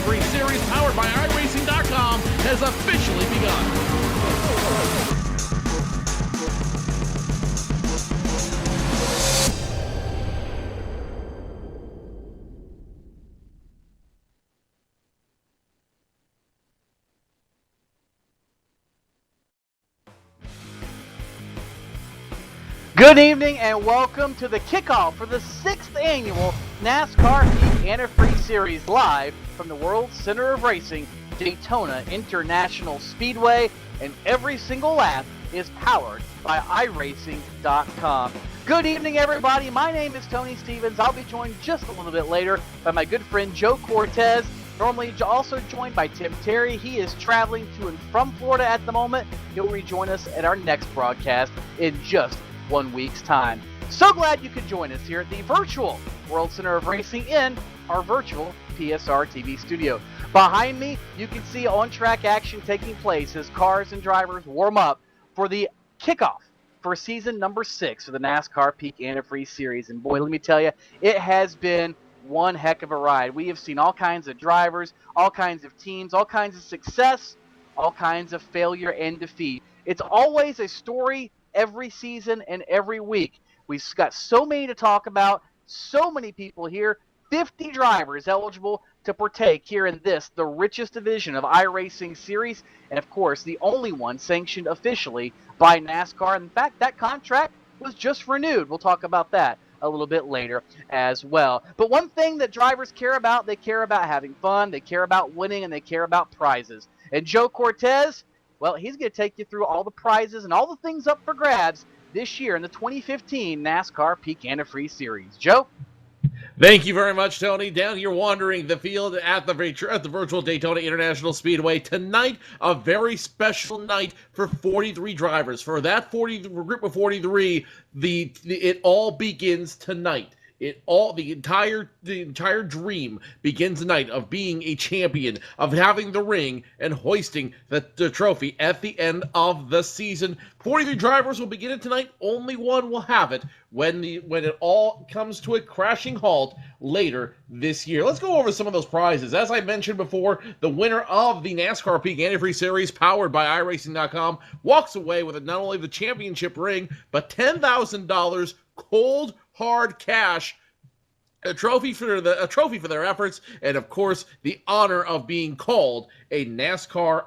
Antifreeze series powered by iRacing.com has officially begun. Good evening and welcome to the kickoff for the 6th annual NASCAR Peak Antifreeze Series live from the World Center of Racing, Daytona International Speedway, and every single lap is powered by iRacing.com. Good evening, everybody. My name is Tony Stevens. I'll be joined just a little bit later by my good friend Joe Cortez. Normally also joined by Tim Terry. He is traveling to and from Florida at the moment. He'll rejoin us at our next broadcast in just 1 week's time. So glad you could join us here at the virtual World Center of Racing in our virtual PSR TV studio. Behind me, you can see on-track action taking place as cars and drivers warm up for the kickoff for season number 6 of the NASCAR Peak Antifreeze Series. And boy, let me tell you, it has been one heck of a ride. We have seen all kinds of drivers, all kinds of teams, all kinds of success, all kinds of failure and defeat. It's always a story every season and every week. We've got so many to talk about, so many people here, 50 drivers eligible to partake here in this, the richest division of iRacing series, and of course, the only one sanctioned officially by NASCAR. In fact, that contract was just renewed. We'll talk about that a little bit later as well. But one thing that drivers care about, they care about having fun, they care about winning, and they care about prizes. And Joe Cortez, well, he's going to take you through all the prizes and all the things up for grabs this year in the 2015 NASCAR Peak Antifreeze Series. Joe? Thank you very much, Tony. Down here wandering the field at the virtual Daytona International Speedway. Tonight, a very special night for 43 drivers. For that group of 43, it all begins tonight. The entire dream begins tonight of being a champion, of having the ring and hoisting the trophy at the end of the season. 43 drivers will begin it tonight. Only one will have it when it all comes to a crashing halt later this year. Let's go over some of those prizes. As I mentioned before, the winner of the NASCAR Peak Antifreeze Series, powered by iRacing.com, walks away with not only the championship ring, but $10,000 cold hard cash, a trophy for their efforts, and of course the honor of being called a NASCAR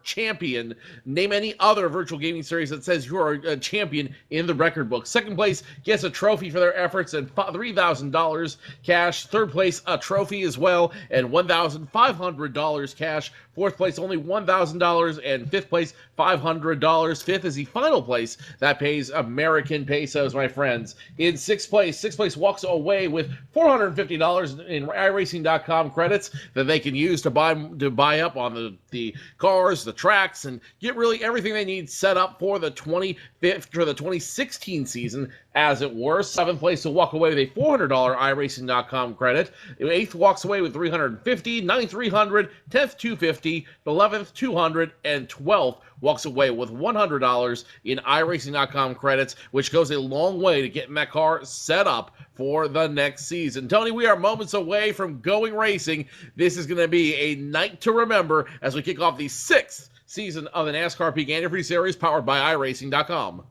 champion. Name any other virtual gaming series that says you are a champion in the record book. Second place gets a trophy for their efforts and $3,000 cash. Third place, a trophy as well, and $1,500 cash. Fourth place, only $1,000, and fifth place, $500. Fifth is the final place that pays American pesos, my friends. In sixth place walks away with $450 in iRacing.com credits that they can use to buy up on the cars, the tracks, and get really everything they need set up for the 2016 season, as it were. Seventh place will walk away with a $400 iRacing.com credit. Eighth walks away with $350, ninth $300, 10th $250, 11th $200, and 12th walks away with $100 in iRacing.com credits, which goes a long way to getting that car set up for the next season. Tony, we are moments away from going racing. This is going to be a night to remember as we kick off the 6th season of the NASCAR Peak Antifreeze Series, powered by iRacing.com.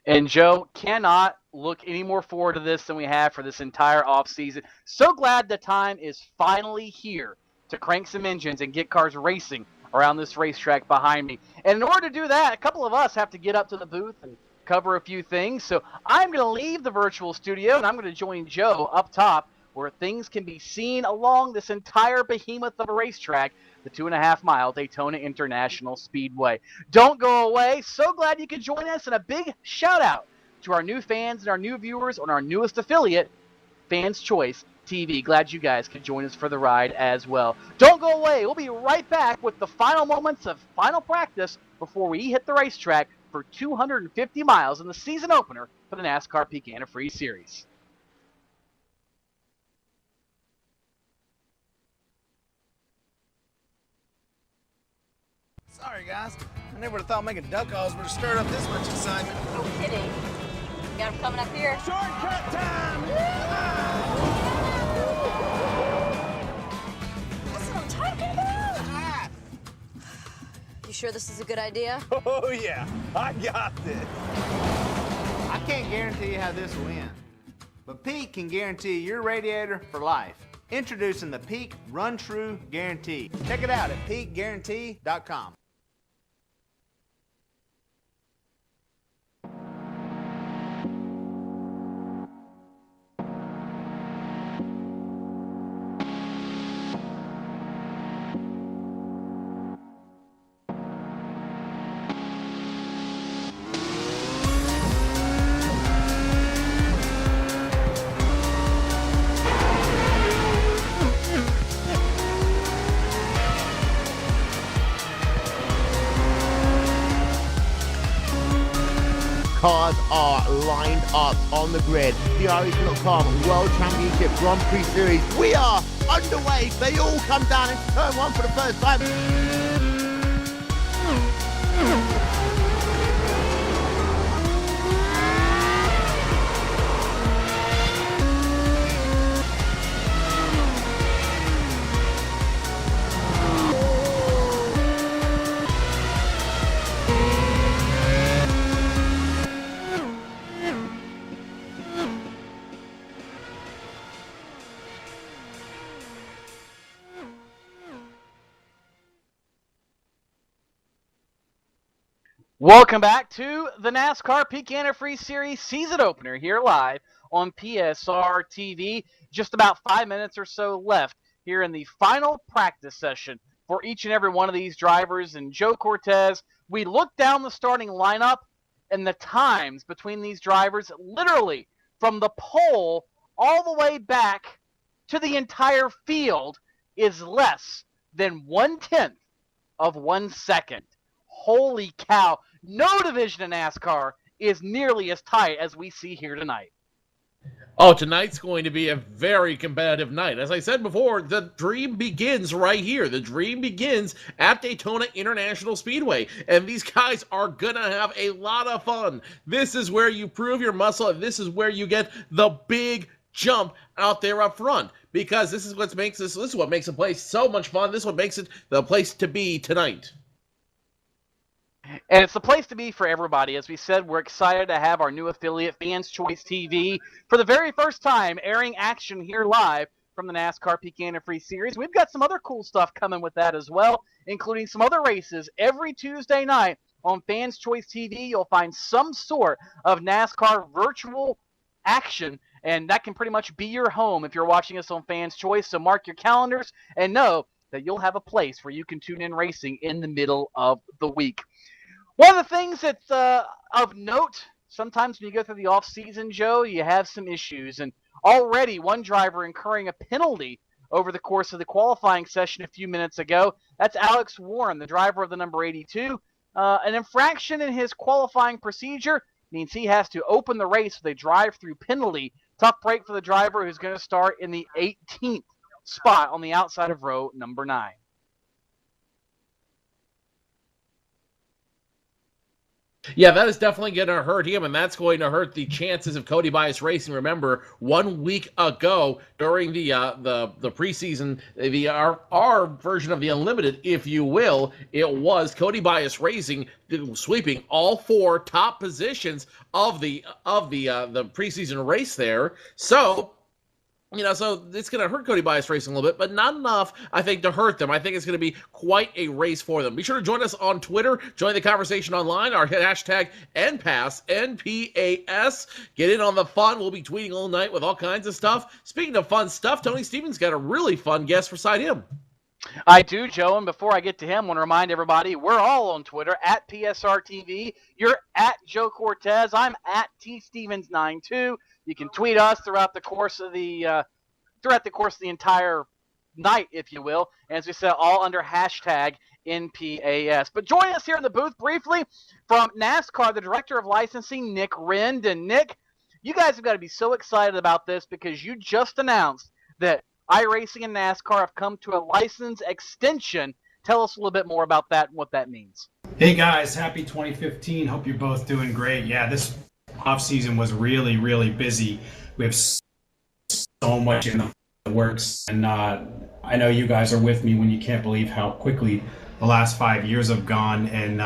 And Joe, cannot look any more forward to this than we have for this entire offseason. So glad the time is finally here to crank some engines and get cars racing around this racetrack behind me. And in order to do that, a couple of us have to get up to the booth and cover a few things. So I'm going to leave the virtual studio and I'm going to join Joe up top where things can be seen along this entire behemoth of a racetrack, the 2.5-mile Daytona International Speedway. Don't go away. So glad you could join us, and a big shout out to our new fans and our new viewers on our newest affiliate, Fans Choice TV. Glad you guys could join us for the ride as well. Don't go away. We'll be right back with the final moments of final practice before we hit the racetrack for 250 miles in the season opener for the NASCAR Peak Antifreeze Series. Sorry, guys. I never would have thought making duck calls would have stirred up this much excitement. No kidding. Got him coming up here. Shortcut time! sure this is a good idea? Oh, yeah. I got this. I can't guarantee how this will end, but Peak can guarantee your radiator for life. Introducing the Peak Run True Guarantee. Check it out at peakguarantee.com. Cars are lined up on the grid. The iRacing.com World Championship Grand Prix Series. We are underway. They all come down into turn one for the first time. Welcome back to the NASCAR Peak Antifreeze Series season opener here live on PSR TV. Just about 5 minutes or so left here in the final practice session for each and every one of these drivers. And Joe Cortez, we look down the starting lineup and the times between these drivers, literally from the pole all the way back to the entire field, is less than 1/10 of 1 second. Holy cow. No division in NASCAR is nearly as tight as we see here tonight. Oh, tonight's going to be a very competitive night. As I said before, the dream begins right here. The dream begins at Daytona International Speedway. And these guys are going to have a lot of fun. This is where you prove your muscle, and this is where you get the big jump out there up front. Because this is what makes the place so much fun. This is what makes it the place to be tonight. And it's the place to be for everybody. As we said, we're excited to have our new affiliate, Fans Choice TV, for the very first time airing action here live from the NASCAR Peak Antifreeze Series. We've got some other cool stuff coming with that as well, including some other races every Tuesday night on Fans Choice TV. You'll find some sort of NASCAR virtual action, and that can pretty much be your home if you're watching us on Fans Choice. So mark your calendars and know that you'll have a place where you can tune in racing in the middle of the week. One of the things that's of note, sometimes when you go through the off-season, Joe, you have some issues. And already one driver incurring a penalty over the course of the qualifying session a few minutes ago. That's Alex Warren, the driver of the number 82. An infraction in his qualifying procedure means he has to open the race with a drive-through penalty. Tough break for the driver who's going to start in the 18th spot on the outside of row number 9. Yeah, that is definitely going to hurt him, and that's going to hurt the chances of Cody Bias Racing. Remember, 1 week ago during the preseason, our version of the Unlimited, if you will, it was Cody Bias Racing sweeping all 4 top positions of the preseason race there. So so it's going to hurt Cody Bias Racing a little bit, but not enough, I think, to hurt them. I think it's going to be quite a race for them. Be sure to join us on Twitter. Join the conversation online. Our hashtag NPAS, NPAS. Get in on the fun. We'll be tweeting all night with all kinds of stuff. Speaking of fun stuff, Tony Stevens got a really fun guest beside him. I do, Joe, and before I get to him, I want to remind everybody, we're all on Twitter, at PSRTV. You're at Joe Cortez. I'm at TStevens92. You can tweet us throughout the course of the entire night, if you will. And as we said, all under hashtag NPAS. But join us here in the booth briefly from NASCAR, the Director of Licensing, Nick Rind. And Nick, you guys have got to be so excited about this because you just announced that iRacing and NASCAR have come to a license extension. Tell us a little bit more about that and what that means. Hey guys, happy 2015. Hope you're both doing great. Yeah, this off season was really, really busy. We have so much in the works, and I know you guys are with me when you can't believe how quickly the last 5 years have gone, and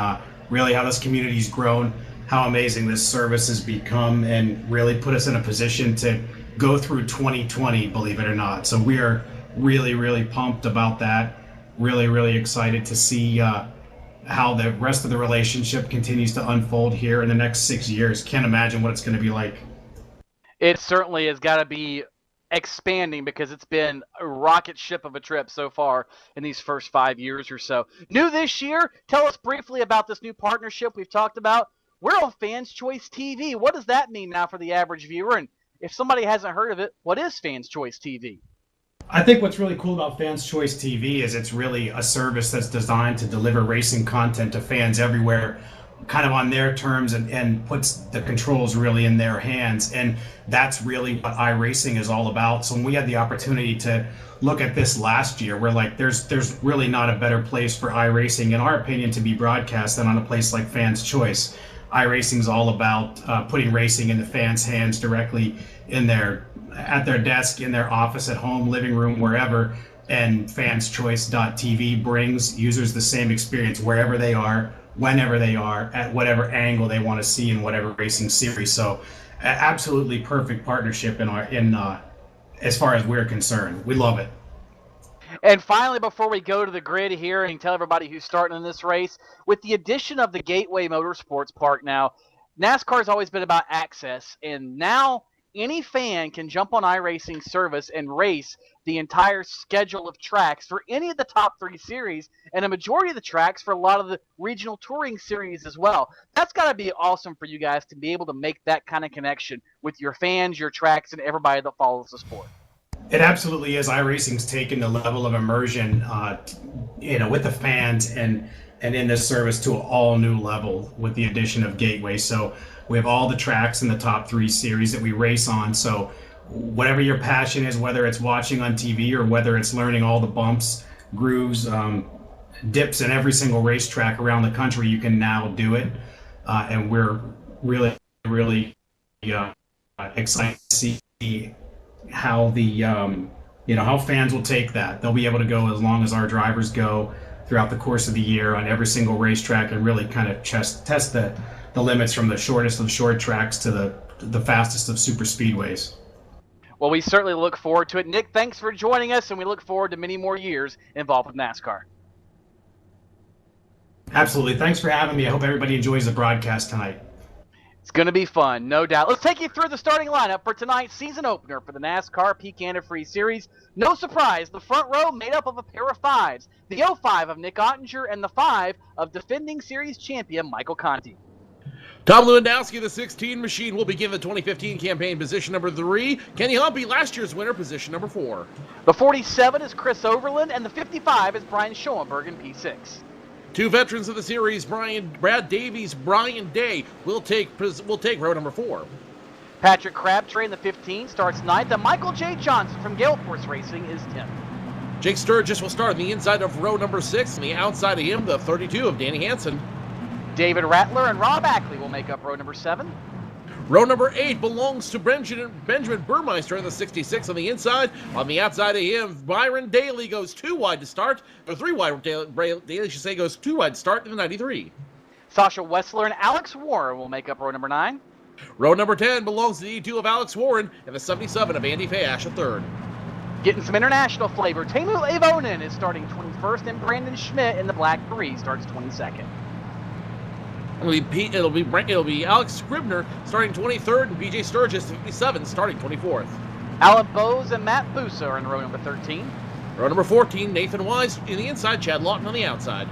really how this community's grown, how amazing this service has become, and really put us in a position to go through 2020, believe it or not. So we are really, really pumped about that. Really, really excited to see how the rest of the relationship continues to unfold here in the next 6 years. Can't imagine what it's going to be like. It certainly has got to be expanding because it's been a rocket ship of a trip so far in these first 5 years or so. New this year, tell us briefly about this new partnership we've talked about. We're on Fans Choice TV. What does that mean now for the average viewer? And if somebody hasn't heard of it, what is Fans Choice TV? I think what's really cool about Fans Choice TV is it's really a service that's designed to deliver racing content to fans everywhere, kind of on their terms, and puts the controls really in their hands. And that's really what iRacing is all about. So when we had the opportunity to look at this last year, we're like, there's really not a better place for iRacing, in our opinion, to be broadcast than on a place like Fans Choice. iRacing is all about putting racing in the fans' hands directly at their desk, in their office, at home, living room, wherever. And fanschoice.tv brings users the same experience wherever they are, whenever they are, at whatever angle they want to see in whatever racing series. So absolutely perfect partnership as far as we're concerned. We love it. And finally, before we go to the grid here and tell everybody who's starting in this race, with the addition of the Gateway Motorsports Park now, NASCAR's always been about access, and now any fan can jump on iRacing service and race the entire schedule of tracks for any of the top 3 series and a majority of the tracks for a lot of the regional touring series as well. That's got to be awesome for you guys to be able to make that kind of connection with your fans, your tracks, and everybody that follows the sport. It absolutely is. iRacing's taken the level of immersion, with the fans and in this service to an all new level with the addition of Gateway. So we have all the tracks in the top 3 series that we race on. So whatever your passion is, whether it's watching on TV or whether it's learning all the bumps, grooves, dips in every single racetrack around the country, you can now do it. And we're really, really excited to see how how fans will take that. They'll be able to go as long as our drivers go throughout the course of the year on every single racetrack and really kind of test the limits from the shortest of short tracks to the fastest of super speedways. Well, we certainly look forward to it. Nick, thanks for joining us, and we look forward to many more years involved with NASCAR. Absolutely. Thanks for having me. I hope everybody enjoys the broadcast tonight. It's going to be fun, no doubt. Let's take you through the starting lineup for tonight's season opener for the NASCAR Peak Antifreeze Series. No surprise, the front row made up of a pair of 5s. The 05 of Nick Ottinger and the 5 of defending series champion Michael Conti. Tom Lewandowski, the 16 machine, will begin the 2015 campaign, position number 3. Kenny Humpy, last year's winner, position number 4. The 47 is Chris Overland, and the 55 is Brian Schoenberg in P6. 2 veterans of the series, Brad Davies, Brian Day, will take row number 4. Patrick Crabtree in the 15 starts 9th, and Michael J. Johnson from Gale Force Racing is 10th. Jake Sturgis will start on the inside of row number 6, and the outside of him, the 32 of Danny Hansen. David Rattler and Rob Ackley will make up row number 7. Row number 8 belongs to Benjamin Burmeister in the 66 on the inside. On the outside of him, Byron Daly goes 2 wide to start. Or 3 wide, Daly should say, goes 2 wide to start in the 93. Sasha Wessler and Alex Warren will make up row number 9. Row number 10 belongs to the E2 of Alex Warren and the 77 of Andy Fayash, a 3rd. Getting some international flavor, Teemu Avonen is starting 21st, and Brandon Schmidt in the Black 3 starts 22nd. It'll be Alex Scribner starting 23rd, and BJ Sturgis 57 starting 24th. Alan Bowes and Matt Busa are in row number 13. Row number 14, Nathan Wise in the inside, Chad Lawton on the outside.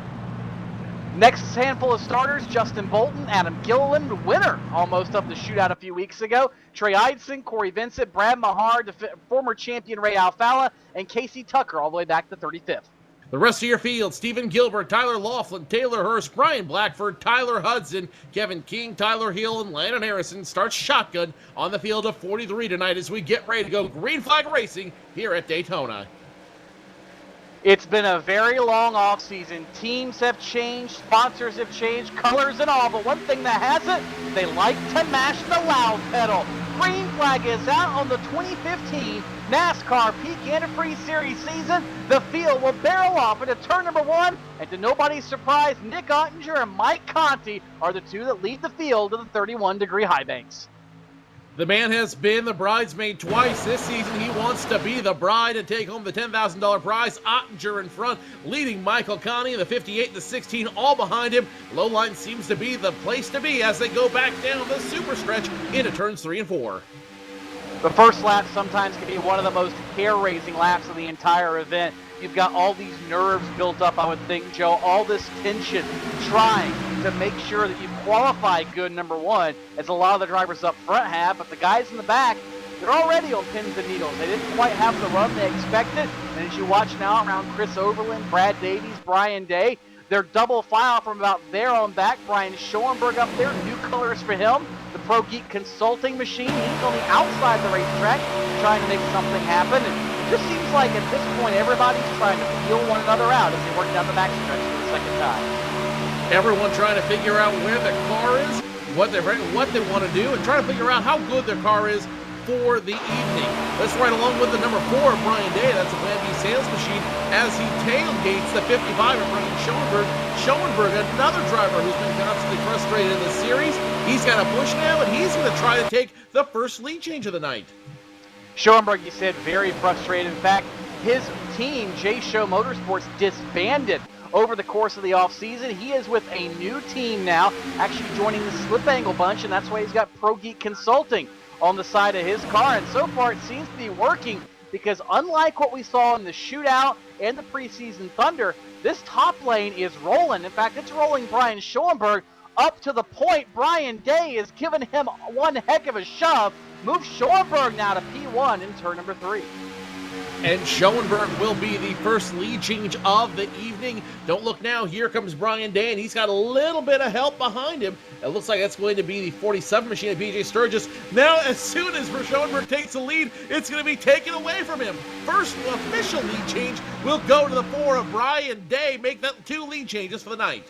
Next handful of starters, Justin Bolton, Adam Gilliland, winner almost of the shootout a few weeks ago, Trey Eidson, Corey Vincent, Brad Mahar, former champion Ray Alfala, and Casey Tucker all the way back to 35th. The rest of your field, Stephen Gilbert, Tyler Laughlin, Taylor Hurst, Brian Blackford, Tyler Hudson, Kevin King, Tyler Hill, and Landon Harrison starts shotgun on the field of 43 tonight as we get ready to go green flag racing here at Daytona. It's been a very long offseason. Teams have changed, sponsors have changed, colors and all, but one thing that hasn't, they like to mash the loud pedal. green flag is out on the 2015 NASCAR Peak Antifreeze Series season. The field will barrel off into turn number 1, and to nobody's surprise, Nick Ottinger and Mike Conti are the two that lead the field to the 31-degree high banks. The man has been the bridesmaid twice this season. He wants to be the bride and take home the $10,000 prize. Ottinger in front, leading Michael Conti in the 58 and the 16, all behind him. Low line seems to be the place to be as they go back down the super stretch into turns 3 and 4. The first lap sometimes can be one of the most hair-raising laps of the entire event. You've got all these nerves built up, I would think, Joe, all this tension, trying to make sure that you qualify good, number one, as a lot of the drivers up front have, but the guys in the back, they're already on pins and needles. They didn't quite have the run they expected, and as you watch now around Chris Overland, Brad Davies, Brian Day, they're double file from about there on back. Brian Schoenberg up there, new colors for him. The Pro Geek Consulting Machine, he's on the outside of the racetrack trying to make something happen. And it just seems like at this point everybody's trying to feel one another out as they work down the backstretch for the second time. Everyone trying to figure out where their car is, what they want to do, and trying to figure out how good their car is for the evening. Let's ride along with the number 4 of Brian Day. That's a Plan B sales machine as he tailgates the 55 of Brian Schoenberg. Schoenberg, another driver who's been constantly frustrated in the series. He's got a push now, and he's going to try to take the first lead change of the night. Schoenberg, you said, very frustrated. In fact, his team, J Show Motorsports, disbanded over the course of the offseason. He is with a new team now, actually joining the Slip Angle bunch, and that's why he's got Pro Geek Consulting on the side of his car. And so far it seems to be working, because unlike what we saw in the shootout and the preseason Thunder, this top lane is rolling. In fact, it's rolling Brian Schoenberg up to the point Brian Day is giving him one heck of a shove. Moves Schoenberg now to P1 in turn number 3. And Schoenberg will be the first lead change of the evening. Don't look now. Here comes Brian Day, and he's got a little bit of help behind him. It looks like that's going to be the 47 machine of BJ Sturgis. Now, as soon as Schoenberg takes the lead, it's going to be taken away from him. First official lead change will go to the 4 of Brian Day. Make that 2 lead changes for the night.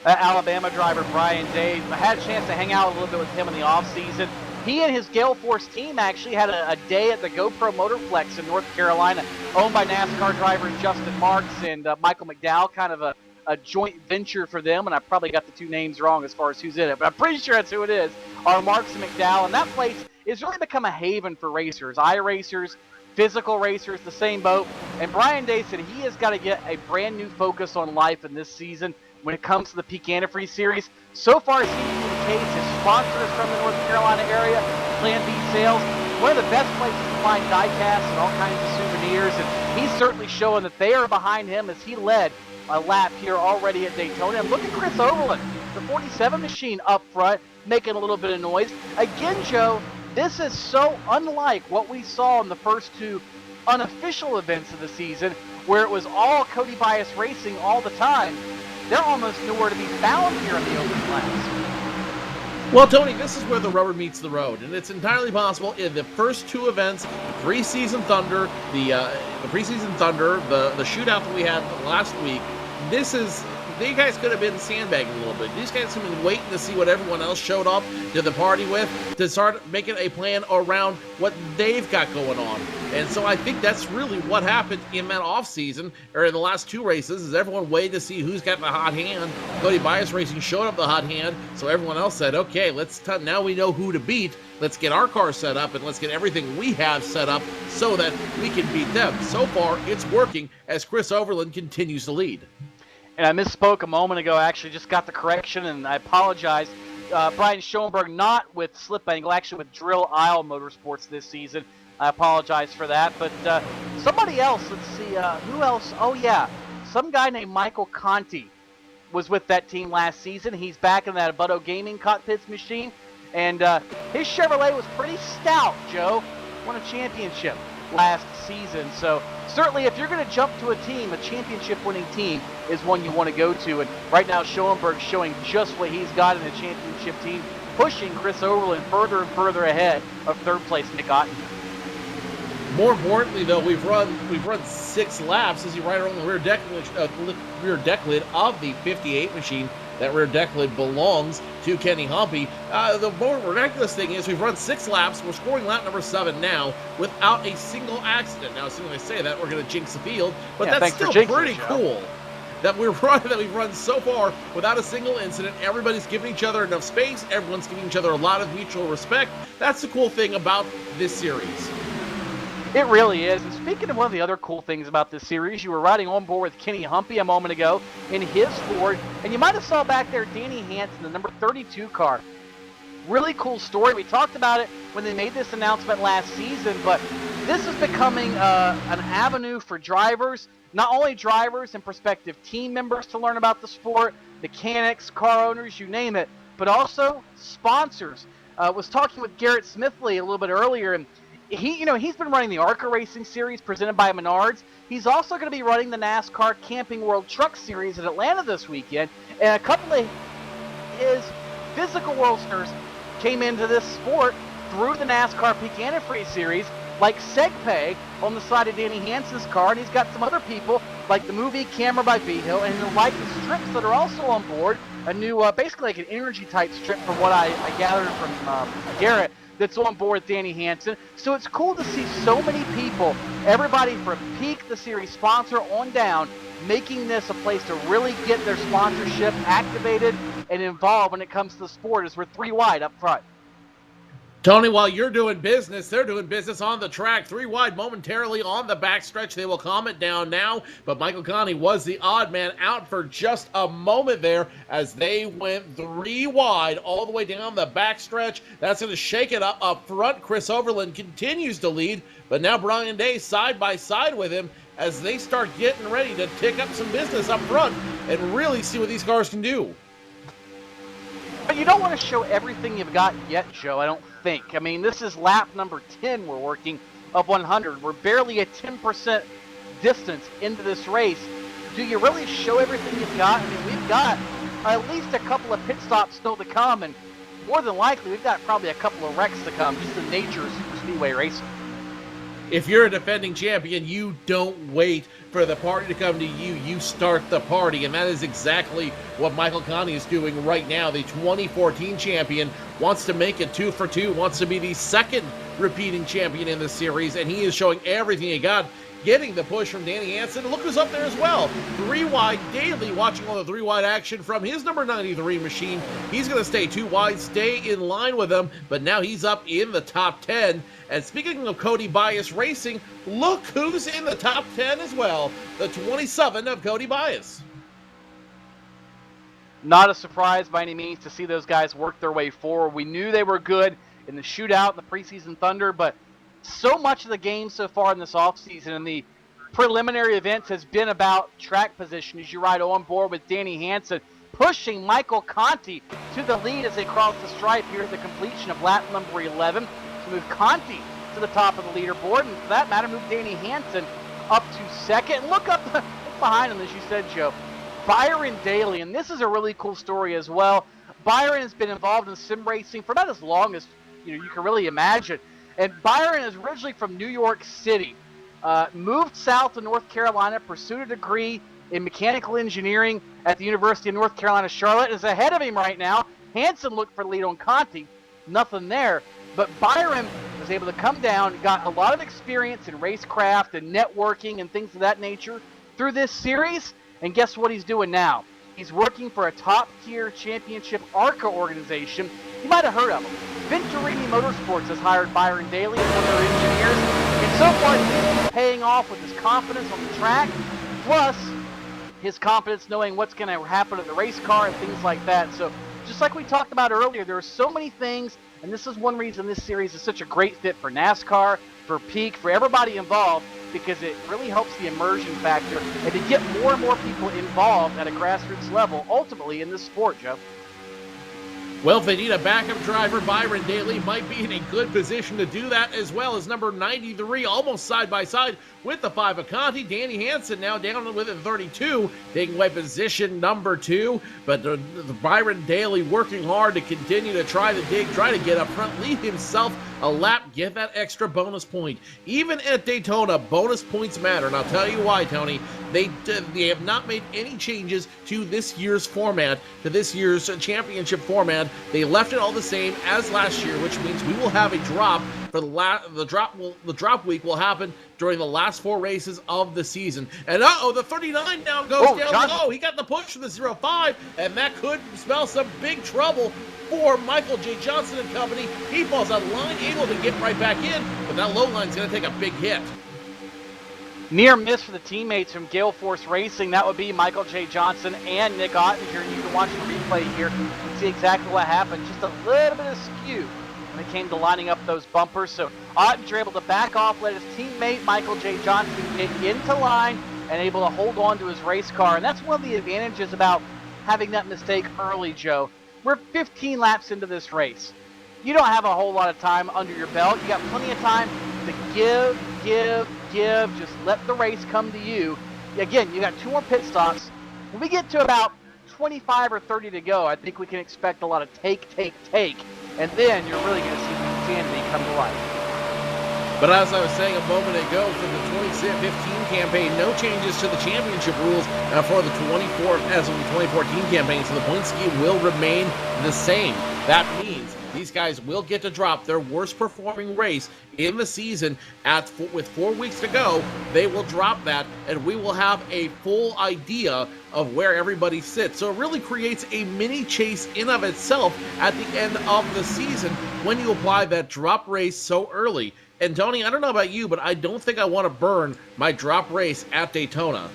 Alabama driver Brian Day, I had a chance to hang out a little bit with him in the offseason. He and his Gale Force team actually had a day at the GoPro Motorplex in North Carolina, owned by NASCAR driver Justin Marks and Michael McDowell, kind of a joint venture for them, and I probably got the 2 names wrong as far as who's in it, but I'm pretty sure that's who it is, are Marks and McDowell, and that place has really become a haven for racers, iRacers, physical racers, the same boat, and Brian Day said he has got to get a brand new focus on life in this season when it comes to the Peak Antifreeze Series. So far, it seems to be the case. His sponsors from the North Carolina area, Plan B Sales, one of the best places to find die-casts and all kinds of souvenirs, and he's certainly showing that they are behind him as he led a lap here already at Daytona. And look at Chris Overland, the 47 machine up front, making a little bit of noise. Again, Joe, this is so unlike what we saw in the first 2 unofficial events of the season, where it was all Cody Bias Racing all the time. They're almost nowhere to be found here in the open class. Well, Tony, this is where the rubber meets the road, and it's entirely possible in the first 2 events, preseason Thunder, the shootout that we had last week. These guys could have been sandbagging a little bit. These guys have been waiting to see what everyone else showed up to the party with to start making a plan around what they've got going on. And so I think that's really what happened in that offseason, or in the last 2 races, is everyone waited to see who's got the hot hand. Cody Bias Racing showed up the hot hand, so everyone else said, okay, now we know who to beat. Let's get our car set up, and let's get everything we have set up so that we can beat them. So far, it's working as Chris Overland continues to lead. And I misspoke a moment ago. I actually just got the correction, and I apologize. Brian Schoenberg not with Slip Angle, actually with Drill Isle Motorsports this season. I apologize for that. But somebody else, let's see, who else? Oh, yeah, some guy named Michael Conti was with that team last season. He's back in that Butto Gaming cockpits machine. And his Chevrolet was pretty stout, Joe. Won a championship last season. So certainly if you're going to jump to a team, a championship-winning team is one you want to go to. And right now Schoenberg's showing just what he's got in a championship team, pushing Chris Overland further and further ahead of third place Nick Ottinger. More importantly, though, we've run 6 laps as you ride around the rear deck lid of the 58 machine. that rear deck lid belongs to Kenny Humpy. The more miraculous thing is we've run 6 laps. We're scoring lap number 7 now without a single accident. Now, as soon as I say that, we're going to jinx the field, but that's still pretty cool. That we've run so far without a single incident. Everybody's giving each other enough space. Everyone's giving each other a lot of mutual respect. That's the cool thing about this series. It really is. And speaking of one of the other cool things about this series, you were riding on board with Kenny Humpy a moment ago in his Ford, and you might have saw back there Danny Hansen, the number 32 car. Really cool story. We talked about it when they made this announcement last season, but this is becoming an avenue for drivers, not only drivers and prospective team members to learn about the sport, mechanics, car owners, you name it, but also sponsors. Was talking with Garrett Smithley a little bit earlier, and he's been running the ARCA Racing Series presented by Menards. He's also going to be running the NASCAR Camping World Truck Series in Atlanta this weekend, and a couple of his physical worldsters came into this sport through the NASCAR Peak Antifreeze Series, like Segpay on the side of Danny Hansen's car, and he's got some other people like the movie Camera by V-Hill and the Leica strips that are also on board. A new, basically like an energy type strip from what I gathered from Garrett that's on board Danny Hansen. So it's cool to see so many people, everybody from Peak, the series sponsor, on down, making this a place to really get their sponsorship activated and involved when it comes to the sport, as we're 3 wide up front. Tony, while you're doing business, they're doing business on the track. 3 wide momentarily on the backstretch. They will calm it down now, but Michael Conti was the odd man out for just a moment there as they went 3 wide all the way down the backstretch. That's going to shake it up front. Chris Overland continues to lead, but now Brian Day side by side with him as they start getting ready to take up some business up front and really see what these cars can do. But you don't want to show everything you've got yet, Joe, I don't think. I mean, this is lap number 10 we're working of 100. We're barely a 10% distance into this race. Do you really show everything you've got? I mean, we've got at least a couple of pit stops still to come, and more than likely, we've got probably a couple of wrecks to come, just the nature of super speedway racing. If you're a defending champion, you don't wait for the party to come to you. You start the party, and that is exactly what Michael Conti is doing right now. The 2014 champion wants to make it 2 for 2, wants to be the second repeating champion in the series, and he is showing everything he got, getting the push from Danny Hansen. Look who's up there as well. 3 wide daily, watching all the 3 wide action from his number 93 machine. He's going to stay 2 wide, stay in line with them, but now he's up in the top 10. And speaking of Cody Bias Racing, look who's in the top 10 as well. The 27 of Cody Bias. Not a surprise by any means to see those guys work their way forward. We knew they were good in the shootout, the preseason Thunder, but so much of the game so far in this offseason and the preliminary events has been about track position as you ride on board with Danny Hansen, pushing Michael Conti to the lead as they cross the stripe here at the completion of lap number 11. To move Conti to the top of the leaderboard, and for that matter, move Danny Hansen up to second. Look behind him, as you said, Joe. Byron Daly, and this is a really cool story as well. Byron has been involved in sim racing for about as long as you can really imagine. And Byron is originally from New York City, moved south to North Carolina, pursued a degree in mechanical engineering at the University of North Carolina, Charlotte, is ahead of him right now. Hansen looked for the lead on Conti, nothing there. But Byron was able to come down, got a lot of experience in racecraft and networking and things of that nature through this series. And guess what he's doing now? He's working for a top-tier championship ARCA organization. You might have heard of him. Venturini Motorsports has hired Byron Daly as one of their engineers. And so far, he's paying off with his confidence on the track, plus his confidence knowing what's going to happen to the race car and things like that. So just like we talked about earlier, there are so many things, and this is one reason this series is such a great fit for NASCAR, for Peak, for everybody involved, because it really helps the immersion factor and to get more and more people involved at a grassroots level, ultimately in this sport, Joe. Well, if they need a backup driver, Byron Daly might be in a good position to do that, as well as number 93, almost side by side with the 5 of Conti. Danny Hansen now down with it 32, taking away position number 2. But Byron Daly working hard to continue to try to dig, try to get up front, lead himself a lap, get that extra bonus point. Even at Daytona, bonus points matter, and I'll tell you why, Tony. They have not made any changes to this year's format, to this year's championship format. They left it all the same as last year, which means we will have a drop for the drop week will happen during the last 4 races of the season. And the 39 now goes down low. He got the push for the 05, and that could spell some big trouble for Michael J. Johnson and company. He falls out of line, able to get right back in, but that low line's going to take a big hit. Near miss for the teammates from Gale Force Racing. That would be Michael J. Johnson and Nick Ottinger. You can watch the replay here and see exactly what happened. Just a little bit of skew when it came to lining up those bumpers. So Ottinger able to back off, let his teammate Michael J. Johnson get into line and able to hold on to his race car. And that's one of the advantages about having that mistake early, Joe. We're 15 laps into this race. You don't have a whole lot of time under your belt. You got plenty of time to give, just let the race come to you. Again, you got 2 more pit stops. When we get to about 25 or 30 to go, I think we can expect a lot of take, and then you're really going to see the insanity come to life. But as I was saying a moment ago, for the 2015 campaign, no changes to the championship rules for the 2014 campaign, so the point scheme will remain the same. That means these guys will get to drop their worst performing race in the season with 4 weeks to go. They will drop that, and we will have a full idea of where everybody sits. So it really creates a mini chase in of itself at the end of the season when you apply that drop race so early. And Tony, I don't know about you, but I don't think I want to burn my drop race at Daytona.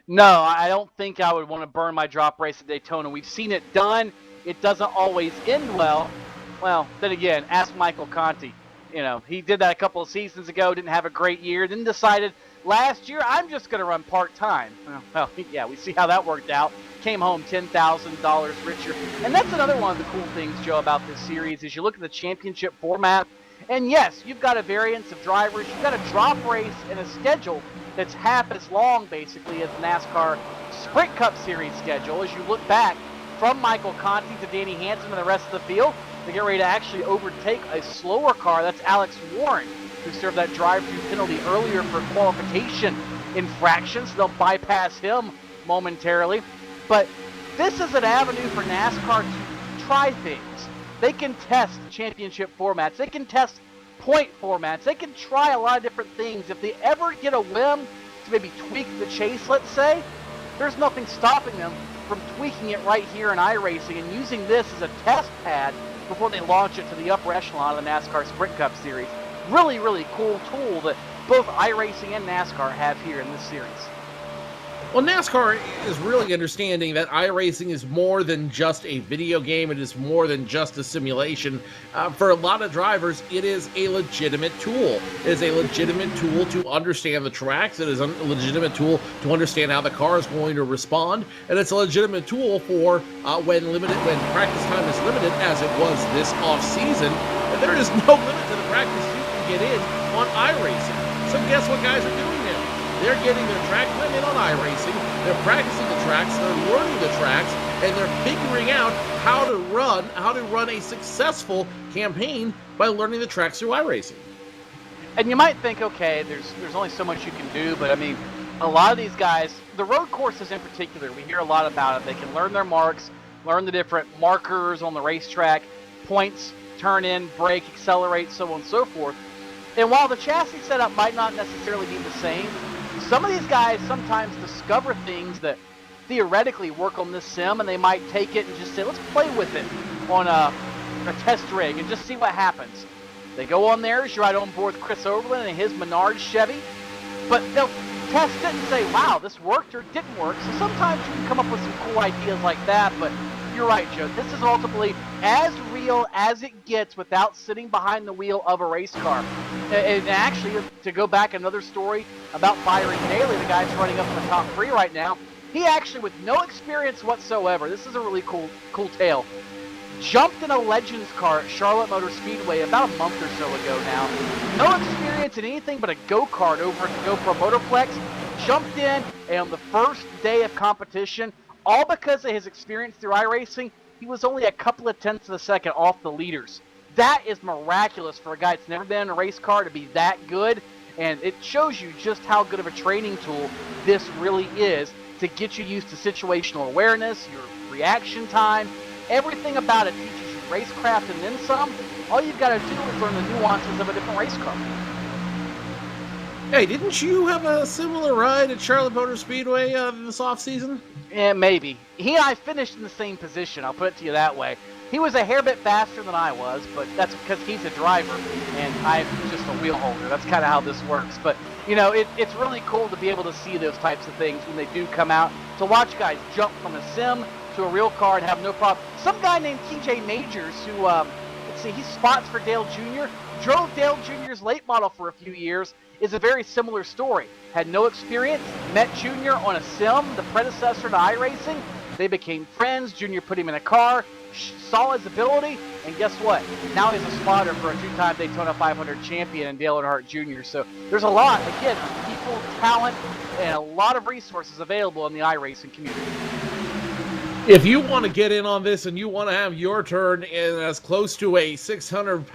No, I don't think I would want to burn my drop race at Daytona. We've seen it done. It doesn't always end well. Well, then again, ask Michael Conti. You know, he did that a couple of seasons ago, didn't have a great year, then decided last year, I'm just going to run part-time. Well, yeah, we see how that worked out. Came home $10,000 richer. And that's another one of the cool things, Joe, about this series is you look at the championship format, and yes, you've got a variance of drivers. You've got a drop race and a schedule that's half as long, basically, as the NASCAR Sprint Cup Series schedule. As you look back from Michael Conti to Danny Hansen and the rest of the field, they get ready to actually overtake a slower car. That's Alex Warren, who served that drive-through penalty earlier for qualification infractions. They'll bypass him momentarily. But this is an avenue for NASCAR to try things. They can test championship formats. They can test point formats. They can try a lot of different things. If they ever get a whim to maybe tweak the chase, let's say, there's nothing stopping them from tweaking it right here in iRacing and using this as a test pad before they launch it to the upper echelon of the NASCAR Sprint Cup Series. Really, really cool tool that both iRacing and NASCAR have here in this series. Well, NASCAR is really understanding that iRacing is more than just a video game. It is more than just a simulation. For a lot of drivers, it is a legitimate tool. It is a legitimate tool to understand the tracks. It is a legitimate tool to understand how the car is going to respond. And it's a legitimate tool for when practice time is limited, as it was this off-season. And there is no limit to the practice you can get in on iRacing. So guess what guys are doing now? They're getting their track time in on iRacing, they're practicing the tracks, they're learning the tracks, and they're figuring out how to run a successful campaign by learning the tracks through iRacing. And you might think, okay, there's only so much you can do, but I mean, a lot of these guys, the road courses in particular, we hear a lot about it. They can learn their marks, learn the different markers on the racetrack, points, turn in, brake, accelerate, so on and so forth. And while the chassis setup might not necessarily be the same, some of these guys sometimes discover things that theoretically work on this sim, and they might take it and just say, let's play with it on a test rig and just see what happens. They go on there, as you're right on board with Chris Overland and his Menard Chevy, but they'll test it and say, wow, this worked or didn't work. So sometimes you can come up with some cool ideas like that, but you're right, Joe. This is ultimately as real as it gets without sitting behind the wheel of a race car. And actually, to go back another story about Byron Daly, the guy who's running up in the top 3 right now, he actually, with no experience whatsoever, this is a really cool tale, jumped in a Legends car at Charlotte Motor Speedway about a month or so ago now. No experience in anything but a go-kart over at the GoPro Motorplex. Jumped in, and on the first day of competition, all because of his experience through iRacing, he was only a couple of tenths of a second off the leaders. That is miraculous for a guy that's never been in a race car to be that good, and it shows you just how good of a training tool this really is to get you used to situational awareness, your reaction time, everything about it teaches you racecraft and then some. All you've got to do is learn the nuances of a different race car. Hey, didn't you have a similar ride at Charlotte Motor Speedway this offseason? Yeah, maybe. He and I finished in the same position, I'll put it to you that way. He was a hair bit faster than I was, but that's because he's a driver and I'm just a wheel holder. That's kind of how this works. But, you know, it's really cool to be able to see those types of things when they do come out. To watch guys jump from a sim to a real car and have no problem. Some guy named TJ Majors who, let's see, he spots for Dale Jr., drove Dale Jr.'s late model for a few years, is a very similar story. Had no experience, met Jr. on a sim, the predecessor to iRacing. They became friends. Jr. put him in a car, saw his ability, and guess what? Now he's a spotter for a two-time Daytona 500 champion in Dale Earnhardt Jr. So there's a lot, again, of people, talent, and a lot of resources available in the iRacing community. If you want to get in on this and you want to have your turn in as close to a 600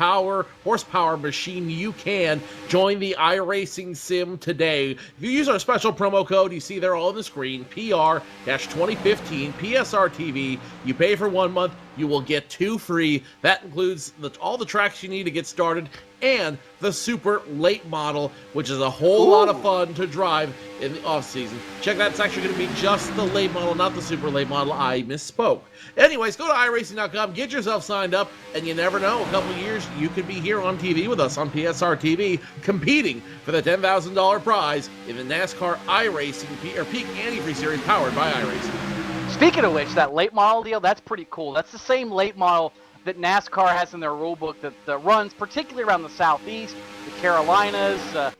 horsepower machine you can, join the iRacing sim today. If you use our special promo code you see there all on the screen, PR-2015 PSRTV, you pay for 1 month, you will get 2 free. That includes all the tracks you need to get started and the super late model, which is a whole lot of fun to drive in the off season. Check that, it's actually going to be just the late model, not the super late model. I misspoke. Anyways, go to iRacing.com, get yourself signed up, and you never know, a couple of years you could be here on TV with us on PSR TV, competing for the $10,000 prize in the NASCAR iRacing or Peak Antifreeze Series powered by iRacing. Speaking of which, that late model deal, that's pretty cool. That's the same late model that NASCAR has in their rule book that runs particularly around the Southeast, the Carolinas, a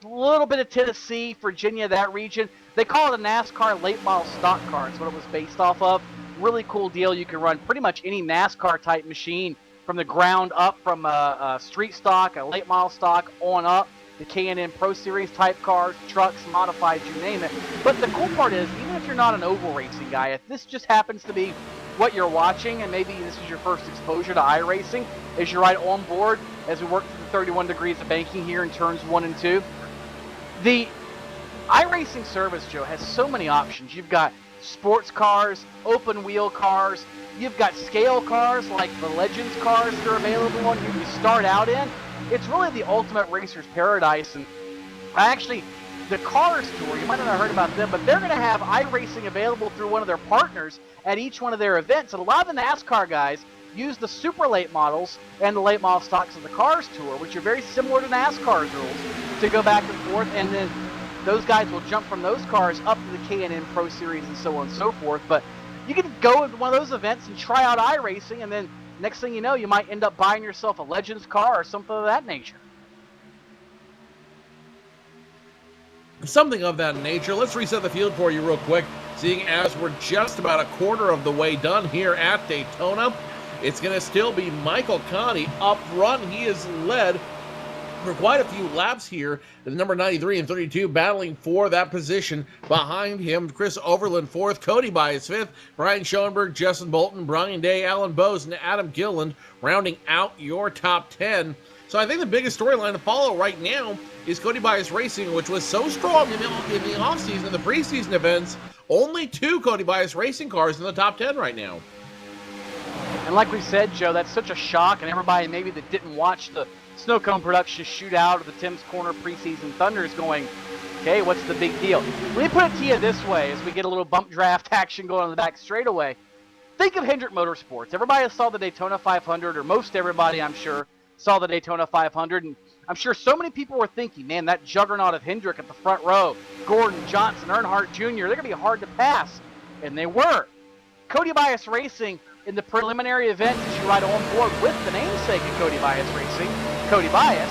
little bit of Tennessee, Virginia, that region. They call it a NASCAR late model stock car. It's what it was based off of. Really cool deal. You can run pretty much any NASCAR type machine from the ground up, from a street stock, a late model stock, on up. The K&N Pro Series type cars, trucks, modified, you name it. But the cool part is, even if you're not an oval racing guy, if this just happens to be what you're watching, and maybe this is your first exposure to iRacing, as you're right on board as we work through the 31 degrees of banking here in turns 1 and 2. The iRacing service, Joe, has so many options. You've got sports cars, open wheel cars, you've got scale cars like the Legends cars that are available on here you start out in. It's really the ultimate racer's paradise, and the Cars Tour, you might not have heard about them, but they're going to have iRacing available through one of their partners at each one of their events. And a lot of the NASCAR guys use the super late models and the late model stocks of the Cars Tour, which are very similar to NASCAR's rules, to go back and forth. And then those guys will jump from those cars up to the K&N Pro Series and so on and so forth. But you can go to one of those events and try out iRacing, and then next thing you know, you might end up buying yourself a Legends car or something of that nature. Something of that nature. Let's reset the field for you real quick, seeing as we're just about a quarter of the way done here at Daytona. It's going to still be Michael Conti up front. He has led for quite a few laps here. The number 93 and 32 battling for that position. Behind him, Chris Overland fourth, Cody Bias fifth, Brian Schoenberg, Justin Bolton, Brian Day, Alan Bowes, and Adam Gilliland rounding out your top 10. So I think the biggest storyline to follow right now is Cody Bias Racing, which was so strong in the offseason and the preseason events. Only 2 Cody Bias Racing cars in the top 10 right now. And like we said, Joe, that's such a shock, and everybody maybe that didn't watch the Snow Cone Production shootout of the Tim's Corner preseason Thunder is going, okay, what's the big deal? Let me put it to you this way as we get a little bump draft action going on the back straightaway. Think of Hendrick Motorsports. Everybody saw the Daytona 500, or most everybody, I'm sure, saw the Daytona 500, and I'm sure so many people were thinking, man, that juggernaut of Hendrick at the front row, Gordon, Johnson, Earnhardt Jr., they're going to be hard to pass. And they were. Cody Bias Racing, in the preliminary event, as you ride on board with the namesake of Cody Bias Racing, Cody Bias,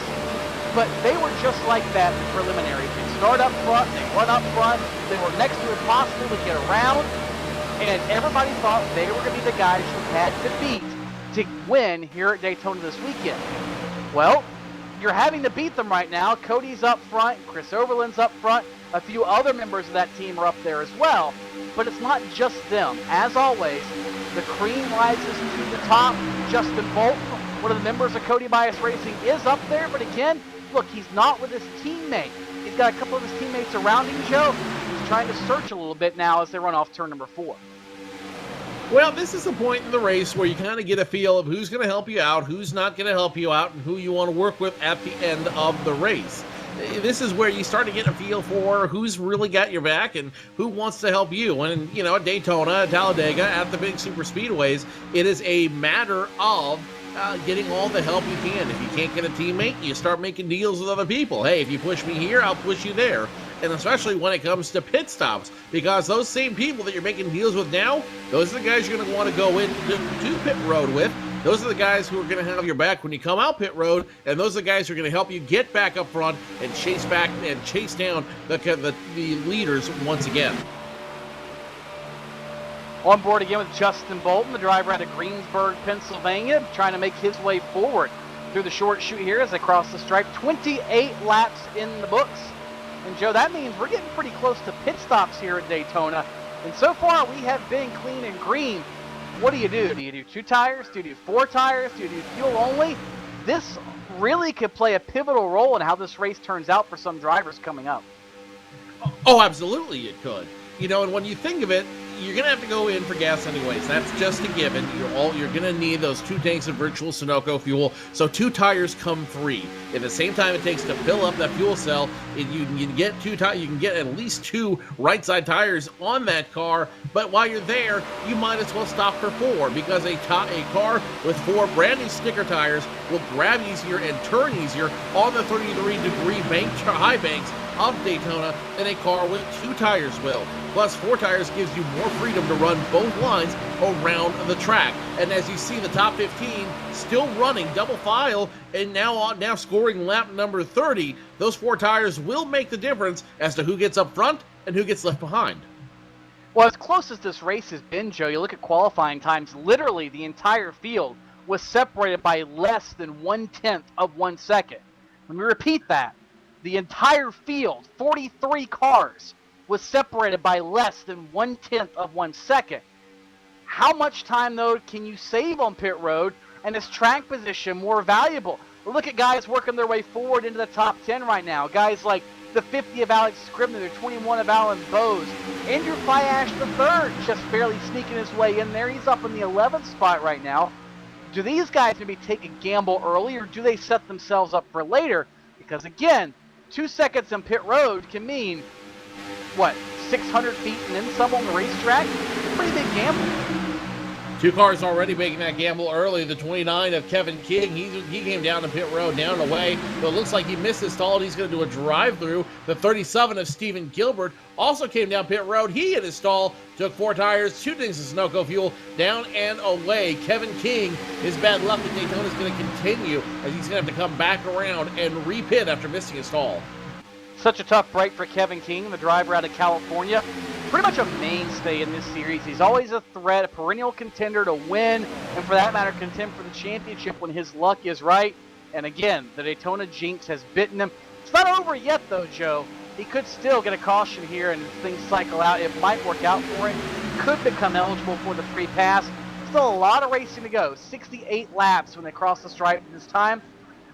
but they were just like that in the preliminary. They start up front, they run up front, they were next to impossible to get around, and everybody thought they were going to be the guys you had to beat to win here at Daytona this weekend. Well, you're having to beat them right now. Cody's up front, Chris Overland's up front, a few other members of that team are up there as well, but it's not just them. As always, the cream rises to the top. Justin Bolton one of the members of Cody Bias Racing, is up there, but again, look, he's not with his teammate. He's got a couple of his teammates around him, Joe. He's trying to search a little bit now as they run off turn number 4. Well, this is a point in the race where you kind of get a feel of who's going to help you out, who's not going to help you out, and who you want to work with at the end of the race. This is where you start to get a feel for who's really got your back and who wants to help you. And, at Daytona, at Talladega, at the big super speedways, it is a matter of getting all the help you can. If you can't get a teammate, you start making deals with other people. Hey, if you push me here, I'll push you there. And especially when it comes to pit stops, because those same people that you're making deals with now, those are the guys you're going to want to go into pit road with. Those are the guys who are going to have your back when you come out pit road, and those are the guys who are going to help you get back up front and chase back and chase down the leaders once again. On board again with Justin Bolton, the driver out of Greensburg, Pennsylvania, trying to make his way forward through the short chute here as they cross the stripe. 28 laps in the books. And Joe, that means we're getting pretty close to pit stops here at Daytona. And so far, we have been clean and green. What do you do? Do you do 2 tires? Do you do 4 tires? Do you do fuel only? This really could play a pivotal role in how this race turns out for some drivers coming up. Oh, absolutely it could. And when you think of it, you're going to have to go in for gas anyways. That's just a given. You're going to need those 2 tanks of virtual Sunoco fuel, so 2 tires come free. At the same time it takes to fill up that fuel cell, you can get 2 tires. You can get at least 2 right side tires on that car. But while you're there, you might as well stop for 4, because a car with 4 brand new sticker tires will grab easier and turn easier on the 33-degree high banks of Daytona than a car with 2 tires will. Plus, 4 tires gives you more freedom to run both lines around the track. And as you see, the top 15 still running double file and now scoring lap number 30. Those 4 tires will make the difference as to who gets up front and who gets left behind. Well, as close as this race has been, Joe, you look at qualifying times, literally the entire field was separated by less than 1/10 of 1 second. Let me repeat that. The entire field, 43 cars, was separated by less than 1/10 of 1 second. How much time, though, can you save on pit road, and is track position more valuable? Look at guys working their way forward into the top 10 right now. Guys like the 50 of Alex Scribner, the 21 of Alan Bowes. Andrew Fiash III just barely sneaking his way in there. He's up in the 11th spot right now. Do these guys maybe take a gamble early, or do they set themselves up for later? Because, again, 2 seconds in pit road can mean, 600 feet and then some on the racetrack? It's a pretty big gamble. 2 cars already making that gamble early. The 29 of Kevin King, he came down to pit road, down and away, but it looks like he missed his stall and he's going to do a drive-through. The 37 of Stephen Gilbert also came down pit road. He hit his stall, took 4 tires, 2 tanks of Sunoco fuel, down and away. Kevin King, his bad luck at Daytona is going to continue as he's going to have to come back around and repit after missing his stall. Such a tough break for Kevin King, the driver out of California. Pretty much a mainstay in this series. He's always a threat, a perennial contender to win, and for that matter, contend for the championship when his luck is right. And again, the Daytona jinx has bitten him. It's not over yet, though, Joe. He could still get a caution here, and if things cycle out, it might work out for him. Could become eligible for the free pass. Still a lot of racing to go. 68 laps when they cross the stripe this time.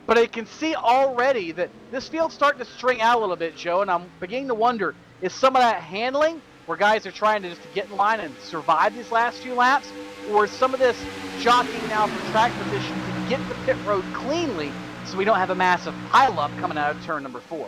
But I can see already that this field's starting to string out a little bit, Joe, and I'm beginning to wonder, is some of that handling, where guys are trying to just get in line and survive these last few laps, or is some of this jockeying now for track position to get the pit road cleanly so we don't have a massive pileup coming out of turn number 4?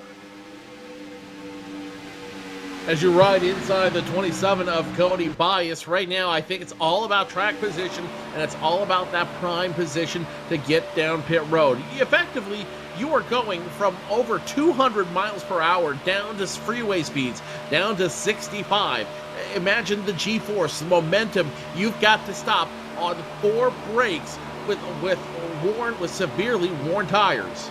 As you ride inside the 27 of Cody Bias, right now I think it's all about track position, and it's all about that prime position to get down pit road. Effectively, you are going from over 200 miles per hour down to freeway speeds, down to 65. Imagine the G-force, the momentum. You've got to stop on 4 brakes with severely worn tires.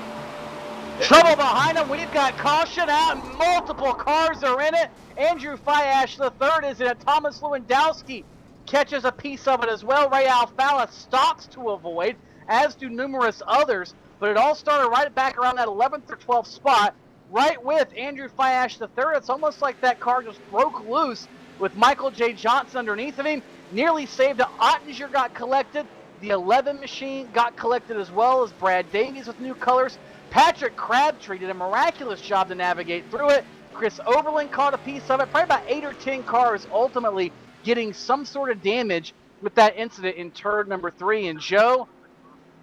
Trouble behind him. We've got caution out. Multiple cars are in it. Andrew Fiash III is in it. Thomas Lewandowski catches a piece of it as well. Ray Alfala stops to avoid, as do numerous others. But it all started right back around that 11th or 12th spot, right with Andrew Fiash III. It's almost like that car just broke loose with Michael J. Johnson underneath of him. Nearly saved it. Ottinger got collected. The 11 machine got collected as well as Brad Davies with new colors. Patrick Crabtree did a miraculous job to navigate through it. Chris Overland caught a piece of it. Probably about 8 or 10 cars ultimately getting some sort of damage with that incident in turn number 3. And Joe,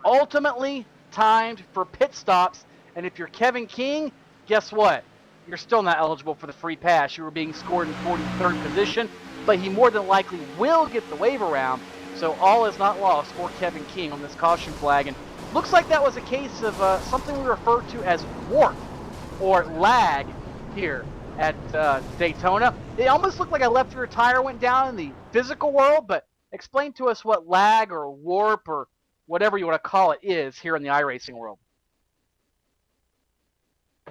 ultimately timed for pit stops. And if you're Kevin King, guess what? You're still not eligible for the free pass. You were being scored in 43rd position, but he more than likely will get the wave around. So all is not lost for Kevin King on this caution flag. And looks like that was a case of something we refer to as warp or lag here at Daytona. It almost looked like a left rear tire went down in the physical world, but explain to us what lag or warp or whatever you want to call it is here in the iRacing world.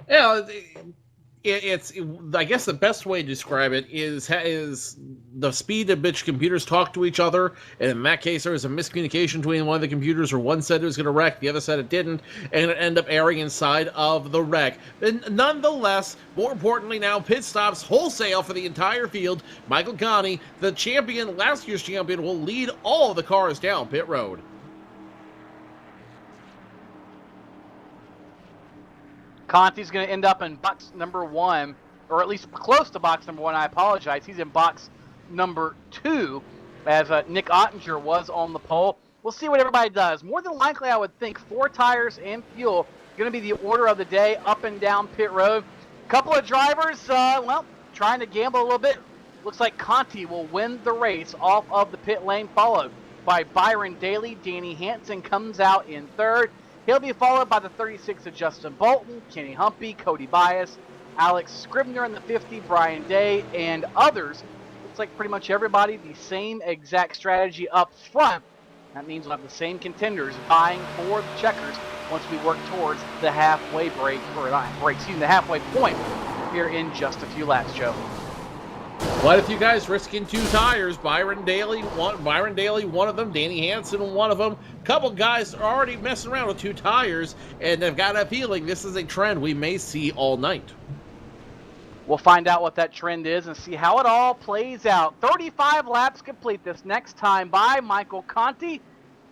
Yeah, it's I guess the best way to describe it is the speed at which computers talk to each other, and in that case there was a miscommunication between one of the computers, or one said it was going to wreck, the other said it didn't, and it ended up airing inside of the wreck. But nonetheless, more importantly now, pit stops wholesale for the entire field. Michael Conti, the champion, last year's champion, will lead all of the cars down pit road. Conti's going to end up in box number 1, or at least close to box number 1. I apologize. He's in box number 2, as Nick Ottinger was on the pole. We'll see what everybody does. More than likely, I would think 4 tires and fuel going to be the order of the day up and down pit road. Couple of drivers, trying to gamble a little bit. Looks like Conti will win the race off of the pit lane, followed by Byron Daly. Danny Hansen comes out in 3rd. He'll be followed by the 36 of Justin Bolton, Kenny Humpy, Cody Bias, Alex Scribner in the 50, Brian Day, and others. Looks like pretty much everybody the same exact strategy up front. That means we'll have the same contenders vying for the checkers once we work towards the halfway break, or not break, the halfway point here in just a few laps, Joe. Quite a few guys risking 2 tires. Byron Daly, one of them. Danny Hansen, one of them. A couple guys are already messing around with 2 tires, and I've got a feeling this is a trend we may see all night. We'll find out what that trend is and see how it all plays out. 35 laps complete this next time by Michael Conti.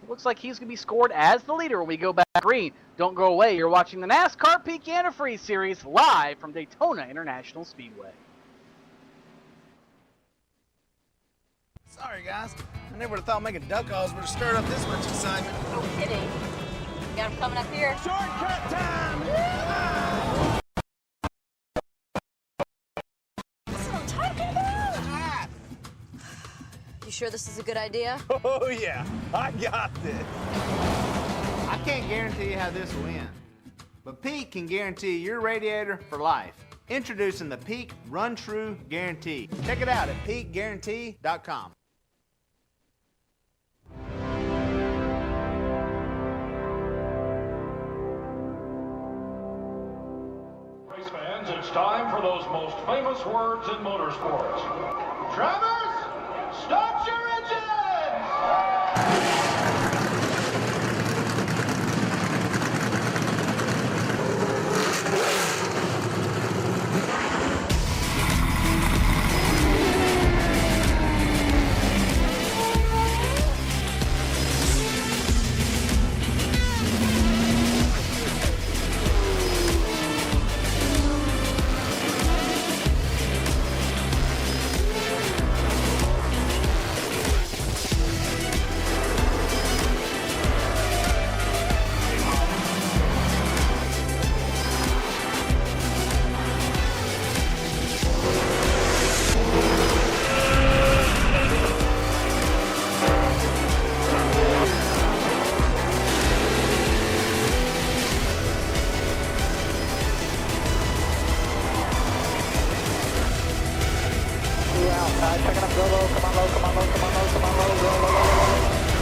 Looks like he's going to be scored as the leader when we go back green. Don't go away. You're watching the NASCAR Peak Antifreeze Series live from Daytona International Speedway. Sorry, guys. I never would have thought making duck calls would have stirred up this much excitement. No kidding. Got him coming up here. Shortcut time! This is what I'm talking about. You sure this is a good idea? Oh, yeah. I got this. I can't guarantee you how this will end, but Pete can guarantee your radiator for life. Introducing the Peak Run True Guarantee. Check it out at peakguarantee.com. Race fans, it's time for those most famous words in motorsports. Drivers, start your engines!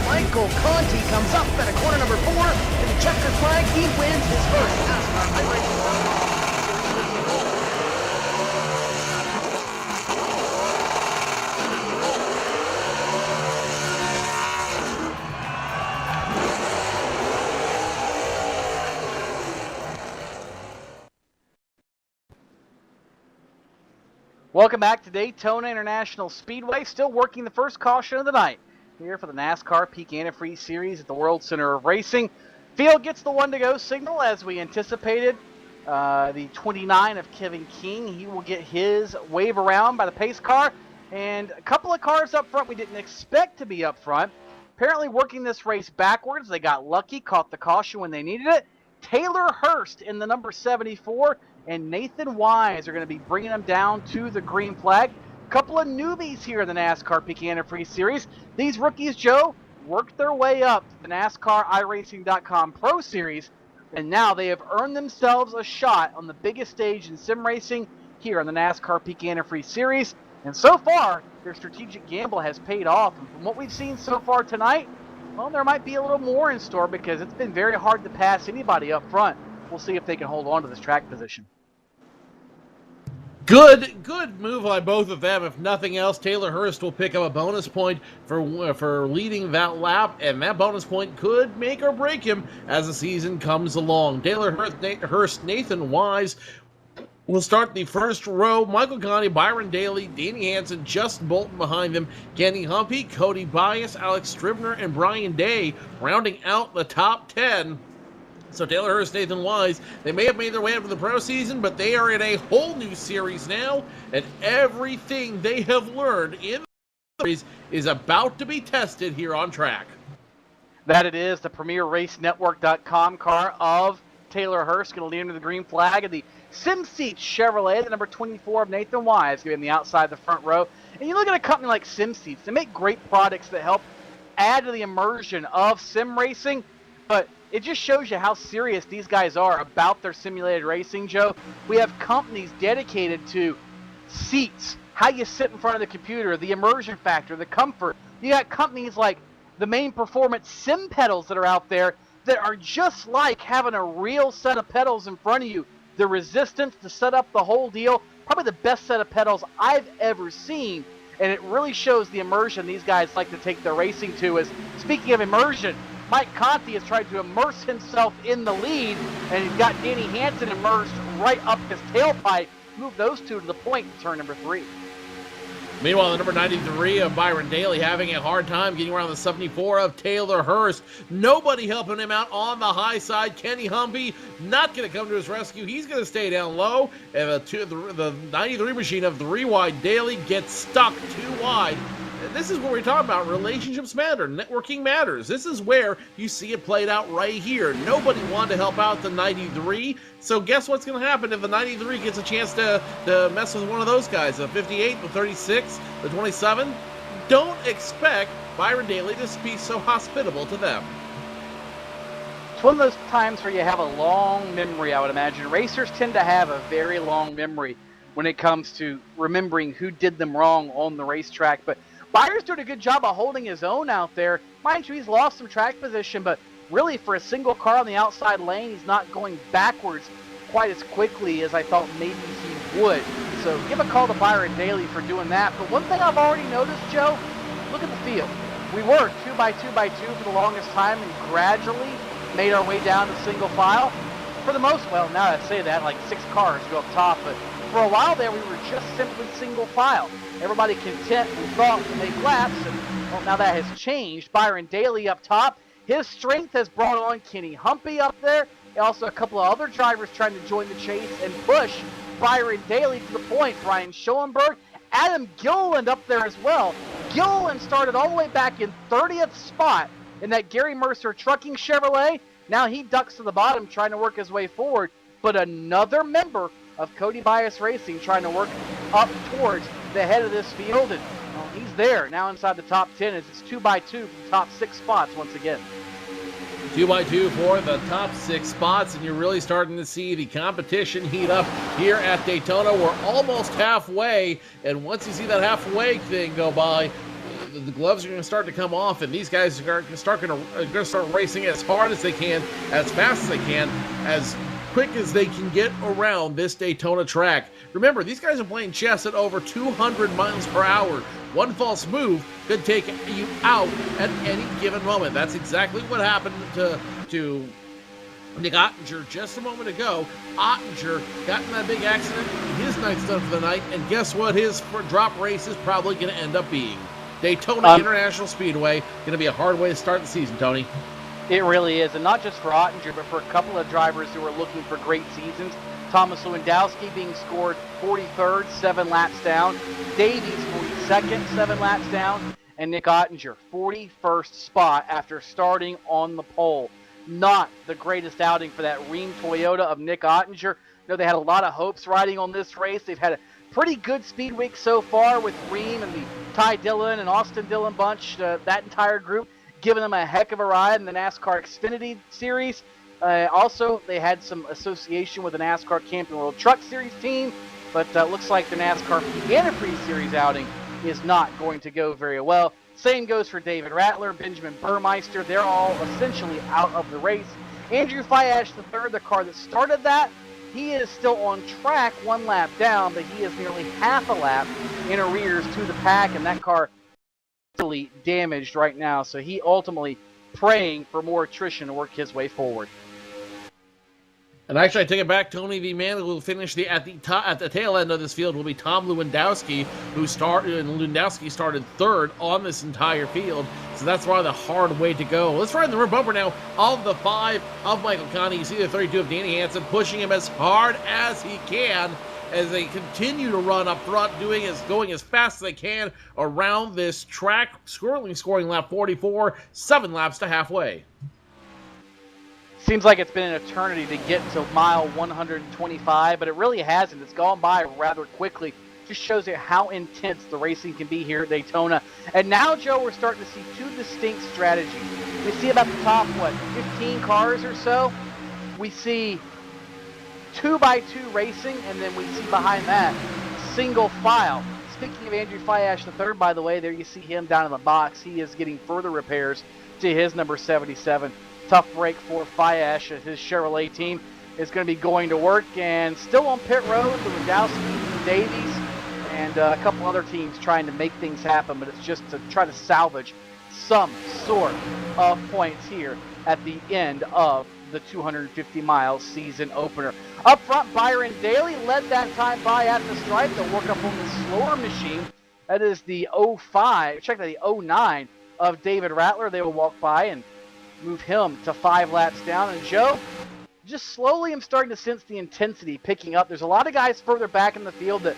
Michael Conti comes up at a corner number 4 to the checkered flag. He wins his first NASCAR iRacing. Welcome back to Daytona International Speedway. Still working the first caution of the night. here for the NASCAR Peak Antifreeze Series at the World Center of Racing. Field gets the 1-to-go signal as we anticipated. The 29 of Kevin King, he will get his wave around by the pace car. And a couple of cars up front we didn't expect to be up front. Apparently working this race backwards. They got lucky, caught the caution when they needed it. Taylor Hurst in the number 74 and Nathan Wise are going to be bringing them down to the green flag. Couple of newbies here in the NASCAR Peak Antifreeze Series. These rookies, Joe, worked their way up to the NASCAR iRacing.com Pro Series, and now they have earned themselves a shot on the biggest stage in sim racing here on the NASCAR Peak Antifreeze Series. And so far, their strategic gamble has paid off. And from what we've seen so far tonight, well, there might be a little more in store because it's been very hard to pass anybody up front. We'll see if they can hold on to this track position. Good move by both of them. If nothing else, Taylor Hurst will pick up a bonus point for leading that lap, and that bonus point could make or break him as the season comes along. Taylor Hurst, Nathan Wise will start the first row. Michael Conti, Byron Daly, Danny Hansen, Justin Bolton behind them. Kenny Humpy, Cody Bias, Alex Stribner, and Brian Day rounding out the top 10. So Taylor Hurst, Nathan Wise, they may have made their way up to the pro season, but they are in a whole new series now, and everything they have learned in the series is about to be tested here on track. That it is, the PremierRaceNetwork.com car of Taylor Hurst going to lead into the green flag, and the SimSeat Chevrolet, the number 24 of Nathan Wise, going to be on the outside of the front row. And you look at a company like SimSeats, they make great products that help add to the immersion of sim racing, but it just shows you how serious these guys are about their simulated racing, Joe. We have companies dedicated to seats, how you sit in front of the computer, the immersion factor, the comfort. You got companies like the Main Performance Sim pedals that are out there that are just like having a real set of pedals in front of you. The resistance to set up the whole deal, probably the best set of pedals I've ever seen. And it really shows the immersion these guys like to take their racing to. As speaking of immersion, Mike Conti has tried to immerse himself in the lead, and he's got Danny Hansen immersed right up his tailpipe. Move those two to the point in turn number 3. Meanwhile, the number 93 of Byron Daly having a hard time getting around the 74 of Taylor Hurst. Nobody helping him out on the high side. Kenny Humpy not going to come to his rescue. He's going to stay down low. And the 93 machine of 3 wide Daly gets stuck 2 wide. This is where we're talking about relationships matter, networking matters. This is where you see it played out right here. Nobody wanted to help out the 93, so guess what's going to happen if the 93 gets a chance to mess with one of those guys, the 58, the 36, the 27? Don't expect Byron Daly to be so hospitable to them. It's one of those times where you have a long memory, I would imagine. Racers tend to have a very long memory when it comes to remembering who did them wrong on the racetrack, but Byron's doing a good job of holding his own out there. Mind you, he's lost some track position, but really for a single car on the outside lane, he's not going backwards quite as quickly as I thought maybe he would. So give a call to Byron Daly for doing that. But one thing I've already noticed, Joe, look at the field. We were 2x2x2 for the longest time and gradually made our way down to single file. For the most, well, now that I say that, like 6 cars go up top, but for a while there, we were just simply single file. Everybody content, we thought, to make laps, and well, now that has changed. Byron Daly up top. His strength has brought on Kenny Humpy up there. Also, a couple of other drivers trying to join the chase and push Byron Daly to the point. Brian Schoenberg, Adam Gilliland up there as well. Gilliland started all the way back in 30th spot in that Gary Mercer trucking Chevrolet. Now he ducks to the bottom trying to work his way forward. But another member of Cody Bias Racing trying to work up towards the head of this field, and well, he's there now inside the top 10 as it's 2x2 for the top 6 spots once again. 2x2 for the top 6 spots, and you're really starting to see the competition heat up here at Daytona. We're almost halfway, and once you see that halfway thing go by, the gloves are going to start to come off, and these guys are going to start racing as hard as they can, as fast as they can, as quick as they can get around this Daytona track. Remember, these guys are playing chess at over 200 miles per hour. One false move could take you out at any given moment. That's exactly what happened to Nick Ottinger just a moment ago. Ottinger got in that big accident, his night's done for the night, and guess what his drop race is probably going to end up being? Daytona International Speedway, going to be a hard way to start the season, Tony. It really is, and not just for Ottinger, but for a couple of drivers who are looking for great seasons. Thomas Lewandowski being scored 43rd, 7 laps down. Davies 42nd, 7 laps down. And Nick Ottinger, 41st spot after starting on the pole. Not the greatest outing for that Rheem Toyota of Nick Ottinger. They had a lot of hopes riding on this race. They've had a pretty good speed week so far with Rheem and the Ty Dillon and Austin Dillon bunch, that entire group, giving them a heck of a ride in the NASCAR Xfinity Series. Also, they had some association with the NASCAR Camping World Truck Series team, but looks like the NASCAR Antifreeze Series outing is not going to go very well. Same goes for David Rattler, Benjamin Burmeister. They're all essentially out of the race. Andrew Fiash III, the car that started that, he is still on track, 1 lap down, but he is nearly half a lap in arrears to the pack, and that car is really damaged right now. So he ultimately praying for more attrition to work his way forward. And actually, I take it back, Tony. The man who will finish at the tail end of this field will be Tom Lewandowski, Lewandowski started 3rd on this entire field. So that's probably the hard way to go. Let's ride the rear bumper now of the 5 of Michael Conti. You see the 32 of Danny Hansen pushing him as hard as he can as they continue to run up front, going as fast as they can around this track, scoring lap 44, 7 laps to halfway. Seems like it's been an eternity to get to mile 125, but it really hasn't. It's gone by rather quickly. Just shows you how intense the racing can be here at Daytona. And now, Joe, we're starting to see 2 distinct strategies. We see about the top, 15 cars or so. We see 2x2 racing, and then we see behind that single file. Speaking of Andrew Fiash III, by the way, there you see him down in the box. He is getting further repairs to his number 77. Tough break for Fiash as his Chevrolet team is going to be going to work. And still on pit road, Lewandowski, Davies, and a couple other teams trying to make things happen, but it's just to try to salvage some sort of points here at the end of the 250-mile season opener. Up front, Byron Daly led that time by at the stripe. They'll work up on the slower machine. That is the 09 of David Rattler. They will walk by and move him to 5 laps down. And Joe, just slowly I'm starting to sense the intensity picking up. There's a lot of guys further back in the field that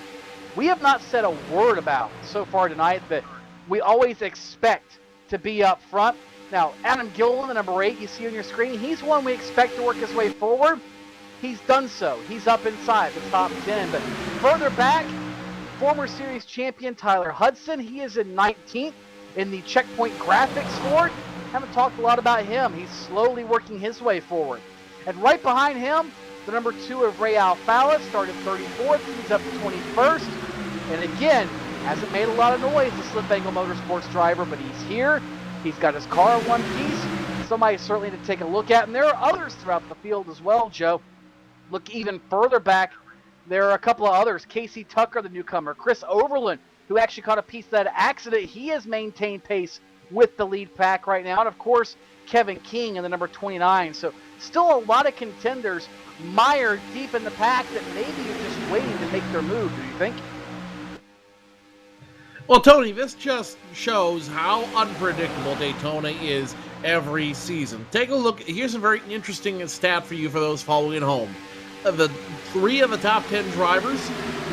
we have not said a word about so far tonight that we always expect to be up front. Now, Adam Gilliland, the number 8 you see on your screen, he's one we expect to work his way forward. He's done so. He's up inside the top 10. But further back, former series champion Tyler Hudson, he is in 19th in the Checkpoint Graphics Ford. Haven't talked a lot about him. He's slowly working his way forward. And right behind him, the number 2 of Ray Alfala started 34th. He's up to 21st. And again, hasn't made a lot of noise, the Slip Angle Motorsports driver, but he's here. He's got his car in one piece. Somebody certainly to take a look at. And there are others throughout the field as well, Joe. Look even further back. There are a couple of others. Casey Tucker, the newcomer. Chris Overland, who actually caught a piece of that accident. He has maintained pace with the lead pack right now. And, of course, Kevin King in the number 29. So still a lot of contenders mired deep in the pack that maybe are just waiting to make their move, do you think? Well, Tony, this just shows how unpredictable Daytona is every season. Take a look. Here's a very interesting stat for you for those following at home. The 3 of the top 10 drivers,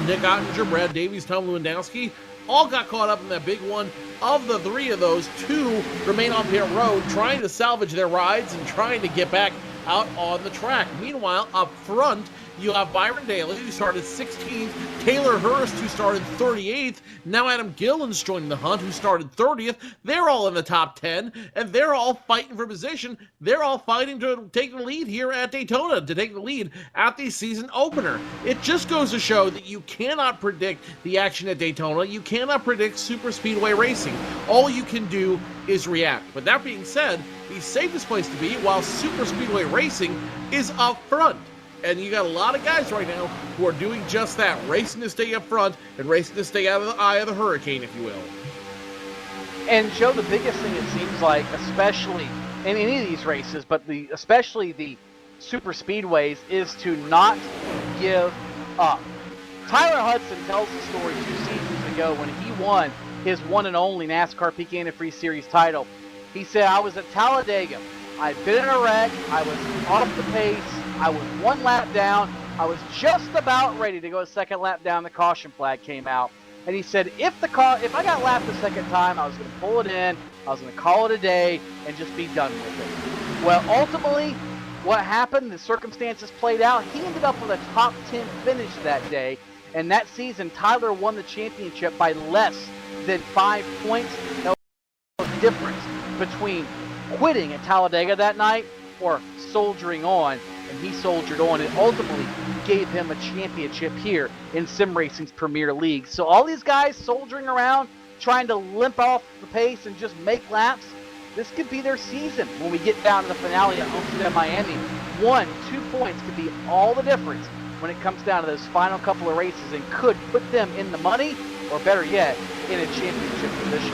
Nick Ottinger, Brad Davies, Tom Lewandowski, all got caught up in that big one. Of the 3 of those, 2 remain on pit road trying to salvage their rides and trying to get back out on the track. Meanwhile, up front, you have Byron Daly, who started 16th, Taylor Hurst, who started 38th, now Adam Gillen's joining the hunt, who started 30th. They're all in the top 10, and they're all fighting for position. They're all fighting to take the lead here at Daytona, to take the lead at the season opener. It just goes to show that you cannot predict the action at Daytona. You cannot predict super speedway racing. All you can do is react. But that being said, the safest place to be while super speedway racing is up front. And you got a lot of guys right now who are doing just that, racing to stay up front and racing to stay out of the eye of the hurricane, if you will. And Joe, the biggest thing it seems like, especially in any of these races, but especially the super speedways, is to not give up. Tyler Hudson tells the story 2 seasons ago when he won his one and only NASCAR Peak Antifreeze Series title. He said, I was at Talladega. I'd been in a wreck. I was off the pace. I was one lap down. I was just about ready to go a second lap down. The caution flag came out. And he said, if I got lapped the second time, I was going to pull it in. I was going to call it a day and just be done with it. Well, ultimately, what happened, the circumstances played out. He ended up with a top 10 finish that day. And that season, Tyler won the championship by less than 5 points. That was the difference between quitting at Talladega that night or soldiering on. And he soldiered on and ultimately gave him a championship here in Sim Racing's Premier League. So all these guys soldiering around, trying to limp off the pace and just make laps, this could be their season when we get down to the finale at Homestead, Miami. 1-2 points could be all the difference when it comes down to those final couple of races and could put them in the money, or better yet, in a championship position.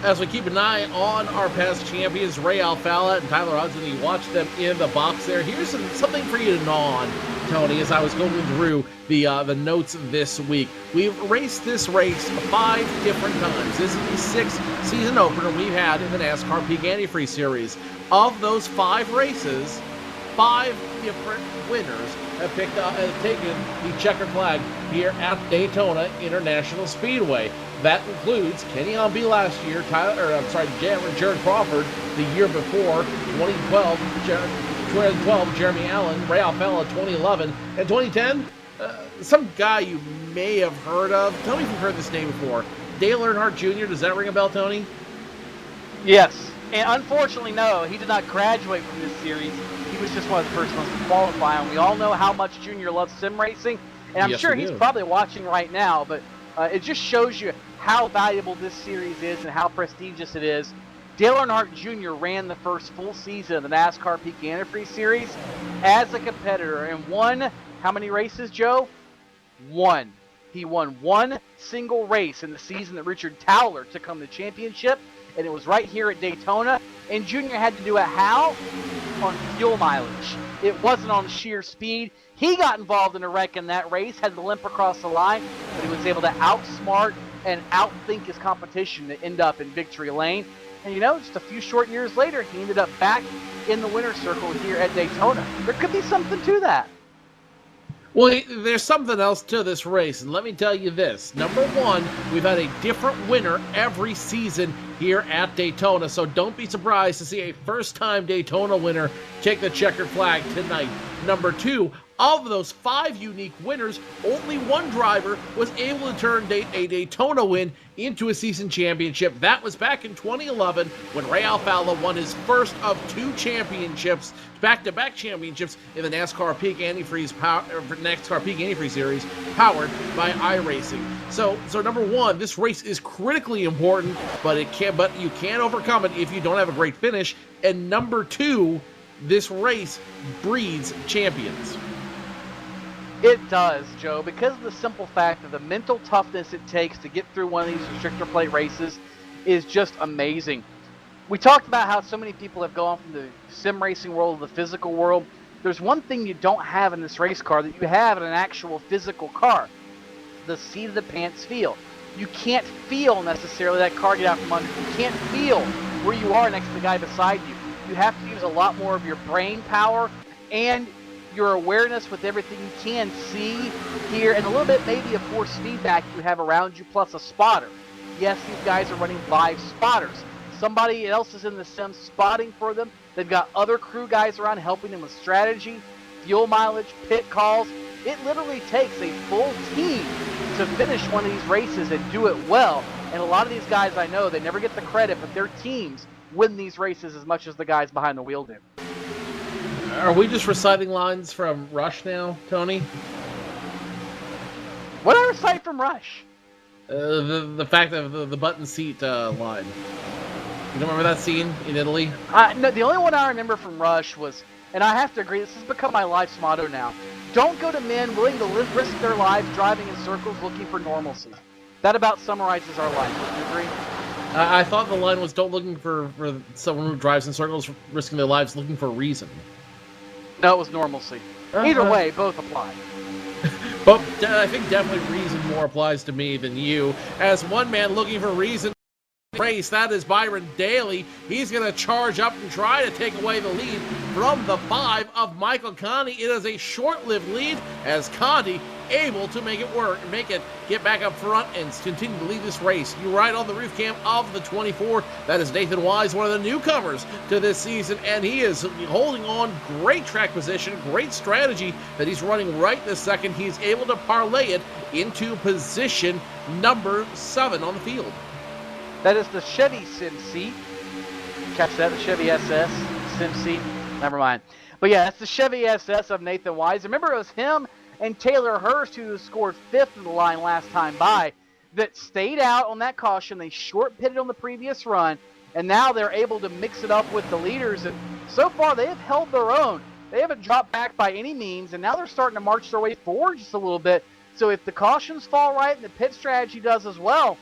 As we keep an eye on our past champions, Ray Alfalla and Tyler Hudson, you watch them in the box there. Here's something for you to gnaw on, Tony, as I was going through the notes this week. We've raced this race 5 different times. This is the 6th season opener we've had in the NASCAR Peak Antifreeze Series. Of those 5 races, 5 different winners have taken the checkered flag here at Daytona International Speedway. That includes Kenny Hamby last year, Jared Crawford the year before, 2012, Jeremy Allen, Ray Alfalla 2011, and 2010, some guy you may have heard of. Tell me if you've heard this name before. Dale Earnhardt Jr., does that ring a bell, Tony? Yes, and unfortunately, no, he did not graduate from this series. He was just one of the first ones to qualify, and we all know how much Junior loves sim racing, and I'm sure he's probably watching right now, but it just shows you how valuable this series is and how prestigious it is. Dale Earnhardt Jr. ran the first full season of the NASCAR Peak Antifreeze Series as a competitor and won how many races, Joe? 1. He won 1 single race in the season that Richard Towler took home the championship, and it was right here at Daytona. And Junior had to do it how? On fuel mileage. It wasn't on sheer speed. He got involved in a wreck in that race, had to limp across the line, but he was able to outsmart and outthink his competition to end up in victory lane. And just a few short years later, he ended up back in the winner's circle here at Daytona. There could be something to that. Well, there's something else to this race, and let me tell you this. Number 1, we've had a different winner every season here at Daytona, so don't be surprised to see a first-time Daytona winner take the checkered flag tonight. Number 2, of those 5 unique winners, only 1 driver was able to turn a Daytona win into a season championship. That was back in 2011 when Ray Alfalla won his first of 2 championships, back-to-back championships in the NASCAR Peak Antifreeze Series, powered by iRacing. So number 1, this race is critically important, but you can't overcome it if you don't have a great finish. And number 2, this race breeds champions. It does, Joe, because of the simple fact that the mental toughness it takes to get through one of these restrictor plate races is just amazing. We talked about how so many people have gone from the sim racing world to the physical world. There's one thing you don't have in this race car that you have in an actual physical car: the seat of the pants feel. You can't feel necessarily that car get out from under. You can't feel where you are next to the guy beside you. You have to use a lot more of your brain power and your awareness with everything you can see, hear, and a little bit maybe of force feedback you have around you, plus a spotter. Yes, these guys are running live spotters. Somebody else is in the sim spotting for them. They've got other crew guys around helping them with strategy, fuel mileage, pit calls. It literally takes a full team to finish one of these races and do it well. And a lot of these guys, I know, they never get the credit, but their teams win these races as much as the guys behind the wheel do. Are we just reciting lines from Rush now, Tony? What did I recite from Rush? The fact of the button seat line. You don't remember that scene in Italy? No, the only one I remember from Rush was, and I have to agree, this has become my life's motto now: don't go to men willing to risk their lives driving in circles looking for normalcy. That about summarizes our life. Would you agree? I thought the line was don't looking for someone who drives in circles risking their lives looking for a reason. No, it was normalcy. Either way, both apply. But I think definitely reason more applies to me than you. As one man looking for reason race, that is Byron Daly. He's going to charge up and try to take away the lead from the 5 of Michael Conti. It is a short-lived lead as Conti able to make it work, get back up front and continue to lead this race. You ride on the roof cam of the 24. That is Nathan Wise, one of the newcomers to this season, and he is holding on. Great track position, great strategy that he's running right this second. He's able to parlay it into position number 7 on the field. That is the Chevy Sim seat. Catch that, the Chevy SS Sim seat. Never mind. But yeah, that's the Chevy SS of Nathan Wise. Remember, it was him and Taylor Hurst who scored 5th in the line last time by that stayed out on that caution. They short pitted on the previous run, and now they're able to mix it up with the leaders. And so far, they have held their own. They haven't dropped back by any means, and now they're starting to march their way forward just a little bit. So if the cautions fall right and the pit strategy does as well,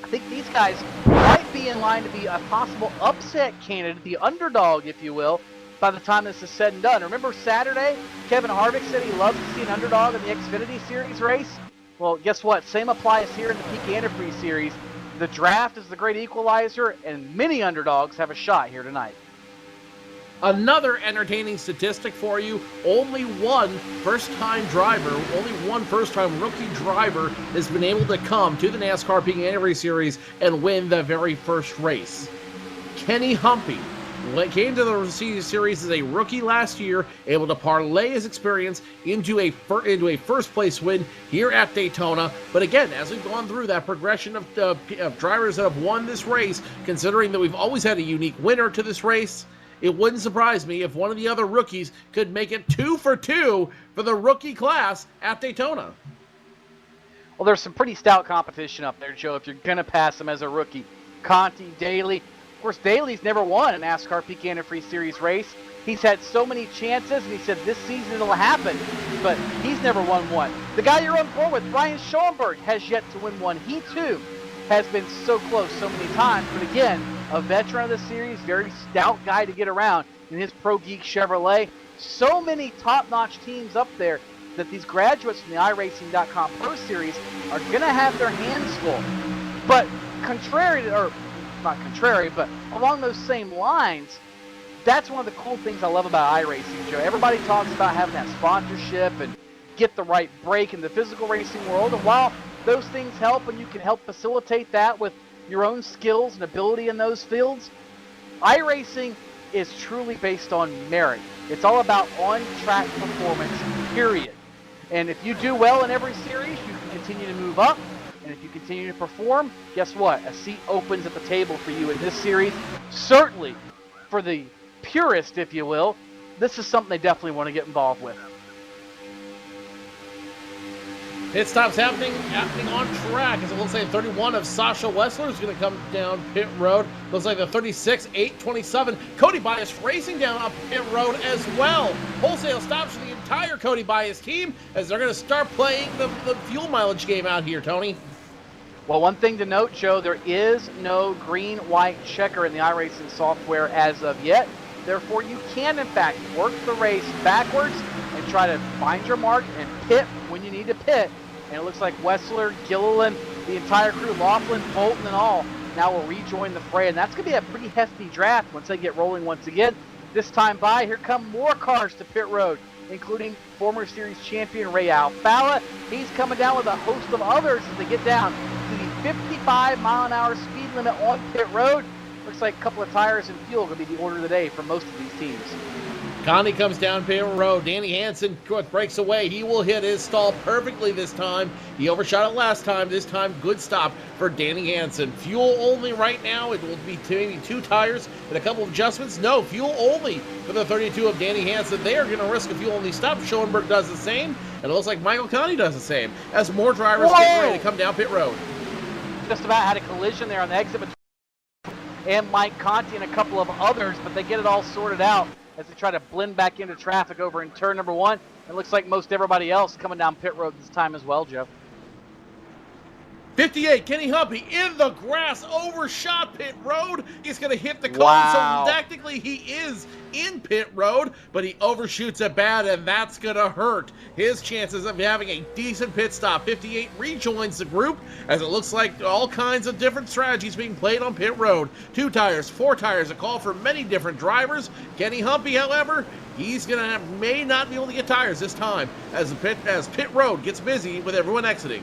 I think these guys might be in line to be a possible upset candidate, the underdog, if you will, by the time this is said and done. Remember Saturday, Kevin Harvick said he loves to see an underdog in the Xfinity Series race? Well, guess what? Same applies here in the Peak Antifreeze Series. The draft is the great equalizer, and many underdogs have a shot here tonight. Another entertaining statistic for you, only one first-time rookie driver has been able to come to the NASCAR Peak Antifreeze Series and win the very first race. Kenny Humpy came to the series as a rookie last year, able to parlay his experience into a first-place win here at Daytona. But again, as we've gone through that progression of drivers that have won this race, considering that we've always had a unique winner to this race, it wouldn't surprise me if one of the other rookies could make it 2 for 2 for the rookie class at Daytona. Well, there's some pretty stout competition up there, Joe, if you're going to pass him as a rookie. Conti, Daly. Of course, Daly's never won a NASCAR Peak Antifreeze Series race. He's had so many chances, and he said this season it'll happen, but he's never won one. The guy you're on board with, Brian Schoenberg, has yet to win one. He, too, has been so close so many times, but again, a veteran of the series, very stout guy to get around in his Pro Geek Chevrolet. So many top-notch teams up there that these graduates from the iRacing.com Pro Series are going to have their hands full. But but along those same lines, that's one of the cool things I love about iRacing, Joe. Everybody talks about having that sponsorship and get the right break in the physical racing world. And while those things help and you can help facilitate that with your own skills and ability in those fields, iRacing is truly based on merit. It's all about on-track performance, period. And if you do well in every series, you can continue to move up. And if you continue to perform, guess what? A seat opens at the table for you in this series. Certainly, for the purist, if you will, this is something they definitely want to get involved with. Pit stops happening on track. As it looks like 31 of Sasha Wessler is going to come down pit road. Looks like the 36, 827. Cody Bias Racing down up pit road as well. Wholesale stops for the entire Cody Bias team as they're going to start playing the fuel mileage game out here, Tony. Well, one thing to note, Joe, there is no green-white checker in the iRacing software as of yet. Therefore, you can, in fact, work the race backwards and try to find your mark and pit when you need to pit. And it looks like Wessler, Gilliland, the entire crew, Laughlin, Bolton, and all now will rejoin the fray. And that's going to be a pretty hefty draft once they get rolling once again. This time by, here come more cars to pit road, including former series champion Ray Alfala. He's coming down with a host of others as they get down to the 55-mile-an-hour speed limit on pit road. Looks like a couple of tires and fuel going to be the order of the day for most of these teams. Conti comes down pit road. Danny Hansen breaks away. He will hit his stall perfectly this time. He overshot it last time. This time, good stop for Danny Hansen. Fuel only right now. It will be maybe 2 tires and a couple of adjustments. No, fuel only for the 32 of Danny Hansen. They are going to risk a fuel only stop. Schoenberg does the same. And it looks like Michael Conti does the same as more drivers get ready to come down pit road. Just about had a collision there on the exit between and Mike Conti and a couple of others, but they get it all sorted out as they try to blend back into traffic over in turn number 1. It looks like most everybody else coming down pit road this time as well, Joe. 58, Kenny Humpy in the grass, overshot pit road. He's going to hit the cone, Wow. so technically he is in pit road, but he overshoots it bad, and that's going to hurt his chances of having a decent pit stop. 58 rejoins the group, as it looks like all kinds of different strategies being played on pit road. 2 tires, 4 tires, a call for many different drivers. Kenny Humpy, however, he's may not be able to get tires this time, as pit road gets busy with everyone exiting.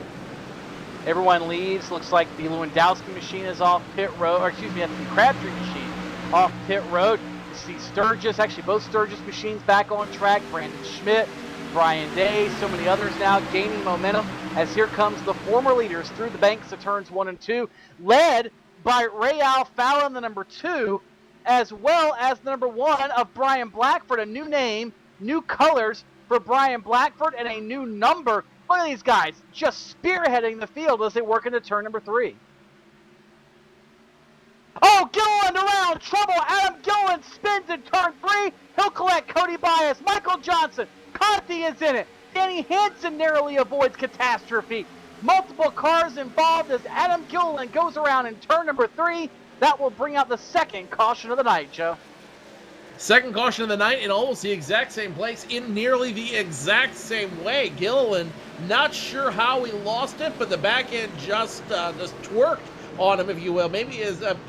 Everyone leaves. Looks like the Lewandowski machine is off pit road, or excuse me, that's the Crabtree machine off pit road. You see Sturgis, actually both Sturgis machines back on track. Brandon Schmidt, Brian Day, so many others now gaining momentum as here comes the former leaders through the banks of turns 1 and 2, led by Real Fallon, the number 2, as well as the number 1 of Brian Blackford, a new name, new colors for Brian Blackford, and a new number. Look at these guys just spearheading the field as they work into turn number 3. Oh, Gilliland around, trouble. Adam Gilliland spins in turn 3. He'll collect Cody Bias, Michael Johnson. Conti is in it. Danny Hansen narrowly avoids catastrophe. Multiple cars involved as Adam Gilliland goes around in turn number 3. That will bring out the second caution of the night, Joe. Second caution of the night in almost the exact same place, in nearly the exact same way. Gilliland, not sure how he lost it, but the back end just twerked on him, if you will. Maybe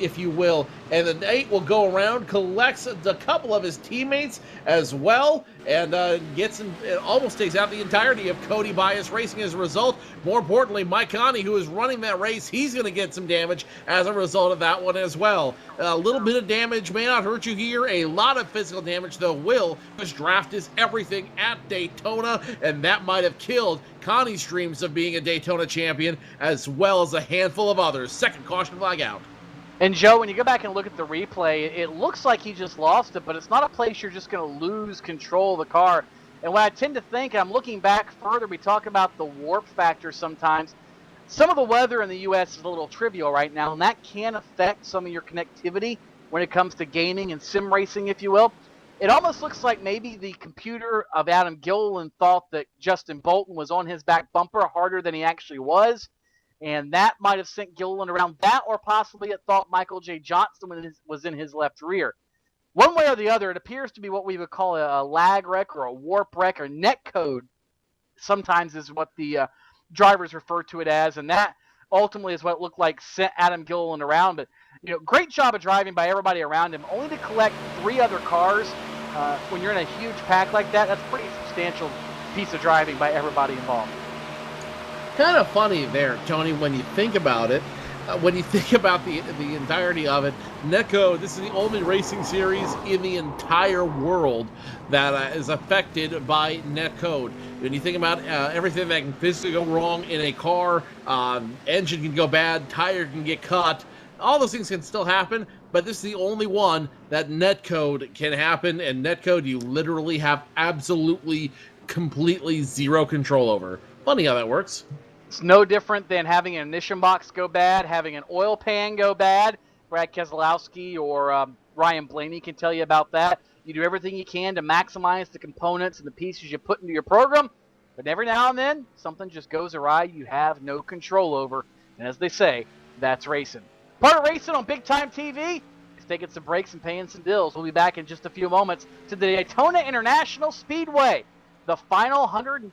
if you will. And the Knight will go around, collects a couple of his teammates as well, and almost takes out the entirety of Cody Bias Racing as a result. More importantly, Mike Conti, who is running that race, he's going to get some damage as a result of that one as well. A little bit of damage may not hurt you here. A lot of physical damage, though, will. This draft is everything at Daytona, and that might have killed Conti's dreams of being a Daytona champion, as well as a handful of others. Second caution flag out. And Joe, when you go back and look at the replay, it looks like he just lost it, but it's not a place you're just going to lose control of the car. And what I tend to think, I'm looking back further, we talk about the warp factor sometimes. Some of the weather in the U.S. is a little trivial right now, and that can affect some of your connectivity when it comes to gaming and sim racing, if you will. It almost looks like maybe the computer of Adam Gilliland thought that Justin Bolton was on his back bumper harder than he actually was. And that might have sent Gilliland around that, or possibly it thought Michael J. Johnston was in his left rear. One way or the other, it appears to be what we would call a lag wreck or a warp wreck or net code sometimes is what the drivers refer to it as. And that ultimately is what it looked like sent Adam Gilliland around. But, great job of driving by everybody around him. Only to collect 3 other cars when you're in a huge pack like that, that's a pretty substantial piece of driving by everybody involved. Kind of funny there, Tony, when you think about it. When you think about the entirety of it, Netcode, this is the only racing series in the entire world that is affected by netcode. When you think about everything that can physically go wrong in a car, engine can go bad, tire can get cut, all those things can still happen, but this is the only one that netcode can happen, and netcode you literally have absolutely, completely zero control over. Funny how that works. It's no different than having an ignition box go bad, having an oil pan go bad. Brad Keselowski or Ryan Blaney can tell you about that. You do everything you can to maximize the components and the pieces you put into your program, but every now and then, something just goes awry you have no control over. And as they say, that's racing. Part of racing on Big Time TV is taking some breaks and paying some bills. We'll be back in just a few moments to the Daytona International Speedway. The final 100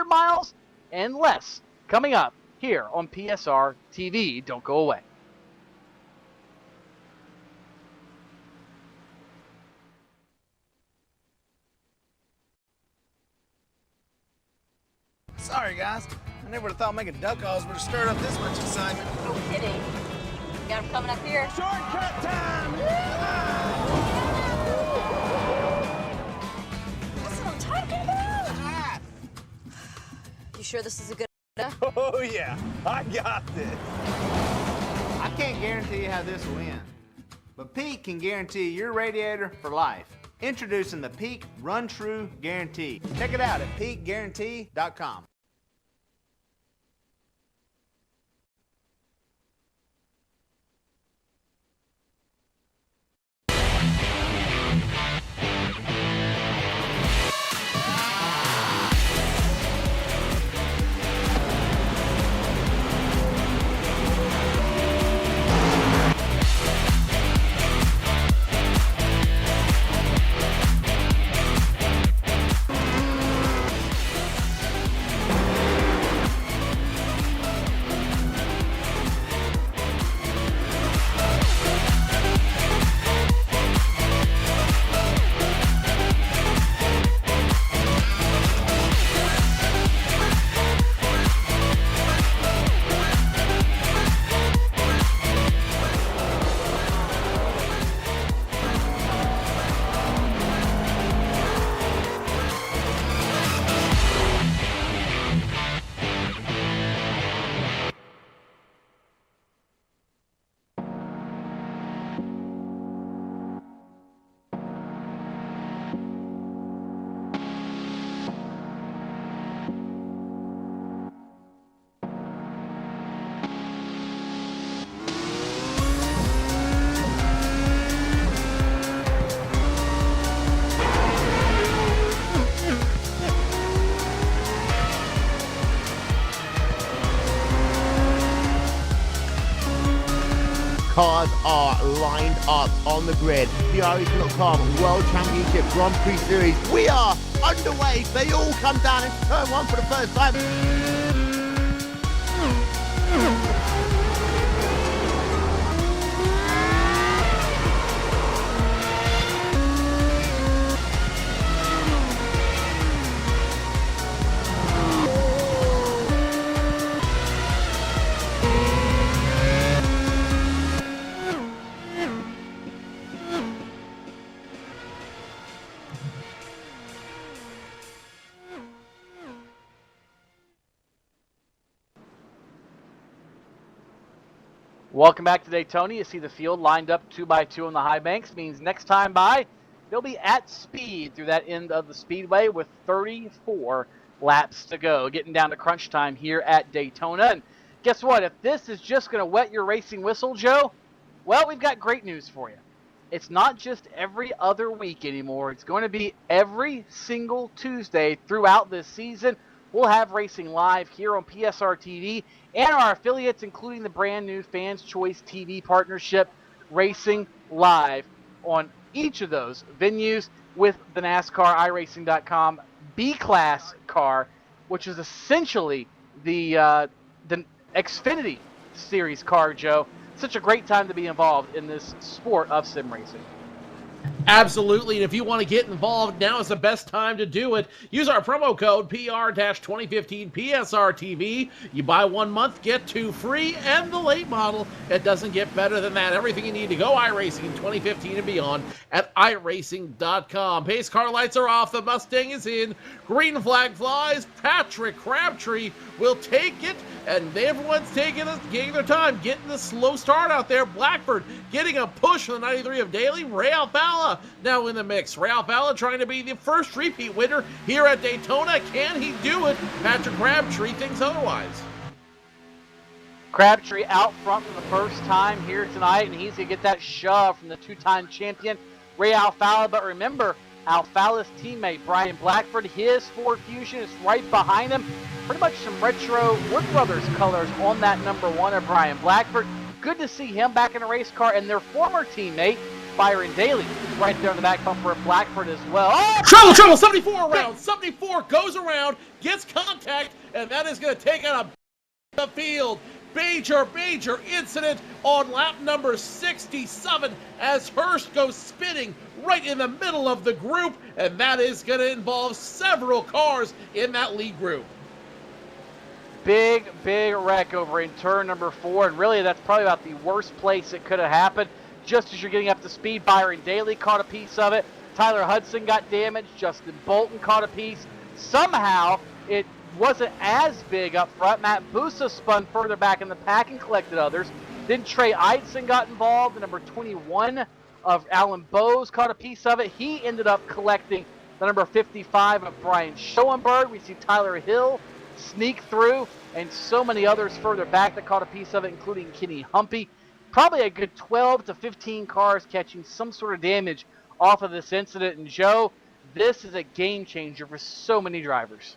miles and less coming up here on PSR TV. Don't go away. Sorry, guys. I never would have thought making duck calls would have stirred up this much excitement. No kidding. Got him coming up here. Shortcut time! That's what I'm talking about. You sure this is a good idea? Oh, yeah. I got this. I can't guarantee you how this will end, but Pete can guarantee your radiator for life. Introducing the Peak Run True Guarantee. Check it out at peakguarantee.com. Cars are lined up on the grid. The iRacing.com World Championship Grand Prix Series. We are underway. They all come down into turn one for the first time. Welcome back to Daytona. You see the field lined up 2x2 on the high banks. Means next time by, they'll be at speed through that end of the speedway with 34 laps to go. Getting down to crunch time here at Daytona. And guess what? If this is just going to wet your racing whistle, Joe, well, we've got great news for you. It's not just every other week anymore. It's going to be every single Tuesday throughout this season. We'll have racing live here on PSR TV and our affiliates, including the brand new Fans Choice TV partnership, Racing Live on each of those venues with the NASCAR iRacing.com B-Class car, which is essentially the Xfinity Series car, Joe. Such a great time to be involved in this sport of sim racing. Absolutely, and if you want to get involved, now is the best time to do it. Use our promo code PR-2015 PSRTV. You buy 1 month, get 2 free, and the late model. It doesn't get better than that. Everything you need to go iRacing in 2015 and beyond at iRacing.com. Pace car lights are off. The Mustang is in. Green flag flies. Patrick Crabtree will take it, and everyone's taking their time, getting the slow start out there. Blackford getting a push for the 93 of Daly. Ray Alfalla now in the mix. Ray Alfalla trying to be the first repeat winner here at Daytona. Can he do it? Patrick Crabtree thinks otherwise. Crabtree out front for the first time here tonight, and he's going to get that shove from the two-time champion, Ray Alfalla. But remember, Alfalla's teammate, Brian Blackford, his Ford Fusion is right behind him. Pretty much some retro Wood Brothers colors on that number 1 of Brian Blackford. Good to see him back in a race car, and their former teammate, Byron Daly, right there on the back bumper of Blackford as well. Oh! Trouble, 74 around. 74 goes around, gets contact, and that is going to take out the field. Major incident on lap number 67 as Hurst goes spinning right in the middle of the group, and that is going to involve several cars in that lead group. Big wreck over in turn number 4, and really that's probably about the worst place it could have happened. Just as you're getting up to speed, Byron Daly caught a piece of it. Tyler Hudson got damaged. Justin Bolton caught a piece. Somehow, it wasn't as big up front. Matt Busa spun further back in the pack and collected others. Then Trey Eidson got involved. The number 21 of Alan Bowes caught a piece of it. He ended up collecting the number 55 of Brian Schoenberg. We see Tyler Hill sneak through, and so many others further back that caught a piece of it, including Kenny Humpy. Probably a good 12 to 15 cars catching some sort of damage off of this incident. And Joe, this is a game changer for so many drivers.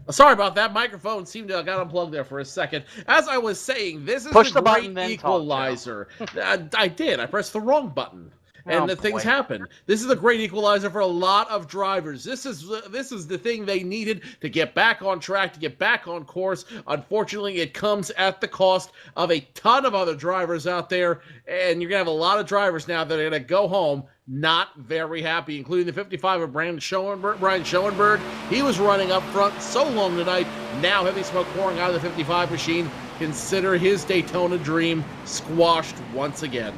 Sorry about that. Microphone seemed to have got unplugged there for a second. As I was saying, this is Push the button, great then equalizer. I did. I pressed the wrong button. And the things boy. happen. This is a great equalizer for a lot of drivers. This is the thing they needed to get back on track, to get back on course. Unfortunately, it comes at the cost of a ton of other drivers out there, and you're going to have a lot of drivers now that are going to go home not very happy, including the 55 of Brian Schoenberg. He was running up front so long tonight. Now heavy smoke pouring out of the 55 machine. Consider his Daytona dream squashed once again.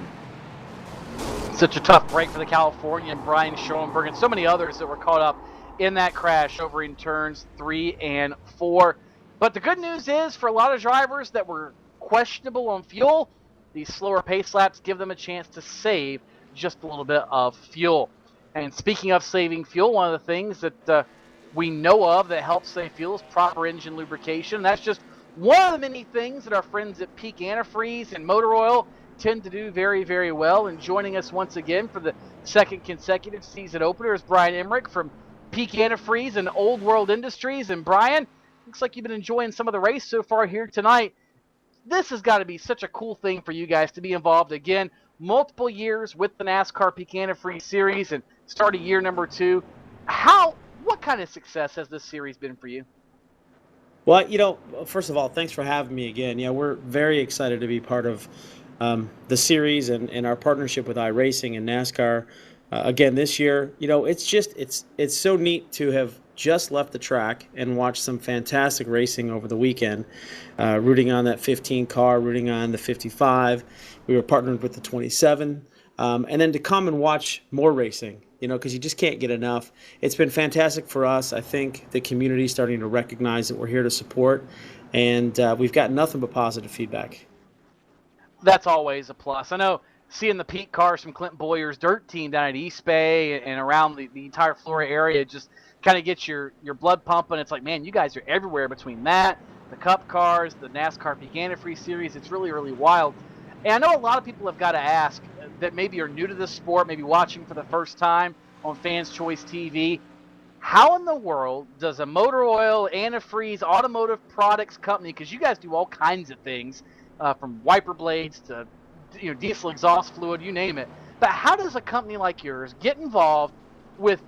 Such a tough break for the Californian Brian Schoenberg and so many others that were caught up in that crash over in turns 3 and 4. But the good news is, for a lot of drivers that were questionable on fuel, these slower pace laps give them a chance to save just a little bit of fuel. And speaking of saving fuel, one of the things that we know of that helps save fuel is proper engine lubrication. That's just one of the many things that our friends at Peak Antifreeze and Motor Oil tend to do very, very well. And joining us once again for the second consecutive season opener is Brian Emmerich from Peak Antifreeze and Old World Industries. And Brian, looks like you've been enjoying some of the race so far here tonight. This has got to be such a cool thing for you guys to be involved again. Multiple years with the NASCAR Peak Antifreeze series and starting year number 2. What kind of success has this series been for you? Well, first of all, thanks for having me again. Yeah, we're very excited to be part of the series and our partnership with iRacing and NASCAR again this year. It's so neat to have just left the track and watched some fantastic racing over the weekend, rooting on that 15 car, rooting on the 55. We were partnered with the 27, and then to come and watch more racing, because you just can't get enough. It's been fantastic for us. I think the community is starting to recognize that we're here to support, and we've got nothing but positive feedback. That's always a plus. I know seeing the Pete cars from Clint Boyer's dirt team down at East Bay and around the entire Florida area just kind of gets your blood pumping. It's like, man, you guys are everywhere between that, the Cup cars, the NASCAR Peak Antifreeze series. It's really, really wild. And I know a lot of people have got to ask that maybe are new to this sport, maybe watching for the first time on Fans Choice TV, how in the world does a motor oil, antifreeze, automotive products company, because you guys do all kinds of things, from wiper blades to diesel exhaust fluid, you name it, but how does a company like yours get involved with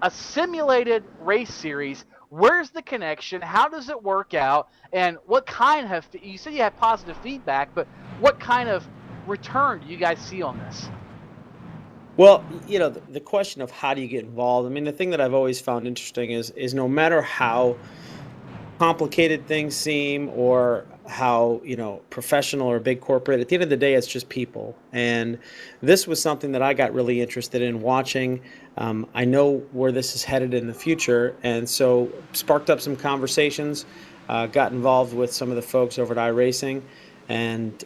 a simulated race series? Where's the connection? How does it work out? And what kind of, you said you had positive feedback, but what kind of return do you guys see on this? Well, the question of how do you get involved, I mean, the thing that I've always found interesting is no matter how complicated things seem or how professional or big corporate, at the end of the day it's just people. And this was something that I got really interested in watching. I know where this is headed in the future, and so sparked up some conversations, got involved with some of the folks over at iRacing, and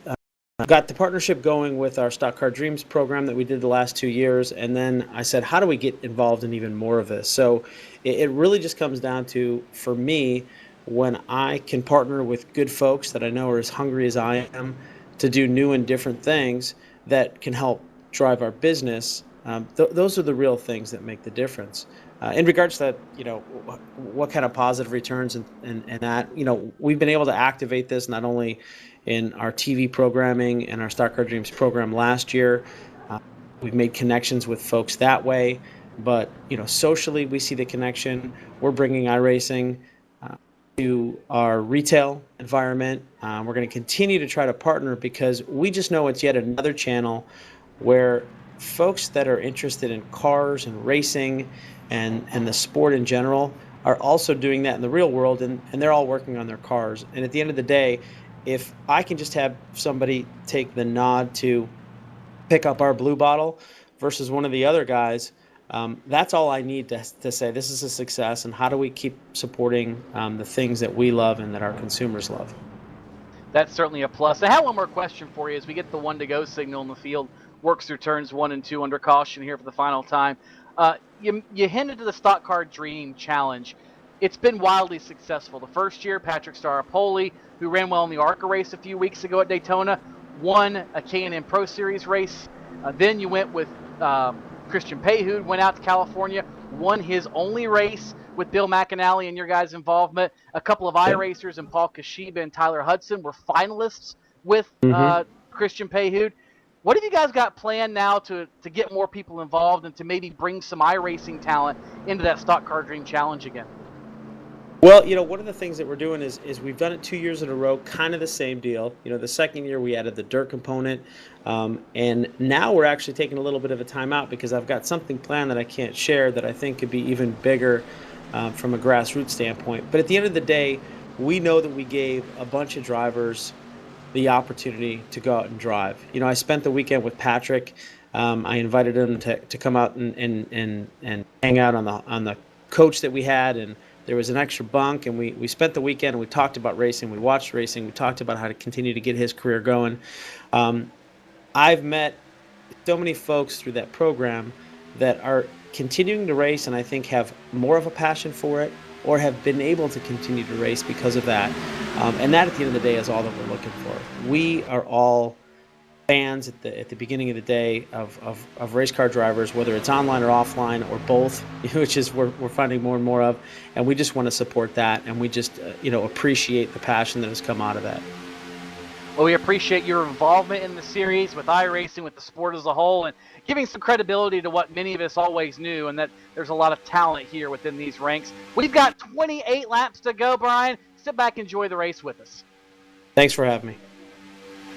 got the partnership going with our Stock Car Dreams program that we did the last 2 years. And then I said, how do we get involved in even more of this? So it really just comes down to, for me, when I can partner with good folks that I know are as hungry as I am to do new and different things that can help drive our business, those are the real things that make the difference. In regards to that, what kind of positive returns and that, we've been able to activate this not only in our TV programming and our Stock Car Dreams program last year. We've made connections with folks that way, but socially we see the connection. We're bringing iRacing to our retail environment. We're going to continue to try to partner because we just know it's yet another channel where folks that are interested in cars and racing and the sport in general are also doing that in the real world, and they're all working on their cars. And at the end of the day, if I can just have somebody take the nod to pick up our blue bottle versus one of the other guys, that's all I need to say this is a success, and how do we keep supporting the things that we love and that our consumers love. That's certainly a plus. I have one more question for you as we get the 1 to go signal in the field, works through turns 1 and 2 under caution here for the final time. You hinted to the Stock Car Dream Challenge. It's been wildly successful. The first year, Patrick Staropoli, who ran well in the ARCA race a few weeks ago at Daytona, won a K&N Pro Series race. Then you went with Christian Payhood, went out to California, won his only race with Bill McAnally and your guys' involvement. A couple of iRacers and Paul Kashiba and Tyler Hudson were finalists with Christian Payhood. What have you guys got planned now to get more people involved and to maybe bring some iRacing talent into that Stock Car Dream Challenge again? Well, one of the things that we're doing is we've done it 2 years in a row, kind of the same deal. The second year we added the dirt component, and now we're actually taking a little bit of a time out because I've got something planned that I can't share that I think could be even bigger from a grassroots standpoint. But at the end of the day, we know that we gave a bunch of drivers the opportunity to go out and drive. I spent the weekend with Patrick. I invited him to come out and hang out on the coach that we had, and there was an extra bunk, and we spent the weekend and we talked about racing, we watched racing, we talked about how to continue to get his career going. I've met so many folks through that program that are continuing to race and I think have more of a passion for it or have been able to continue to race because of that. And that at the end of the day is all that we're looking for. We are all fans at the beginning of the day of race car drivers, whether it's online or offline or both, which is we're finding more and more of, and we just want to support that, and we just appreciate the passion that has come out of that. Well, we appreciate your involvement in the series with iRacing, with the sport as a whole, and giving some credibility to what many of us always knew, and that there's a lot of talent here within these ranks. We've got 28 laps to go, Brian. Sit back and enjoy the race with us. Thanks for having me.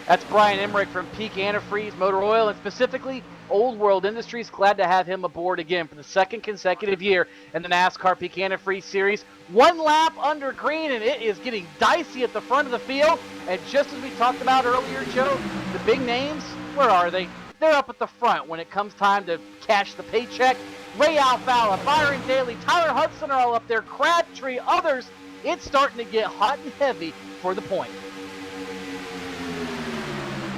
That's Brian Emmerich from Peak Antifreeze Motor Oil, and specifically Old World Industries. Glad to have him aboard again for the second consecutive year in the NASCAR Peak Antifreeze Series. One lap under green, and it is getting dicey at the front of the field. And just as we talked about earlier, Joe, the big names, where are they? They're up at the front when it comes time to cash the paycheck. Ray Alfalla, Byron Daly, Tyler Hudson are all up there. Crabtree, others. It's starting to get hot and heavy for the point.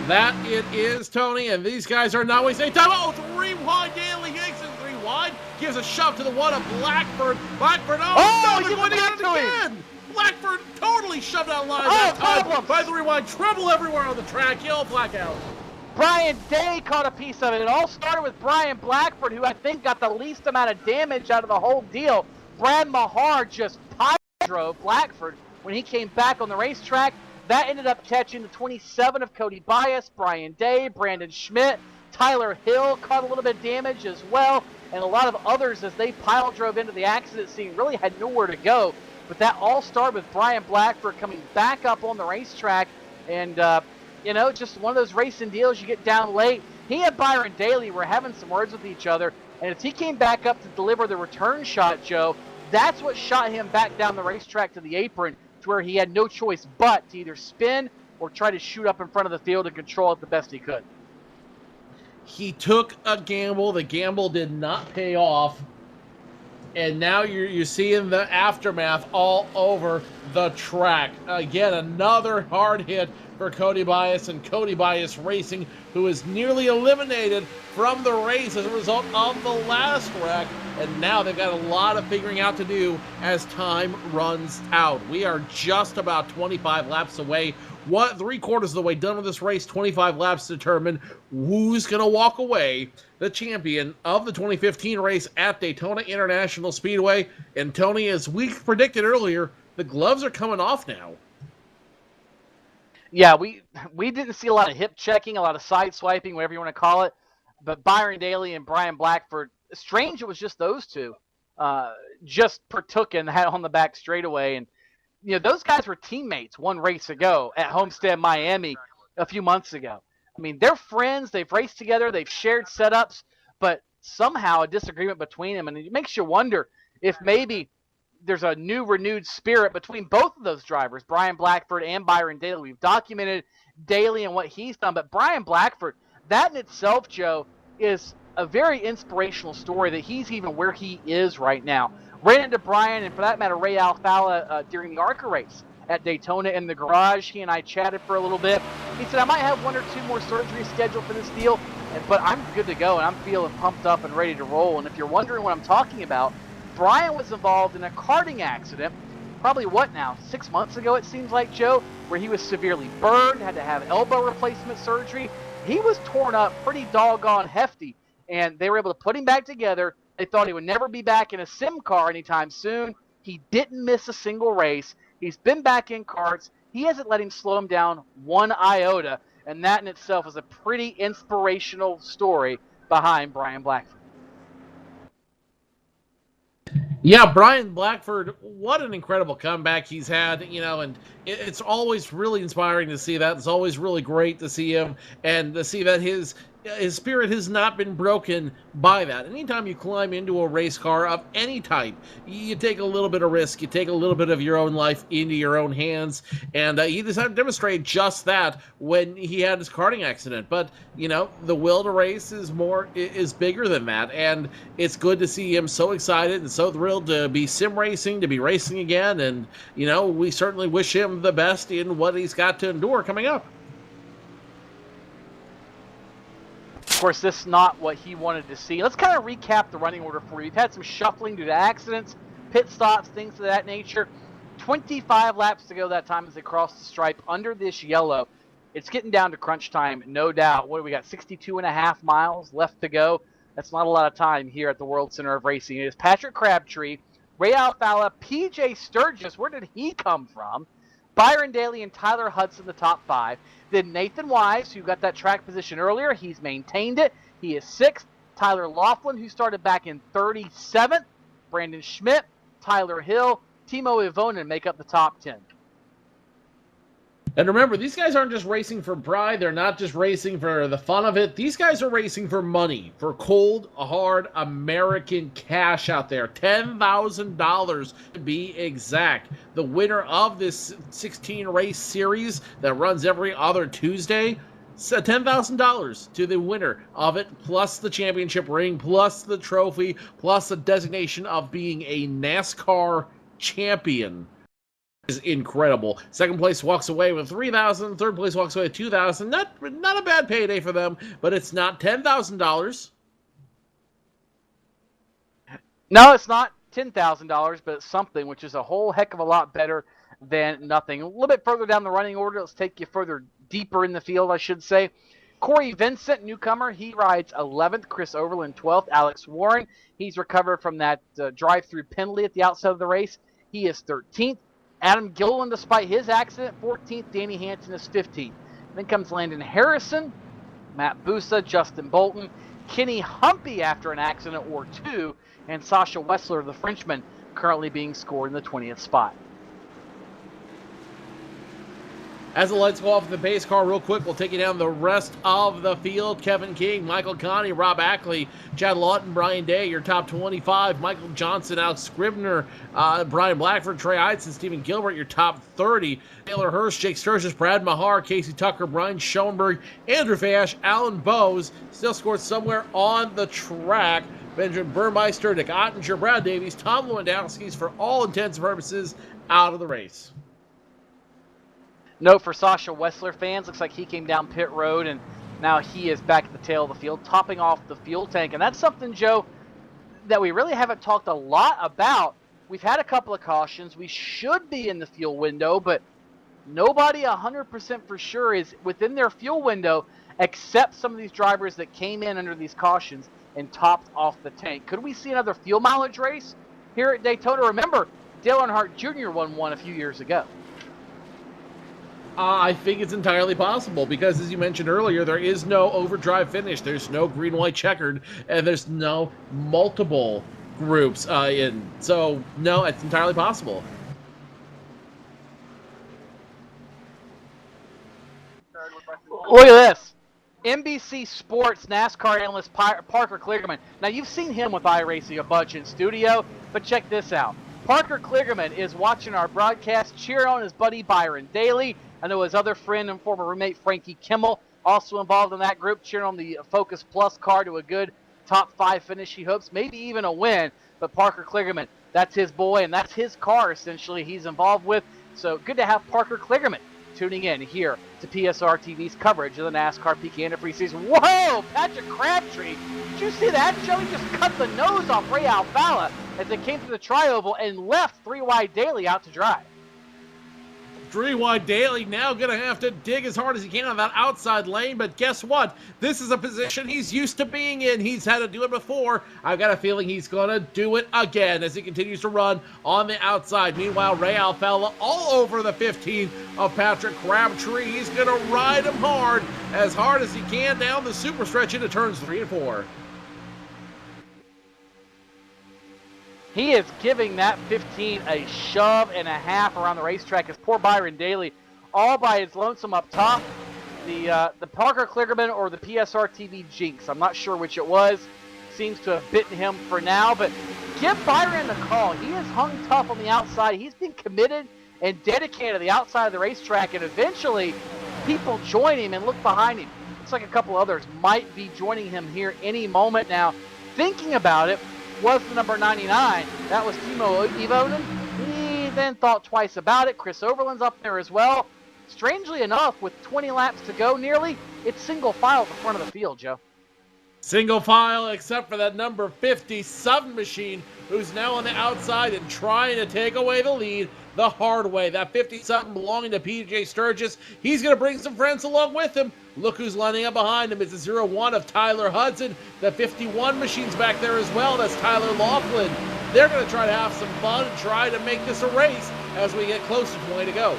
That it is, Tony, and these guys are not wasting time. Oh, 3 wide, Daly Higson, 3 wide, gives a shove to the one of Blackford. Blackford, no, they're going to get it again. Blackford totally shoved out line that time by 3 wide. Trouble everywhere on the track, yellow flag out. Brian Day caught a piece of it. It all started with Brian Blackford, who I think got the least amount of damage out of the whole deal. Brad Mahar just drove Blackford when he came back on the racetrack. That ended up catching the 27 of Cody Bias, Brian Day, Brandon Schmidt, Tyler Hill caught a little bit of damage as well, and a lot of others as they pile drove into the accident scene really had nowhere to go. But that all started with Brian Blackford coming back up on the racetrack, and just one of those racing deals. You get down late. He and Byron Daly were having some words with each other, and as he came back up to deliver the return shot, Joe, that's what shot him back down the racetrack to the apron, to where he had no choice but to either spin or try to shoot up in front of the field and control it the best he could. He took a gamble. The gamble did not pay off. And now you're seeing the aftermath all over the track. Again, another hard hit for Cody Bias and Cody Bias Racing, who is nearly eliminated from the race as a result of the last wreck. And now they've got a lot of figuring out to do as time runs out. We are just about 25 laps away. 3/4 of the way done with this race, 25 laps to determine who's going to walk away the champion of the 2015 race at Daytona International Speedway. And Tony, as we predicted earlier, the gloves are coming off now. Yeah, we didn't see a lot of hip checking, a lot of side swiping, whatever you want to call it. But Byron Daly and Brian Blackford, strange it was just those two, just partook in that on the back straightaway. And those guys were teammates one race ago at Homestead, Miami, a few months ago. I mean, they're friends. They've raced together. They've shared setups, but somehow a disagreement between them. And it makes you wonder if maybe there's a new renewed spirit between both of those drivers, Brian Blackford and Byron Daly. We've documented Daly and what he's done, but Brian Blackford, that in itself, Joe, is a very inspirational story that he's even where he is right now. Ran into Brian, and for that matter, Ray Alfalla during the ARCA race at Daytona in the garage. He and I chatted for a little bit. He said, I might have 1 or 2 more surgeries scheduled for this deal, but I'm good to go, and I'm feeling pumped up and ready to roll. And if you're wondering what I'm talking about, Brian was involved in a karting accident, probably 6 months ago it seems like, Joe, where he was severely burned, had to have elbow replacement surgery. He was torn up pretty doggone hefty, and they were able to put him back together. They thought he would never be back in a sim car anytime soon. He didn't miss a single race. He's been back in karts. He hasn't let him slow him down one iota, and that in itself is a pretty inspirational story behind Brian Blackford. Yeah, Brian Blackford, what an incredible comeback he's had, and it's always really inspiring to see that. It's always really great to see him and to see that his spirit has not been broken by that. Anytime you climb into a race car of any type, you take a little bit of risk. You take a little bit of your own life into your own hands. And he decided to demonstrate just that when he had his karting accident. But, the will to race is bigger than that. And it's good to see him so excited and so thrilled to be sim racing, to be racing again. And, we certainly wish him the best in what he's got to endure coming up. Of course, this is not what he wanted to see. Let's kind of recap the running order for you. We've had some shuffling due to accidents, pit stops, things of that nature. 25 laps to go that time as they crossed the stripe under this yellow. It's getting down to crunch time, no doubt. What do we got? 62.5 miles left to go. That's not a lot of time here at the World Center of Racing. It is Patrick Crabtree, Ray Alfalla, PJ Sturgis. Where did he come from? Byron Daly and Tyler Hudson, the top 5. Then Nathan Wise, who got that track position earlier. He's maintained it. He is 6th. Tyler Laughlin, who started back in 37th. Brandon Schmidt, Tyler Hill, Timo Ivonen make up the top 10. And remember, these guys aren't just racing for pride. They're not just racing for the fun of it. These guys are racing for money, for cold, hard American cash out there. $10,000 to be exact. The winner of this 16-race series that runs every other Tuesday, $10,000 to the winner of it, plus the championship ring, plus the trophy, plus the designation of being a NASCAR champion. Is incredible. Second place walks away with $3,000. Third place walks away with $2,000. Not a bad payday for them, but it's not $10,000. No, it's not $10,000, but it's something, which is a whole heck of a lot better than nothing. A little bit further down the running order, let's take you further deeper in the field, I should say. Corey Vincent, newcomer, he rides 11th. Chris Overland, 12th. Alex Warren, he's recovered from that drive-through penalty at the outset of the race. He is 13th. Adam Gilliland, despite his accident, 14th. Danny Hansen is 15th. Then comes Landon Harrison, Matt Busa, Justin Bolton, Kenny Humpy after an accident or two, and Sasha Wessler, the Frenchman, currently being scored in the 20th spot. As the lights go off the pace car real quick, we'll take you down the rest of the field. Kevin King, Michael Connie, Rob Ackley, Chad Lawton, Brian Day, your top 25. Michael Johnson, Alex Scribner, Brian Blackford, Trey Eidson, Stephen Gilbert, your top 30. Taylor Hurst, Jake Sturgis, Brad Mahar, Casey Tucker, Brian Schoenberg, Andrew Fash, Alan Bowes, still scored somewhere on the track. Benjamin Burmeister, Nick Ottinger, Brad Davies, Tom Lewandowski's, for all intents and purposes, out of the race. Note for Sasha Wessler fans, looks like he came down pit road and now he is back at the tail of the field, topping off the fuel tank. And that's something, Joe, that we really haven't talked a lot about. We've had a couple of cautions. We should be in the fuel window, but nobody 100% for sure is within their fuel window except some of these drivers that came in under these cautions and topped off the tank. Could we see another fuel mileage race here at Daytona? Remember, Dale Earnhardt Jr. won one a few years ago. I think it's entirely possible because, as you mentioned earlier, there is no overdrive finish. There's no green, white, checkered, and there's no multiple groups in. So, no, it's entirely possible. Look at this. NBC Sports NASCAR analyst Parker Kligerman. Now, you've seen him with iRacing a bunch in studio, but check this out. Parker Kligerman is watching our broadcast, cheering on his buddy Byron Daly. I know his other friend and former roommate Frankie Kimmel also involved in that group, cheering on the Focus Plus car to a good top 5 finish. He hopes maybe even a win. But Parker Kligerman, that's his boy, and that's his car, essentially, he's involved with. So good to have Parker Kligerman tuning in here to PSR TV's coverage of the NASCAR Peak Antifreeze season. Whoa, Patrick Crabtree. Did you see that, Joe? He just cut the nose off Ray Alfalla as they came through the tri-oval and left 3-wide Daly out to dry. 3-wide Daly now going to have to dig as hard as he can on that outside lane, but guess what? This is a position he's used to being in. He's had to do it before. I've got a feeling he's going to do it again as he continues to run on the outside. Meanwhile, Ray Alfalla all over the 15 of Patrick Crabtree. He's going to ride him hard as he can down the super stretch into turns 3 and 4. He is giving that 15 a shove and a half around the racetrack as poor Byron Daly, all by his lonesome up top. The Parker Kligerman or the PSR TV jinx, I'm not sure which it was, seems to have bitten him for now, but give Byron the call. He has hung tough on the outside. He's been committed and dedicated to the outside of the racetrack, and eventually people join him and look behind him. Looks like a couple others might be joining him here any moment now. Thinking about it, was the number 99. That was Timo Ivonen. He then thought twice about it. Chris Overland's up there as well. Strangely enough, with 20 laps to go nearly, it's single file at the front of the field, Joe. Single file, except for that number 57 machine, who's now on the outside and trying to take away the lead the hard way. That 57 belonging to PJ Sturgis. He's going to bring some friends along with him. Look who's lining up behind him. It's a 0-1 of Tyler Hudson. The 51 machine's back there as well. That's Tyler Laughlin. They're going to try to have some fun and try to make this a race as we get closer to the way to go.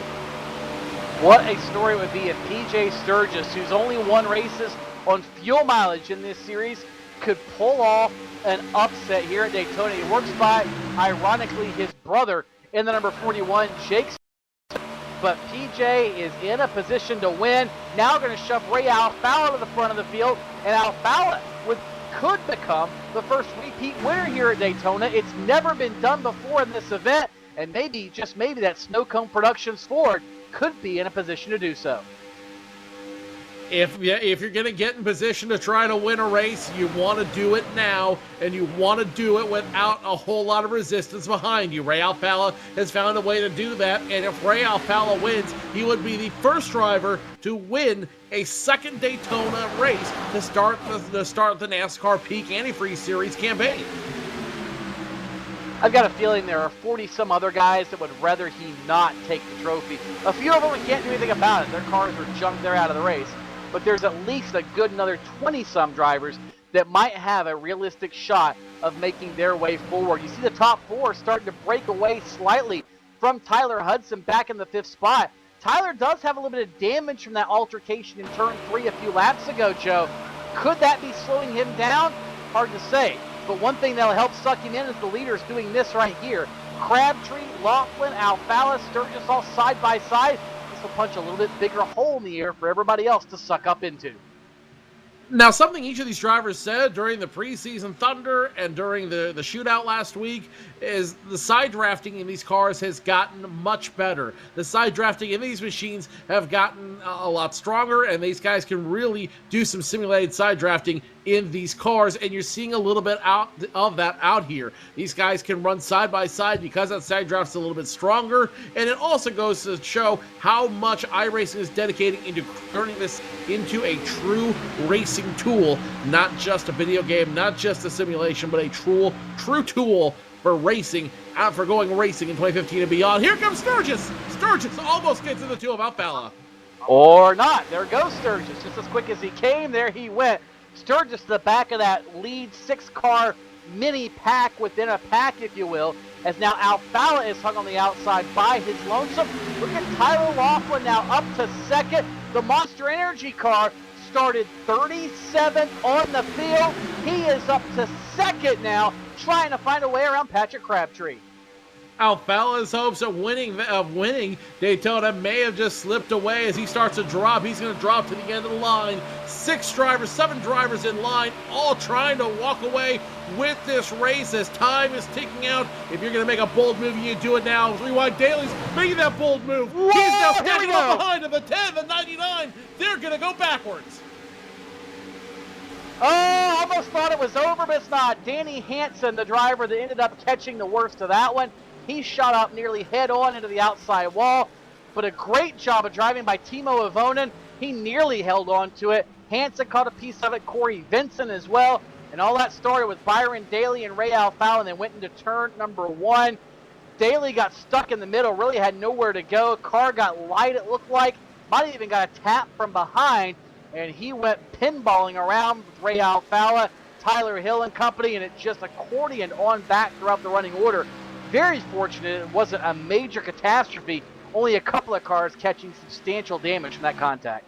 What a story it would be if PJ Sturgis, who's only won races on fuel mileage in this series, could pull off an upset here at Daytona. He works by, ironically, his brother in the number 41, Jake. But PJ is in a position to win. Now going to shove Ray Alfala to the front of the field, and Alfala could become the first repeat winner here at Daytona. It's never been done before in this event, and maybe, just maybe, that Snow Cone Productions Ford could be in a position to do so. If you're going to get in position to try to win a race, you want to do it now, and you want to do it without a whole lot of resistance behind you. Ray Alfala has found a way to do that, and if Ray Alfala wins, he would be the first driver to win a second Daytona race to start the NASCAR Peak Antifreeze Series campaign. I've got a feeling there are 40-some other guys that would rather he not take the trophy. A few of them can't do anything about it. Their cars are junked. They're out of the race. But there's at least a good another 20-some drivers that might have a realistic shot of making their way forward. You see the top four starting to break away slightly from Tyler Hudson back in the 5th spot. Tyler does have a little bit of damage from that altercation in turn 3 a few laps ago, Joe. Could that be slowing him down? Hard to say. But one thing that'll help suck him in is the leaders doing this right here. Crabtree, Laughlin, Alfala, Sturgis all side by side. This will punch a little bit bigger hole in the air for everybody else to suck up into. Now, something each of these drivers said during the preseason thunder and during the shootout last week is the side drafting in these cars has gotten much better. The side drafting in these machines have gotten a lot stronger, and these guys can really do some simulated side drafting in these cars, and you're seeing a little bit of that out here. These guys can run side by side because that side draft's a little bit stronger, and it also goes to show how much iRacing is dedicating into turning this into a true racing tool, not just a video game, not just a simulation, but a true tool for racing, for going racing in 2015 and beyond. Here comes Sturgis. Sturgis almost gets in the 2 of Alfala. Or not. There goes Sturgis. Just as quick as he came, there he went. Sturgis to the back of that lead 6-car mini pack within a pack, if you will, as now Alfala is hung on the outside by his lonesome. Look at Tyler Laughlin now up to second. The Monster Energy car started 37th on the field. He is up to second now, trying to find a way around Patrick Crabtree. Alfala's hopes of winning Daytona may have just slipped away as he starts to drop. He's going to drop to the end of the line. 7 drivers in line, all trying to walk away with this race as time is ticking out. If you're going to make a bold move, you do it now. Rewind Daly's making that bold move. Whoa, he's now standing up behind of the 10, the 99. They're going to go backwards. Oh, almost thought it was over, but it's not. Danny Hansen, the driver that ended up catching the worst of that one. He shot up nearly head-on into the outside wall, but a great job of driving by Timo Avonen. He nearly held on to it. Hansen caught a piece of it, Corey Vincent as well, and all that started with Byron Daly and Ray Alfala, and then went into turn number 1. Daly got stuck in the middle, really had nowhere to go. Car got light, it looked like. Might have even got a tap from behind, and he went pinballing around with Ray Alfala, Tyler Hill and company, and it just accordioned on back throughout the running order. Very fortunate it wasn't a major catastrophe, only a couple of cars catching substantial damage from that contact.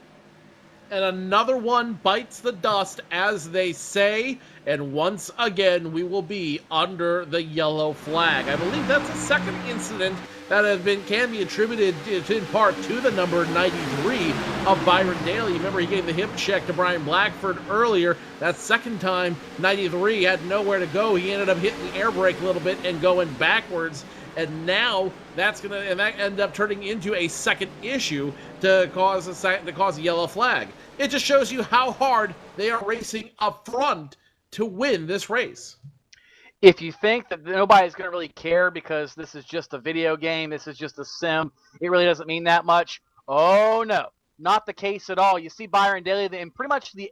And another one bites the dust, as they say, and once again we will be under the yellow flag. I believe that's the second incident that can be attributed in part to the number 93 of Byron Daly. Remember, he gave the hip check to Brian Blackford earlier. That second time, 93 had nowhere to go. He ended up hitting the air brake a little bit and going backwards. And now that ended up turning into a second issue to cause a yellow flag. It just shows you how hard they are racing up front to win this race. If you think that nobody's going to really care because this is just a video game, this is just a sim, it really doesn't mean that much. Oh no, not the case at all. You see Byron Daly in pretty much the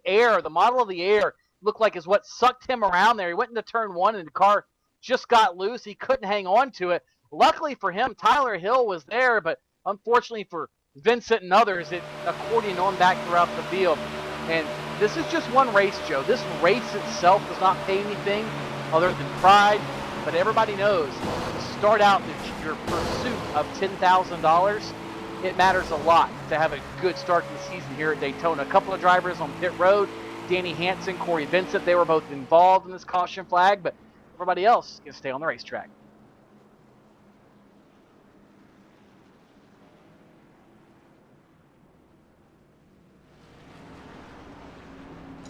model of the air looked like is what sucked him around there. He went into turn 1 and the car just got loose. He couldn't hang on to it. Luckily for him, Tyler Hill was there, but unfortunately for Vincent and others, it accordioned on back throughout the field. And this is just one race, Joe. This race itself does not pay anything other than pride, but everybody knows to start out your pursuit of $10,000, it matters a lot to have a good start to the season here at Daytona. A couple of drivers on pit road, Danny Hansen, Corey Vincent, they were both involved in this caution flag, but everybody else can stay on the racetrack.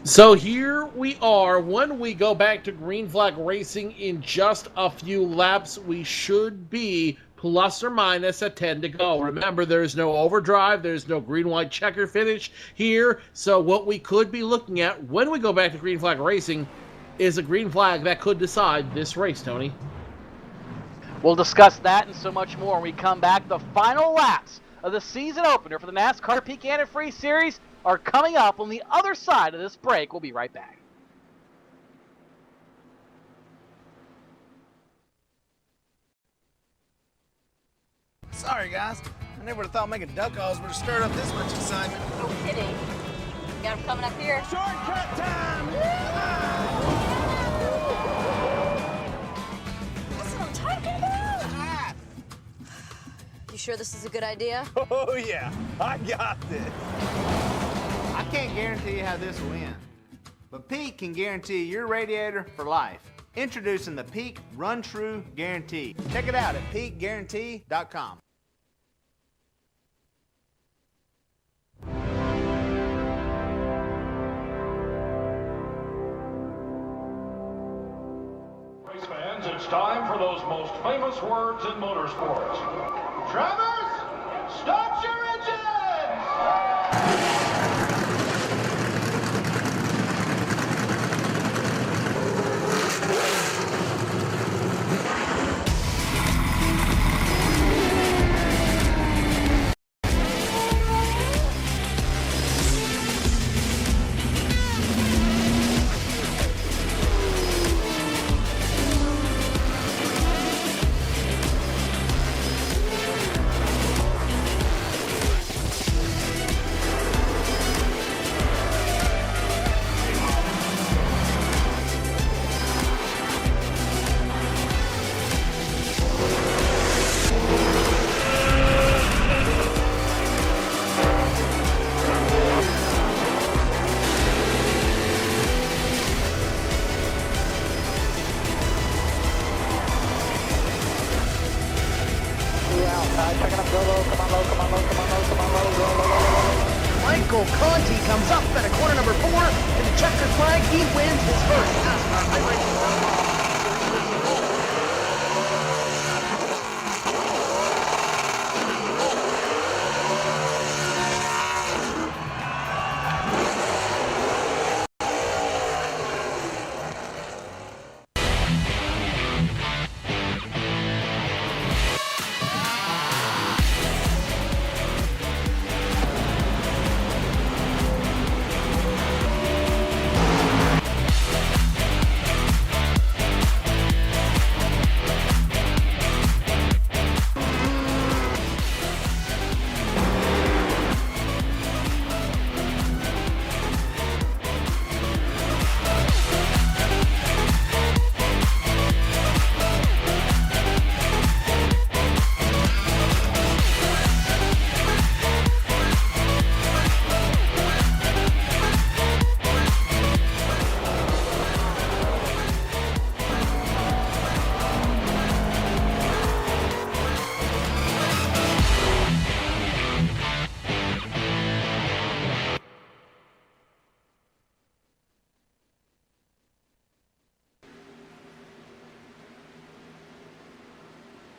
So here we are. When we go back to green flag racing in just a few laps, we should be plus or minus a 10 to go. Remember, there's no overdrive, there's no green-white checker finish here, so what we could be looking at when we go back to green flag racing is a green flag that could decide this race, Tony. We'll discuss that and so much more when we come back. The final laps of the season opener for the NASCAR Peak Antifreeze Series are coming up on the other side of this break. We'll be right back. Sorry, guys. I never would have thought making duck calls would have stirred up this much excitement. No kidding. You got him coming up here. Shortcut time! That's what I'm talking about. You sure this is a good idea? Oh, yeah. I got this. I can't guarantee you how this will end, but Pete can guarantee your radiator for life. Introducing the Peak Run True Guarantee. Check it out at peakguarantee.com. Race fans, it's time for those most famous words in motorsports. Drivers, start your engines! Michael Conti comes up at a corner number 4 to the checkered flag. He wins his first NASCAR iRacing.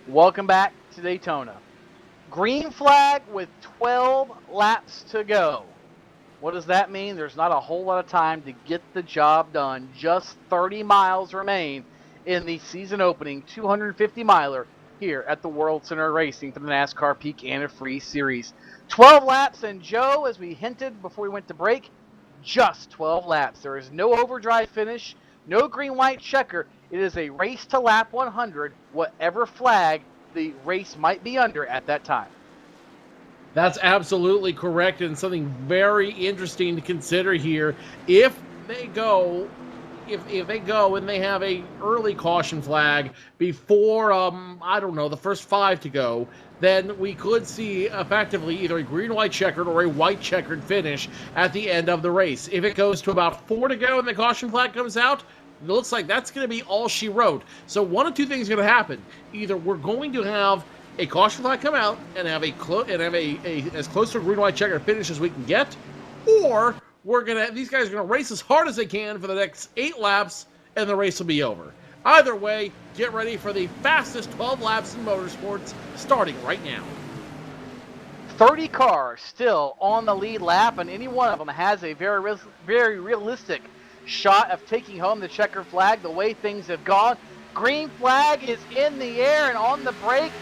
Welcome back to Daytona. Green flag with 12 laps to go. What does that mean? There's not a whole lot of time to get the job done. Just 30 miles remain in the season opening 250 miler here at the World Center Racing for the NASCAR Peak Antifreeze Series. 12 laps, and Joe, as we hinted before we went to break, just 12 laps. There is no overdrive finish, no green-white checker. It is a race to lap 100, whatever flag the race might be under at that time. That's absolutely correct, and something very interesting to consider here. If they go and they have a early caution flag before I don't know, the first 5 to go, then we could see effectively either a green-white checkered or a white checkered finish at the end of the race. If it goes to about 4 to go and the caution flag comes out, it looks like that's going to be all she wrote. So one of two things are going to happen. Either we're going to have a caution flag come out and have a as close to a green-white checkered finish as we can get, or these guys are going to race as hard as they can for the next 8 laps, and the race will be over. Either way, get ready for the fastest 12 laps in motorsports starting right now. 30 cars still on the lead lap, and any one of them has a very realistic shot of taking home the checkered flag the way things have gone. Green flag is in the air, and on the brake,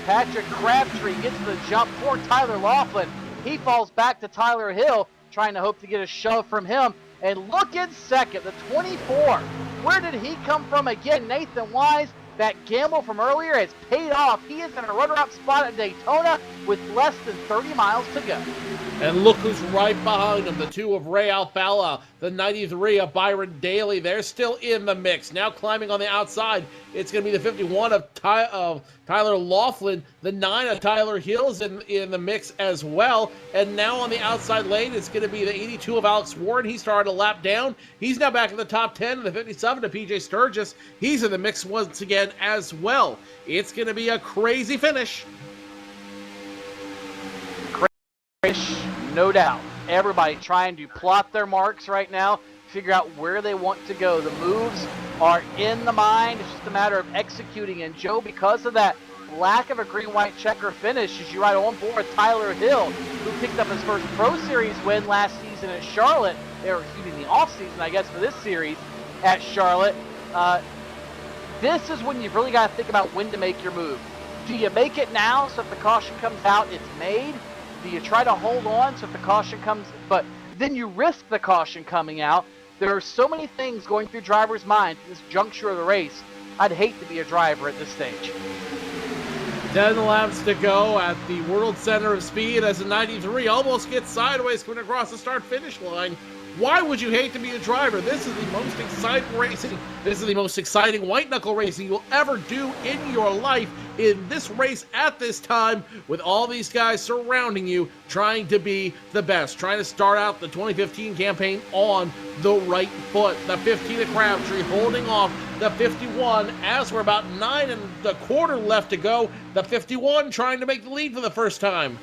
Patrick Crabtree gets the jump for Tyler Laughlin. He falls back to Tyler Hill, trying to hope to get a shove from him. And look in second, the 24. Where did he come from again? Nathan Wise. That gamble from earlier has paid off. He is in a runner-up spot at Daytona with less than 30 miles to go. And look who's right behind him, the 2 of Ray Alfala, the 93 of Byron Daly. They're still in the mix. Now climbing on the outside, it's going to be the 51 of Tyler Laughlin, the 9 of Tyler Hill's in the mix as well. And now on the outside lane, it's going to be the 82 of Alex Warren. He started a lap down. He's now back in the top 10, and the 57 of PJ Sturgis. He's in the mix once again as well. It's going to be a crazy finish. No doubt. Everybody trying to plot their marks right now, figure out where they want to go. The moves are in the mind. It's just a matter of executing. And Joe, because of that lack of a green-white checker finish, as you ride on board Tyler Hill, who picked up his first Pro Series win last season at Charlotte, or excuse me, the off-season, I guess, for this series at Charlotte. This is when you've really got to think about when to make your move. Do you make it now so if the caution comes out, it's made? Do you try to hold on so if the caution comes, but then you risk the caution coming out? There are so many things going through drivers' minds at this juncture of the race. I'd hate to be a driver at this stage. 10 laps to go at the World Center of Speed as the 93 almost gets sideways coming across the start-finish line. Why would you hate to be a driver? This is the most exciting racing. This is the most exciting white-knuckle racing you'll ever do in your life. In this race at this time, with all these guys surrounding you, trying to be the best, trying to start out the 2015 campaign on the right foot. The 15 of Crabtree holding off the 51 as we're about 9 1/4 left to go. The 51 trying to make the lead for the first time.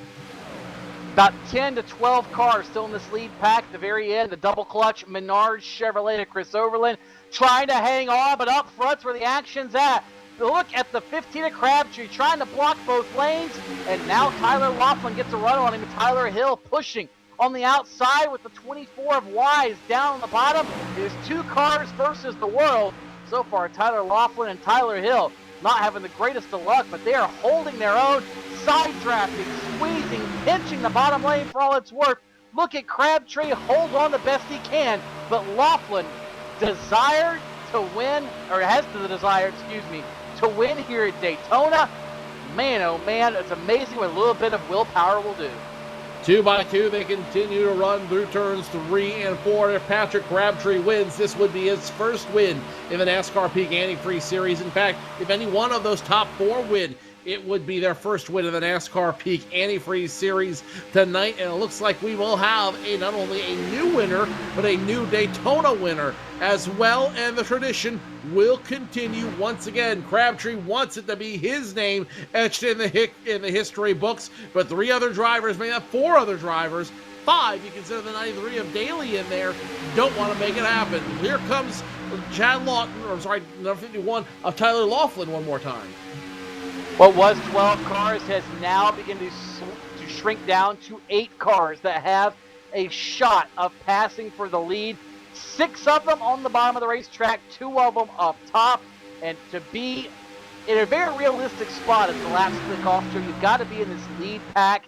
About 10 to 12 cars still in this lead pack at the very end. The double clutch Menard Chevrolet to Chris Overland trying to hang on, but up front's where the action's at. Look at the 15 of Crabtree trying to block both lanes, and now Tyler Laughlin gets a run on him. Tyler Hill pushing on the outside with the 24 of Wise down on the bottom. It is 2 cars versus the world. So far, Tyler Laughlin and Tyler Hill not having the greatest of luck, but they are holding their own, side drafting, squeezing, pinching the bottom lane for all it's worth. Look at Crabtree hold on the best he can, but Laughlin desired to win, or has the desire, to win here at Daytona. Man, oh man, it's amazing what a little bit of willpower will do. 2 by 2, they continue to run through turns 3 and 4. If Patrick Crabtree wins, this would be his first win in the NASCAR Peak Antifreeze Series. In fact, if any one of those top 4 win, it would be their first win in the NASCAR Peak Antifreeze Series tonight, and it looks like we will have not only a new winner, but a new Daytona winner as well, and the tradition will continue once again. Crabtree wants it to be his name etched in the history books, but 3 other drivers, maybe 4 other drivers, 5, you consider the 93 of Daly in there, don't want to make it happen. Here comes number 51 of Tyler Laughlin one more time. What was 12 cars has now begun to shrink down to 8 cars that have a shot of passing for the lead. 6 of them on the bottom of the racetrack, 2 of them up top. And to be in a very realistic spot as the laps click off, so you've got to be in this lead pack.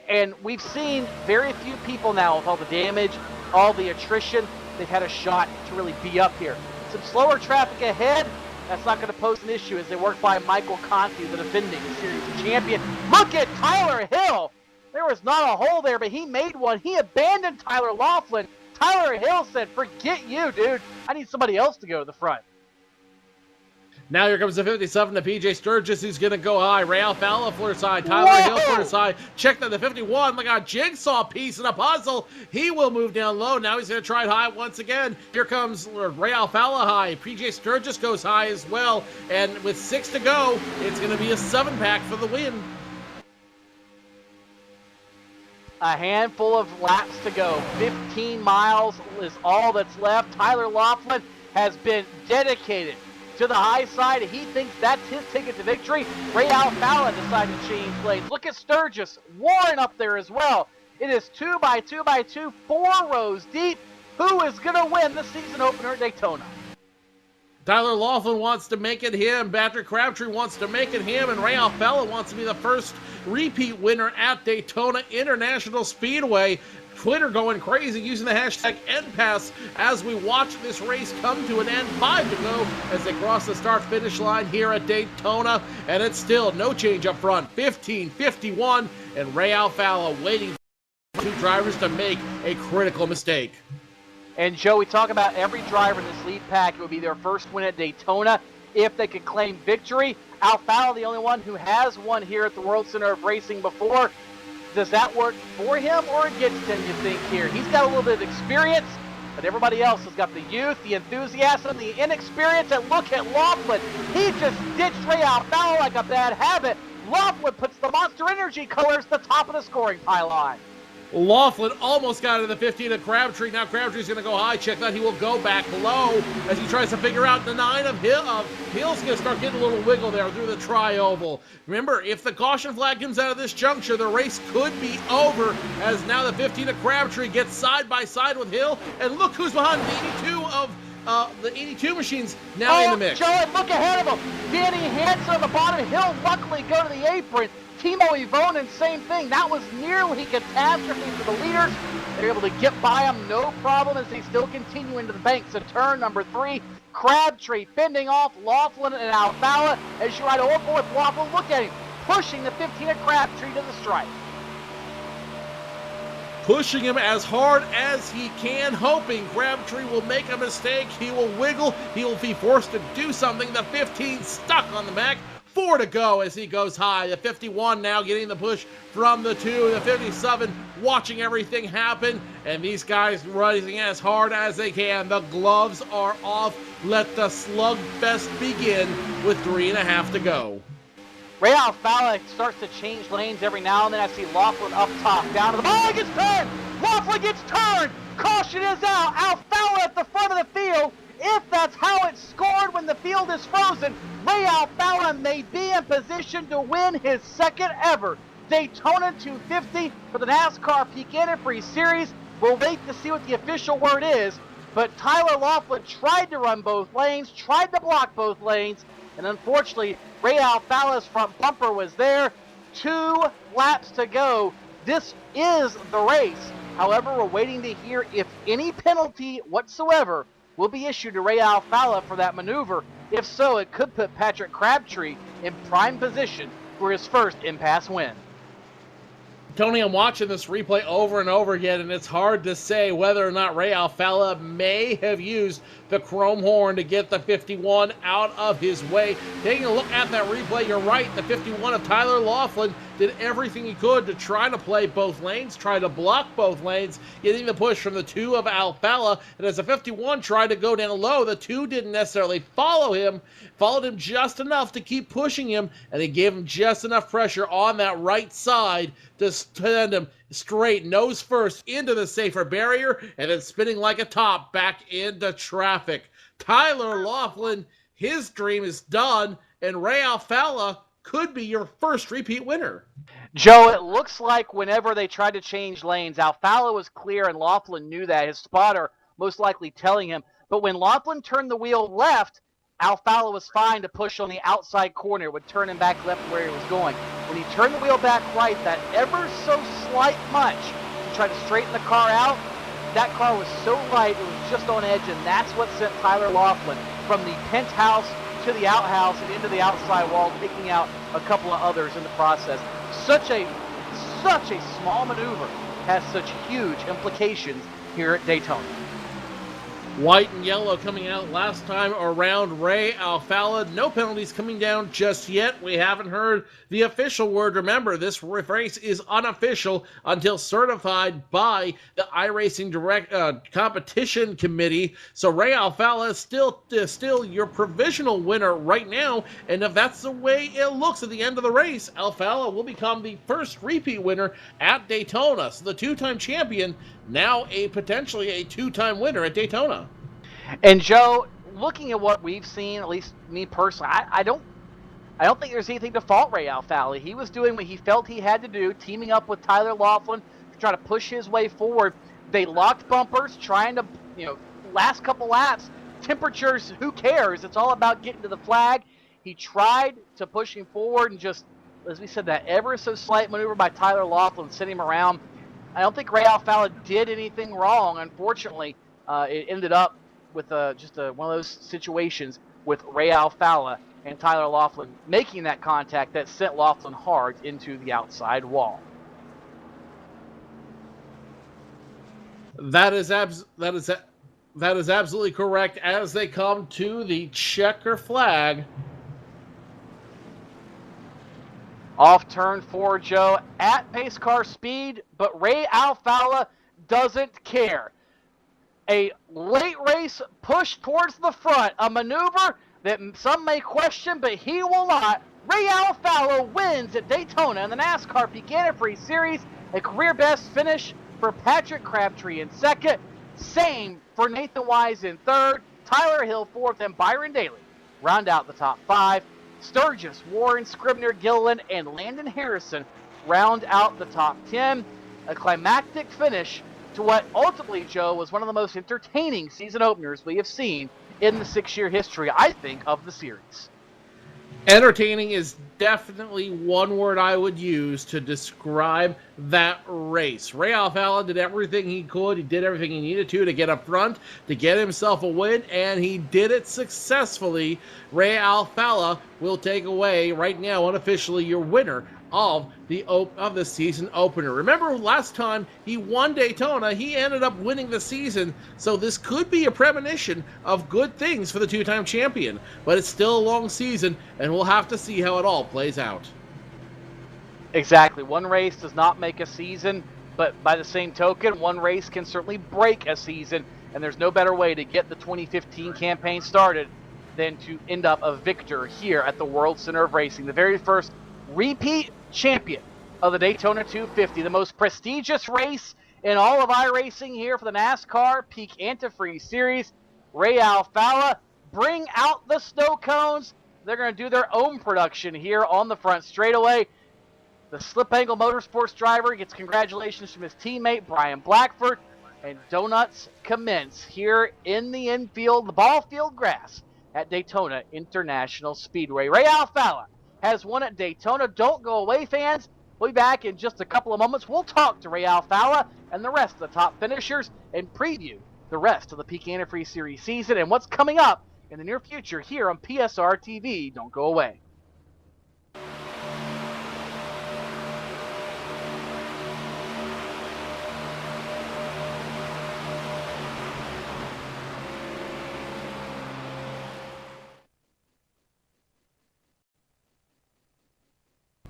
And we've seen very few people now with all the damage all the attrition, they've had a shot to really be up here. Some slower traffic ahead, that's not going to pose an issue as they work by Michael Conti, the defending series champion. Look at Tyler Hill. There was not a hole there, but he made one. He abandoned Tyler Laughlin. Tyler Hill said, forget you, dude. I need somebody else to go to the front. Now here comes the 57 to PJ Sturgis. He's going to go high. Ray Alfalla flirts high. Tyler Hill flirts high. Check that the 51, like a jigsaw piece in a puzzle. He will move down low. Now he's going to try it high once again. Here comes Ray Alfalla high. PJ Sturgis goes high as well. And with 6 to go, it's going to be a 7-pack for the win. A handful of laps to go. 15 miles is all that's left. Tyler Laughlin has been dedicated to the high side. He thinks that's his ticket to victory. Ray Alfalla decided to change lanes. Look at Sturgis. Warren up there as well. It is 2 by 2 by 2, 4 rows deep. Who is going to win the season opener at Daytona? Tyler Laughlin wants to make it him. Patrick Crabtree wants to make it him. And Ray Alfalla wants to be the first repeat winner at Daytona International Speedway. Twitter going crazy using the hashtag #NPass as we watch this race come to an end. 5 to go as they cross the start-finish line here at Daytona. And it's still no change up front. 15-51 and Ray Alfalla waiting for 2 drivers to make a critical mistake. And Joe, we talk about every driver in this lead pack. It would be their first win at Daytona if they could claim victory. Alfalla, the only one who has won here at the World Center of Racing before. Does that work for him or against him, you think, here? He's got a little bit of experience, but everybody else has got the youth, the enthusiasm, the inexperience. And look at Laughlin. He just ditched Ray Alfalla like a bad habit. Laughlin puts the Monster Energy colors at the top of the scoring pylon. Laughlin almost got into the 15 of Crabtree. Now Crabtree's going to go high. Check that. He will go back low as he tries to figure out the 9 of Hill. Hill's going to start getting a little wiggle there through the tri-oval. Remember, if the caution flag comes out of this juncture, the race could be over as now the 15 of Crabtree gets side by side with Hill. And look who's behind the 82 of the 82 machines now in the mix. Joe, look ahead of him. Danny Hansen on the bottom. Hill luckily go to the apron. Timo Ivonen, same thing. That was nearly catastrophe for the leaders. They're able to get by them, no problem, as they still continue into the banks of turn number 3. Crabtree fending off Laughlin and Alfalla. As you ride over with Laughlin, look at him, pushing the 15 of Crabtree to the stripe. Pushing him as hard as he can, hoping Crabtree will make a mistake. He will wiggle. He will be forced to do something. The 15 stuck on the back. 4 to go as he goes high. The 51 now getting the push from the 2. The 57 watching everything happen. And these guys running as hard as they can. The gloves are off. Let the slugfest begin with 3.5 to go. Ray Alfalla starts to change lanes every now and then. I see Laughlin up top, down to the ball. Gets turned. Laughlin gets turned. Caution is out. Alfalla at the front of the field. If that's how it's scored when the field is frozen, Ray Alfalla may be in position to win his second ever Daytona 250 for the NASCAR Peak Antifreeze Series. We'll wait to see what the official word is, but Tyler Laughlin tried to run both lanes, tried to block both lanes, and unfortunately, Ray Alfalla's front bumper was there. 2 laps to go. This is the race. However, we're waiting to hear if any penalty whatsoever will be issued to Ray Alfalla for that maneuver. If so, it could put Patrick Crabtree in prime position for his first impasse win. Tony, I'm watching this replay over and over again, and it's hard to say whether or not Ray Alfalla may have used the chrome horn to get the 51 out of his way. Taking a look at that replay, you're right. The 51 of Tyler Laughlin did everything he could to try to play both lanes, try to block both lanes, getting the push from the 2 of Alfalla. And as the 51 tried to go down low, the 2 didn't necessarily follow him, followed him just enough to keep pushing him, and they gave him just enough pressure on that right side to send him straight nose first into the safer barrier and then spinning like a top back into traffic. Tyler Laughlin, his dream is done, and Ray Alfalla could be your first repeat winner. Joe, it looks like whenever they tried to change lanes, Alfalla was clear and Laughlin knew that. His spotter most likely telling him. But when Laughlin turned the wheel left, Alfalla was fine to push on the outside corner. It would turn him back left where he was going. When he turned the wheel back right, that ever so slight much to try to straighten the car out, that car was so light, it was just on edge, and that's what sent Tyler Laughlin from the penthouse to the outhouse and into the outside wall, taking out a couple of others in the process. Such a small maneuver has such huge implications here at Daytona. White and yellow coming out last time around. Ray Alfalla, no penalties coming down just yet. We haven't heard the official word. Remember, this race is unofficial until certified by the iRacing Direct Competition Committee. So Ray Alfalla is still your provisional winner right now. And if that's the way it looks at the end of the race, Alfalla will become the first repeat winner at Daytona. So the two-time champion, now potentially a two-time winner at Daytona. And Joe, looking at what we've seen, at least me personally, I don't think there's anything to fault Ray Alfalla. He was doing what he felt he had to do, teaming up with Tyler Laughlin to try to push his way forward. They locked bumpers, trying to, last couple laps, temperatures, who cares? It's all about getting to the flag. He tried to push him forward, and just, as we said, that ever so slight maneuver by Tyler Laughlin sent him around. I don't think Ray Alfalla did anything wrong. Unfortunately, it ended up with just one of those situations with Ray Alfalla and Tyler Laughlin making that contact that sent Laughlin hard into the outside wall. That is absolutely correct as they come to the checker flag. Off turn 4, Joe, at pace car speed, but Ray Alfalla doesn't care. A late race push towards the front, a maneuver that some may question, but he will not. Ray Alfalla wins at Daytona in the NASCAR Peak Antifreeze Series, a career best finish for Patrick Crabtree in second, same for Nathan Wise in third, Tyler Hill fourth, and Byron Daly round out the top 5. Sturgis, Warren, Scribner, Gilliland, and Landon Harrison round out the top 10. A climactic finish to what ultimately, Joe, was one of the most entertaining season openers we have seen in the 6-year history, I think, of the series. Entertaining is definitely one word I would use to describe that race. Ray Alfalla did everything he could. He did everything he needed to get up front, to get himself a win, and he did it successfully. Ray Alfalla will take away, right now, unofficially, your winner of the season opener. Remember last time he won Daytona, he ended up winning the season, so this could be a premonition of good things for the two-time champion, but it's still a long season, and we'll have to see how it all plays out. Exactly. One race does not make a season, but by the same token, one race can certainly break a season, and there's no better way to get the 2015 campaign started than to end up a victor here at the World Center of Racing, the very first repeat champion of the Daytona 250, the most prestigious race in all of iRacing here for the NASCAR Peak Antifreeze Series. Ray Alfalla, bring out the snow cones. They're going to do their own production here on the front straightaway. The Slip Angle Motorsports driver gets congratulations from his teammate Brian Blackford, and donuts commence here in the infield, the ball field grass at Daytona International Speedway. Ray Alfalla has won at Daytona. Don't go away, fans. We'll be back in just a couple of moments. We'll talk to Ray Alfalla and the rest of the top finishers and preview the rest of the Peak Antifreeze Series season and what's coming up in the near future here on PSR TV. Don't go away.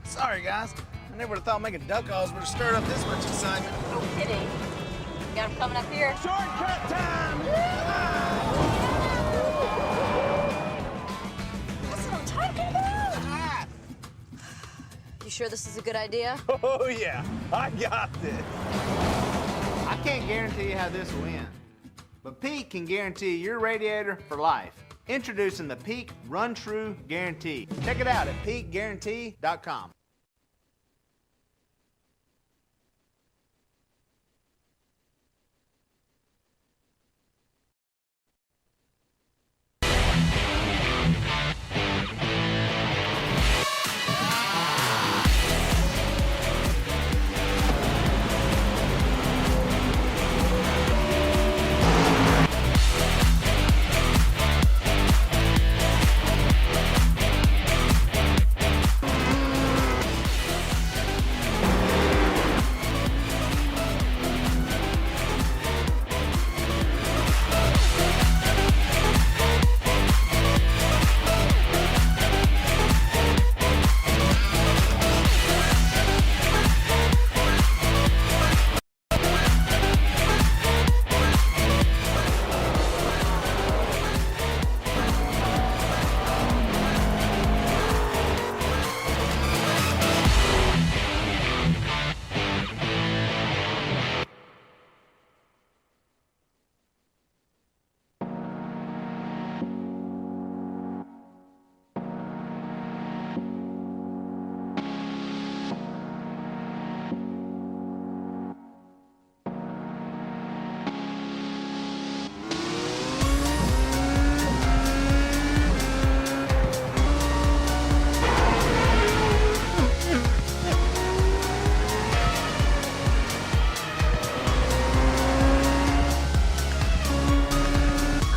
Sorry, guys. I never would have thought making duck calls would have stirred up this much excitement. No kidding. You got him coming up here. Shortcut time! That's what I'm talking about. You sure this is a good idea? Oh, yeah. I got this. I can't guarantee you how this will end, but Pete can guarantee your radiator for life. Introducing the Peak Run True Guarantee. Check it out at peakguarantee.com.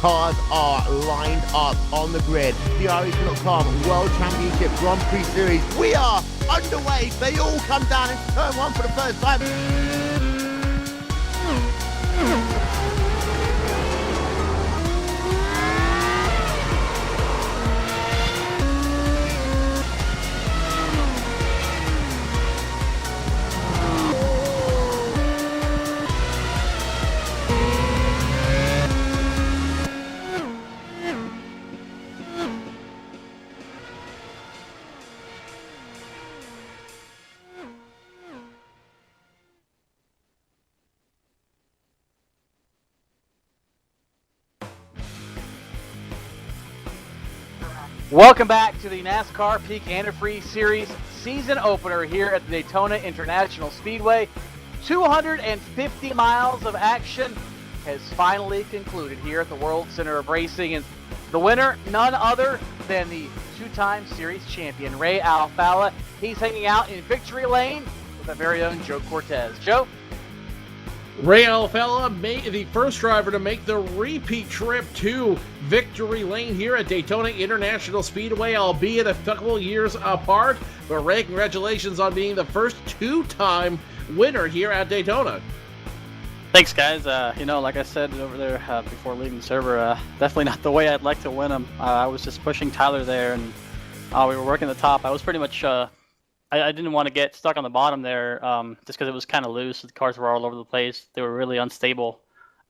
cars are lined up on the grid. The iRacing.com World Championship Grand Prix Series. We are underway. They all come down into turn one for the first time. Welcome back to the NASCAR Peak Antifreeze Series season opener here at the Daytona International Speedway. 250 miles of action has finally concluded here at the World Center of Racing, and the winner, none other than the two-time series champion, Ray Alfalla. He's hanging out in victory lane with our very own Joe Cortez. Joe? Ray Alfalla, the first driver to make the repeat trip to victory lane here at Daytona International Speedway, albeit a couple years apart. But Ray, congratulations on being the first two-time winner here at Daytona. Thanks, guys. Like I said over there before leaving the server, definitely not the way I'd like to win them. I was just pushing Tyler there, and we were working the top. I was pretty much... I didn't want to get stuck on the bottom there just because it was kind of loose. The cars were all over the place. They were really unstable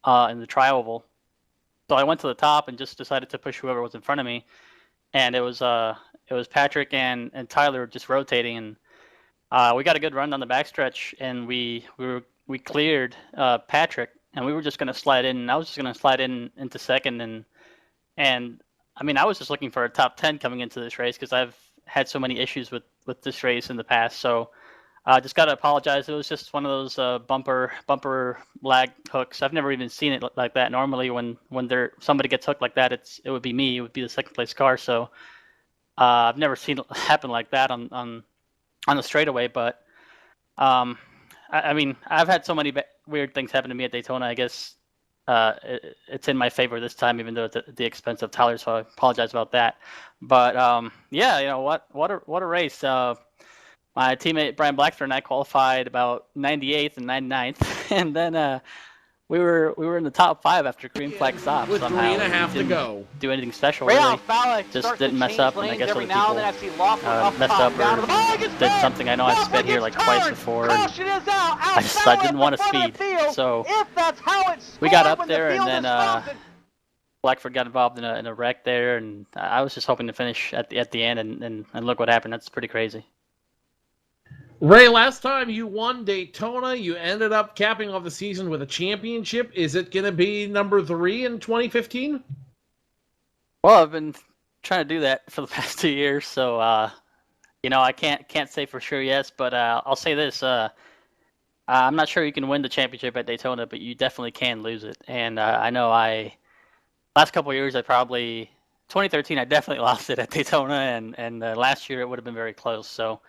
in the tri-oval. So I went to the top and just decided to push whoever was in front of me. And it was Patrick and Tyler just rotating. And we got a good run on the backstretch, and we cleared Patrick. And we were just going to slide in. And I was just going to slide into second. And I mean, I was just looking for a top 10 coming into this race because I've had so many issues with this race in the past. So I just got to apologize. It was just one of those bumper lag hooks. I've never even seen it like that. Normally when somebody gets hooked like that, it would be me. It would be the second place car. So I've never seen it happen like that on the straightaway. But I mean, I've had so many weird things happen to me at Daytona. I guess it's in my favor this time, even though it's at the expense of Tyler. So I apologize about that. But yeah, you know what a race. My teammate Brian Blackster and I qualified about 98th and 99th, and then we were in the top 5 after green flag stop. With somehow. 3.5 to go. Do anything special? Ray Really. Alfalla Just didn't mess up, and I guess other people messed up or did did something. I know I've sped here like twice before. And I didn't want to speed, so we got up there, and then Blackford got involved in a wreck there, and I was just hoping to finish at the end, and look what happened. That's pretty crazy. Ray, last time you won Daytona, you ended up capping off the season with a championship. Is it going to be number 3 in 2015? Well, I've been trying to do that for the past 2 years, so I can't say for sure yes, but I'll say this: I'm not sure you can win the championship at Daytona, but you definitely can lose it. And I know last couple of years, 2013, I definitely lost it at Daytona, and last year it would have been very close. So.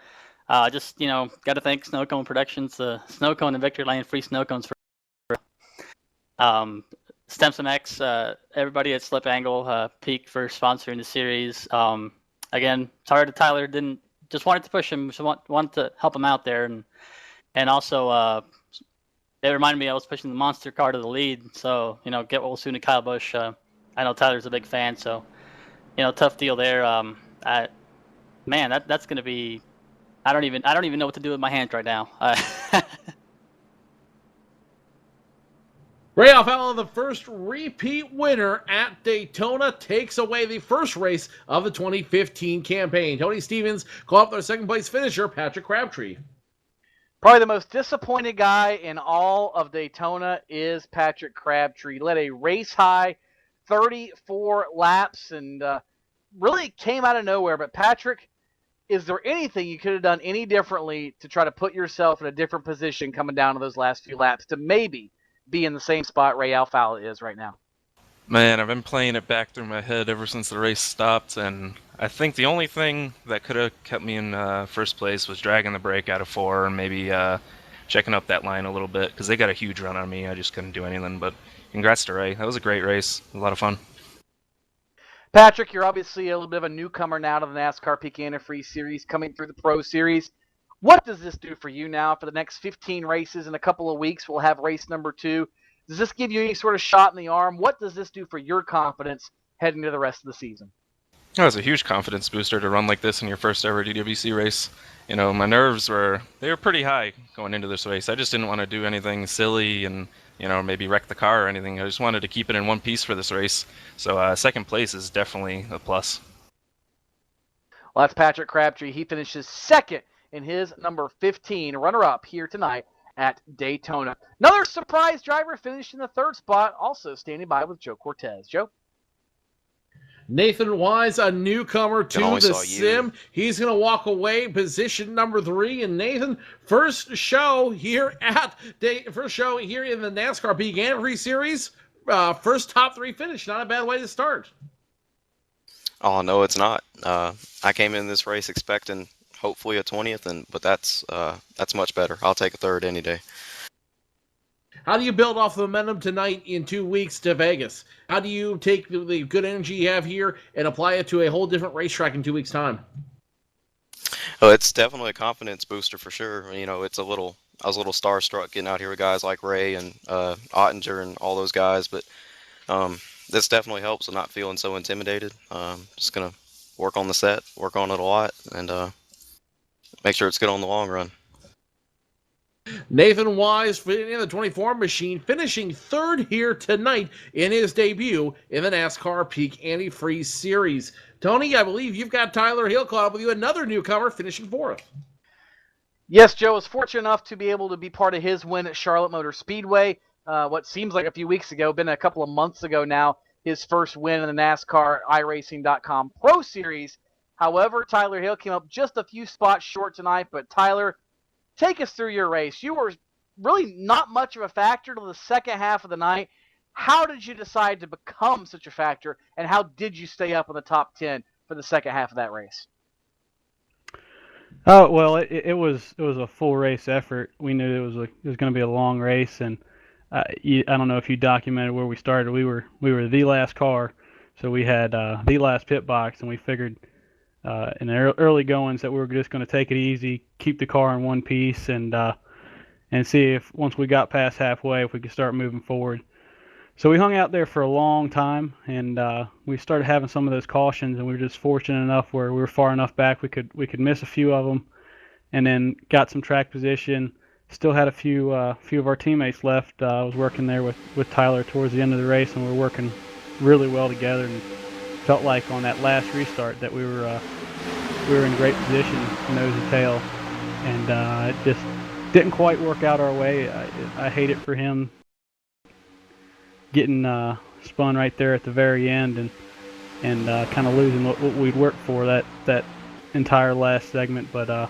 Got to thank Snow Cone Productions, the Snow Cone and Victory Lane free snow cones for Stemson X, everybody at Slip Angle, Peak for sponsoring the series. Again, sorry to Tyler, just wanted to push him, just wanted to help him out there, and also it reminded me I was pushing the monster car to the lead. So get well soon to Kyle Busch. I know Tyler's a big fan, so tough deal there. That's going to be. I don't even know what to do with my hands right now. Ray Alfalla, the first repeat winner at Daytona, takes away the first race of the 2015 campaign. Tony Stevens called up their second place finisher, Patrick Crabtree. Probably the most disappointed guy in all of Daytona is Patrick Crabtree. Led a race high 34 laps and really came out of nowhere. But Patrick, is there anything you could have done any differently to try to put yourself in a different position coming down to those last few laps to maybe be in the same spot Ray Alfalla is right now? Man, I've been playing it back through my head ever since the race stopped, and I think the only thing that could have kept me in first place was dragging the brake out of 4 and maybe checking up that line a little bit, because they got a huge run on me. I just couldn't do anything, but congrats to Ray. That was a great race. A lot of fun. Patrick, you're obviously a little bit of a newcomer now to the NASCAR Peak Antifreeze Series, coming through the Pro Series. What does this do for you now for the next 15 races? In a couple of weeks, we'll have race number 2. Does this give you any sort of shot in the arm? What does this do for your confidence heading to the rest of the season? That was a huge confidence booster to run like this in your first ever DWC race. You know, my nerves were pretty high going into this race. I just didn't want to do anything silly and, you know, maybe wreck the car or anything. I just wanted to keep it in one piece for this race. So second place is definitely a plus. Well, that's Patrick Crabtree. He finishes second in his number 15 runner-up here tonight at Daytona. Another surprise driver finished in the 3rd spot, also standing by with Joe Cortez. Joe? Nathan Wise, a newcomer to the sim. He's going to walk away, position number 3. And Nathan, first show here in the NASCAR Peak Antifreeze Series. First top 3 finish. Not a bad way to start. Oh, no, it's not. I came in this race expecting hopefully a 20th, but that's much better. I'll take a 3rd any day. How do you build off the momentum tonight in 2 weeks to Vegas? How do you take the good energy you have here and apply it to a whole different racetrack in 2 weeks' time? Oh, it's definitely a confidence booster for sure. You know, I was a little starstruck getting out here with guys like Ray and Ottinger and all those guys, but this definitely helps with not feeling so intimidated. Just gonna work on the set, work on it a lot, and make sure it's good on the long run. Nathan Wise in the 24 machine, finishing 3rd here tonight in his debut in the NASCAR Peak Antifreeze Series. Tony, I believe you've got Tyler Hill caught up with you, another newcomer, finishing 4th. Yes, Joe was fortunate enough to be able to be part of his win at Charlotte Motor Speedway. What seems like a few weeks ago, been a couple of months ago now, his first win in the NASCAR iRacing.com Pro Series. However, Tyler Hill came up just a few spots short tonight, but Tyler, take us through your race. You were really not much of a factor till the second half of the night. How did you decide to become such a factor, and how did you stay up in the top 10 for the second half of that race? Oh well, it was a full race effort. We knew it was going to be a long race, and I don't know if you documented where we started. We were the last car, so we had the last pit box, and we figured in the early goings that we were just going to take it easy, keep the car in one piece, and see if once we got past halfway, if we could start moving forward. So we hung out there for a long time, and we started having some of those cautions, and we were just fortunate enough where we were far enough back we could miss a few of them, and then got some track position. Still had a few of our teammates left. I was working there with Tyler towards the end of the race, and we were working really well together, and felt like on that last restart that we were in great position, nose to tail, and it just didn't quite work out our way. I hate it for him getting spun right there at the very end, and kind of losing what we'd worked for that entire last segment. But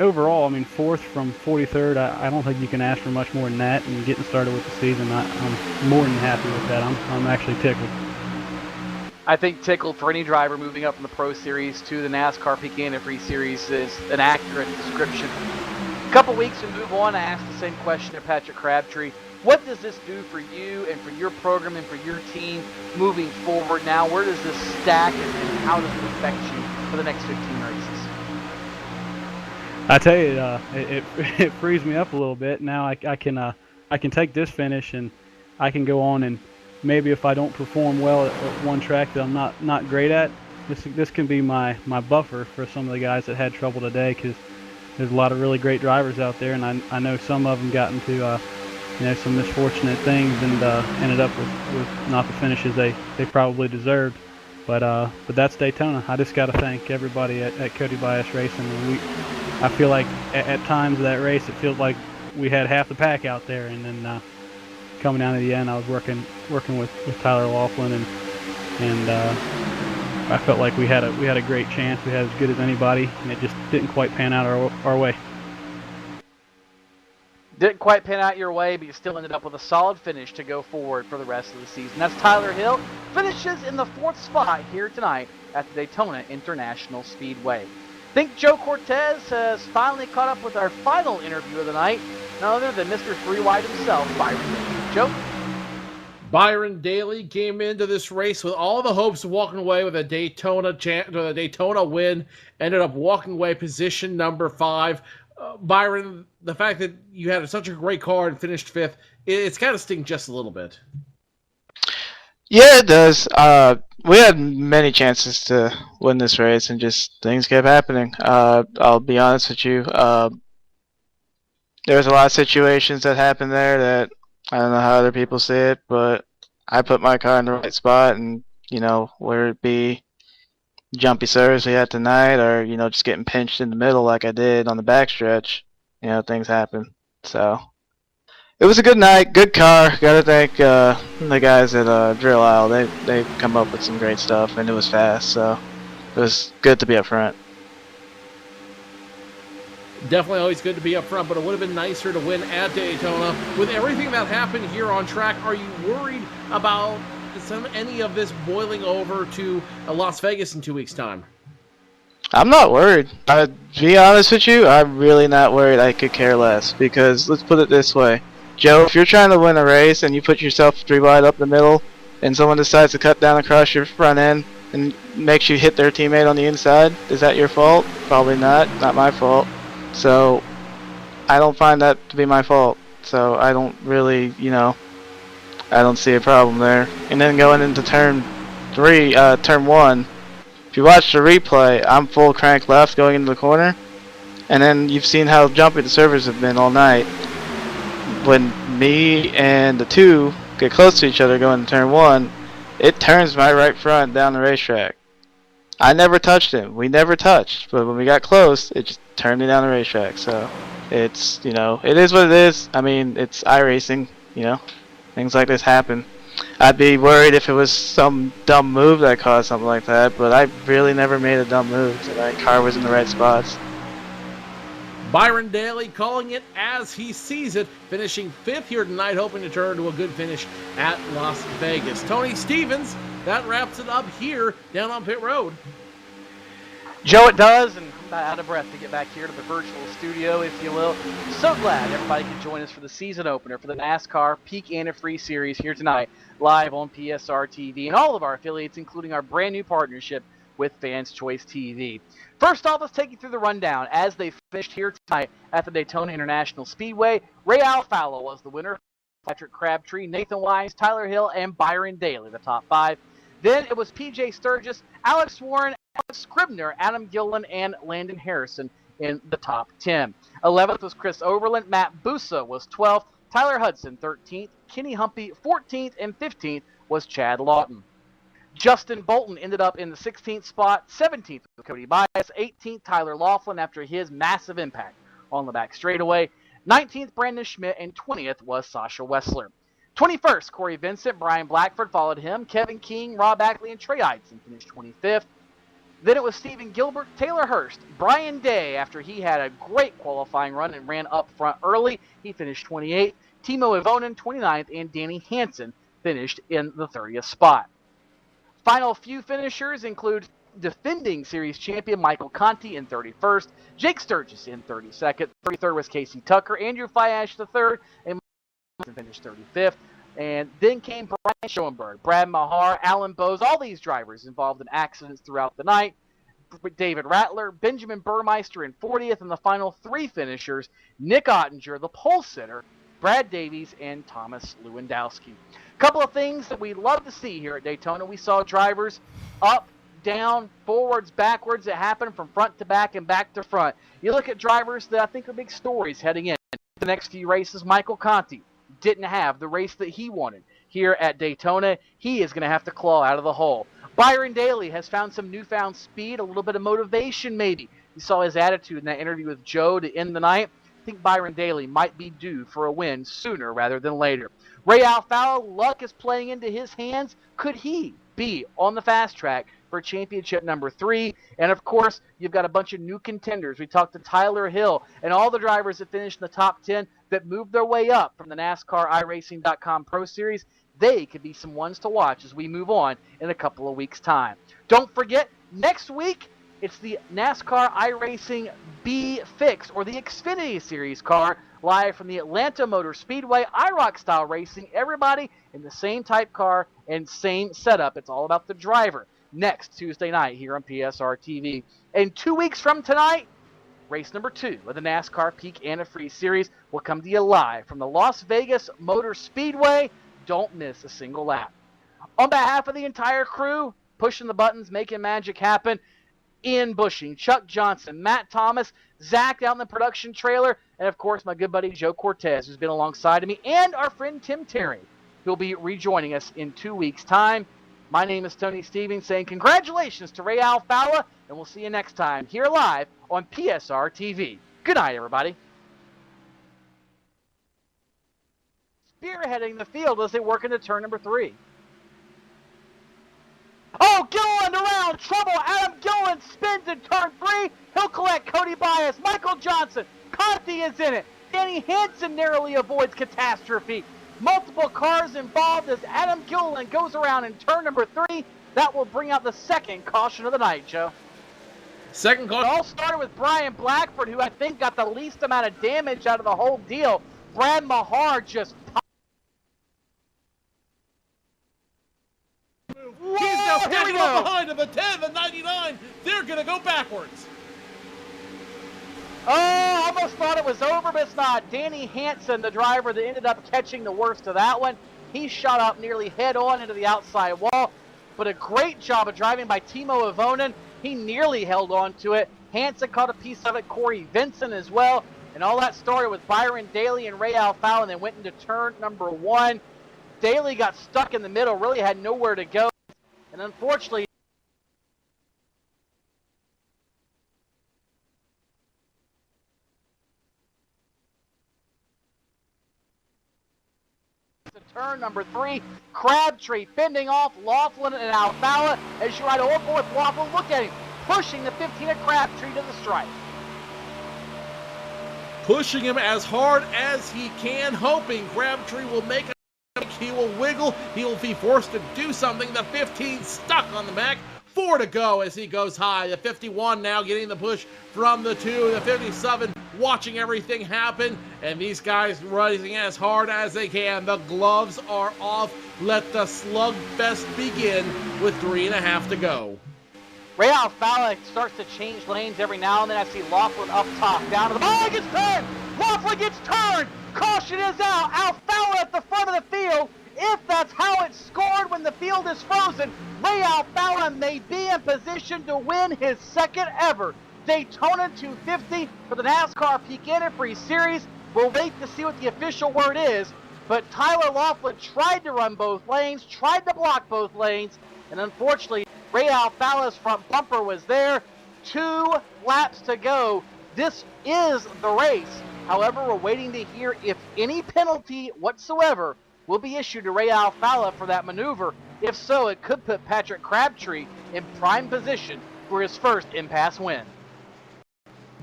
overall, I mean, 4th from 43rd, I don't think you can ask for much more than that. And getting started with the season, I'm more than happy with that. I'm actually tickled. I think tickled for any driver moving up from the Pro Series to the NASCAR Peak Antifreeze Series is an accurate description. A couple weeks to move on, I asked the same question to Patrick Crabtree. What does this do for you and for your program and for your team moving forward now? Where does this stack, and how does it affect you for the next 15 races? I tell you, it frees me up a little bit. Now I can take this finish, and I can go on, and maybe if I don't perform well at one track that I'm not great at, this can be my buffer for some of the guys that had trouble today, because there's a lot of really great drivers out there, and I know some of them got into some misfortunate things and ended up with not the finishes they probably deserved. But that's Daytona. I just got to thank everybody at Cody Bias Racing. I feel like at times of that race, it feels like we had half the pack out there, and then coming down to the end, I was working with Tyler Laughlin, and I felt like we had a great chance. We had as good as anybody, and it just didn't quite pan out our way. Didn't quite pan out your way, but you still ended up with a solid finish to go forward for the rest of the season. That's Tyler Hill. Finishes in the 4th spot here tonight at the Daytona International Speedway. I think Joe Cortez has finally caught up with our final interview of the night, none other than Mr. Three Wide himself, Byron Joe? Byron Daly came into this race with all the hopes of walking away with a Daytona win. Ended up walking away position number 5. Byron, the fact that you had such a great car and finished 5th, it's got to sting just a little bit. Yeah, it does. We had many chances to win this race, and just things kept happening. I'll be honest with you. There was a lot of situations that happened there that I don't know how other people see it, but I put my car in the right spot, and whether it be jumpy service we had tonight, or just getting pinched in the middle like I did on the backstretch, things happen. So it was a good night, good car. Gotta thank the guys at Drill Isle. They come up with some great stuff, and it was fast, so it was good to be up front. Definitely always good to be up front, but it would have been nicer to win at Daytona. With everything that happened here on track, are you worried about any of this boiling over to Las Vegas in 2 weeks' time? I'm not worried. To be honest with you, I'm really not worried. I could care less, because let's put it this way. Joe, if you're trying to win a race and you put yourself 3 wide up the middle and someone decides to cut down across your front end and makes you hit their teammate on the inside, is that your fault? Probably not. Not my fault. So I don't find that to be my fault. So I don't really, I don't see a problem there. And then going into turn 1, if you watch the replay, I'm full crank left going into the corner. And then you've seen how jumpy the servers have been all night. When me and the 2 get close to each other going to turn 1, it turns my right front down the racetrack. I never touched him. We never touched. But when we got close, it just turned me down the racetrack. So it's, it is what it is. I mean, it's iRacing, Things like this happen. I'd be worried if it was some dumb move that caused something like that, but I really never made a dumb move. So that car was in the right spots. Byron Daly calling it as he sees it, finishing 5th here tonight, hoping to turn to a good finish at Las Vegas. Tony Stevens, that wraps it up here down on pit road. Joe, it does, and I'm about out of breath to get back here to the virtual studio, if you will. So glad everybody could join us for the season opener for the NASCAR Peak Antifreeze Series here tonight, live on PSR TV and all of our affiliates, including our brand new partnership with Fans Choice TV. First off, let's take you through the rundown. As they finished here tonight at the Daytona International Speedway, Ray Alfalo was the winner. Patrick Crabtree, Nathan Wise, Tyler Hill, and Byron Daly, the top 5. Then it was P.J. Sturgis, Alex Warren, Alex Scribner, Adam Gillen, and Landon Harrison in the top 10. 11th was Chris Overland. Matt Busa was 12th. Tyler Hudson, 13th. Kenny Humpy, 14th. And 15th was Chad Lawton. Justin Bolton ended up in the 16th spot. 17th was Cody Bias. 18th, Tyler Laughlin after his massive impact on the back straightaway. 19th, Brandon Schmidt. And 20th was Sasha Wessler. 21st, Corey Vincent, Brian Blackford followed him. Kevin King, Rob Ackley, and Trey Eidson finished 25th. Then it was Stephen Gilbert, Taylor Hurst, Brian Day after he had a great qualifying run and ran up front early. He finished 28th. Timo Ivonen, 29th, and Danny Hansen finished in the 30th spot. Final few finishers include defending series champion Michael Conti in 31st, Jake Sturgis in 32nd, 33rd was Casey Tucker, Andrew Fyash III, and finished 35th. And then came Brian Schoenberg, Brad Mahar, Alan Bowes, all these drivers involved in accidents throughout the night. David Rattler, Benjamin Burmeister in 40th, and the final 3 finishers, Nick Ottinger, the pole sitter, Brad Davies, and Thomas Lewandowski. A couple of things that we love to see here at Daytona. We saw drivers up, down, forwards, backwards. It happened from front to back and back to front. You look at drivers that I think are big stories heading in. The next few races, Michael Conti didn't have the race that he wanted. Here at Daytona, he is going to have to claw out of the hole. Byron Daly has found some newfound speed, a little bit of motivation maybe. You saw his attitude in that interview with Joe to end the night. I think Byron Daly might be due for a win sooner rather than later. Ray Alfalo, luck is playing into his hands. Could he be on the fast track for championship number 3? And of course, you've got a bunch of new contenders. We talked to Tyler Hill and all the drivers that finished in the top 10 that moved their way up from the NASCAR iRacing.com Pro Series. They could be some ones to watch as we move on in a couple of weeks' time. Don't forget, next week, It's the NASCAR iRacing B Fix, or the Xfinity Series car, live from the Atlanta Motor Speedway, IROC style racing. Everybody in the same type car and same setup. It's all about the driver. Next Tuesday night here on PSR TV. And 2 weeks from tonight, race number 2 of the NASCAR Peak Antifreeze Series will come to you live from the Las Vegas Motor Speedway. Don't miss a single lap. On behalf of the entire crew, pushing the buttons, making magic happen, Ian Bushing, Chuck Johnson, Matt Thomas, Zach out in the production trailer, and of course my good buddy Joe Cortez, who's been alongside of me, and our friend Tim Terry, who'll be rejoining us in 2 weeks' time. My name is Tony Stevens, saying congratulations to Ray Alfalla, and we'll see you next time here live on PSR TV. Good night, everybody. Spearheading the field as they work into turn number 3. Oh, Gilliland around, trouble. Adam Gilliland spins in turn 3. He'll collect Cody Bias, Michael Johnson. Conti is in it. Danny Hansen narrowly avoids catastrophe. Multiple cars involved as Adam Gilliland goes around in turn number 3. That will bring out the second caution of the night, Joe. Second caution. It all started with Brian Blackford, who I think got the least amount of damage out of the whole deal. Brad Mahar just He's now standing up behind him, the 10, the 99. They're going to go backwards. Oh, almost thought it was over, but it's not. Danny Hansen, the driver that ended up catching the worst of that one. He shot up nearly head-on into the outside wall, but a great job of driving by Timo Avonen. He nearly held on to it. Hansen caught a piece of it, Corey Vinson as well, and all that started with Byron Daly and Ray Alfalla, and then went into turn number 1. Daly got stuck in the middle, really had nowhere to go. And unfortunately, turn number 3, Crabtree fending off Laughlin and Alfalla as you ride over with Laughlin. Look at him pushing the 15 of Crabtree to the stripe. Pushing him as hard as he can, hoping Crabtree will make a he will wiggle, he will be forced to do something. The 15 stuck on the back, 4 to go as he goes high. The 51 now getting the push from the 2, the 57 watching everything happen, and these guys running as hard as they can. The gloves are off. Let the slugfest begin with 3.5 to go. Ray Alfalla starts to change lanes every now and then. I see Laughlin up top, down to the ball. He gets turned. Laughlin gets turned. Caution is out. Alfalla at the front of the field. If that's how it's scored when the field is frozen, Ray Alfalla may be in position to win his second ever Daytona 250 for the NASCAR Peak Antifreeze Series. We'll wait to see what the official word is, but Tyler Laughlin tried to run both lanes, tried to block both lanes, and unfortunately, Ray Alfalla's front bumper was there. 2 laps to go. This is the race. However, we're waiting to hear if any penalty whatsoever will be issued to Ray Alfalla for that maneuver. If so, it could put Patrick Crabtree in prime position for his first impasse win.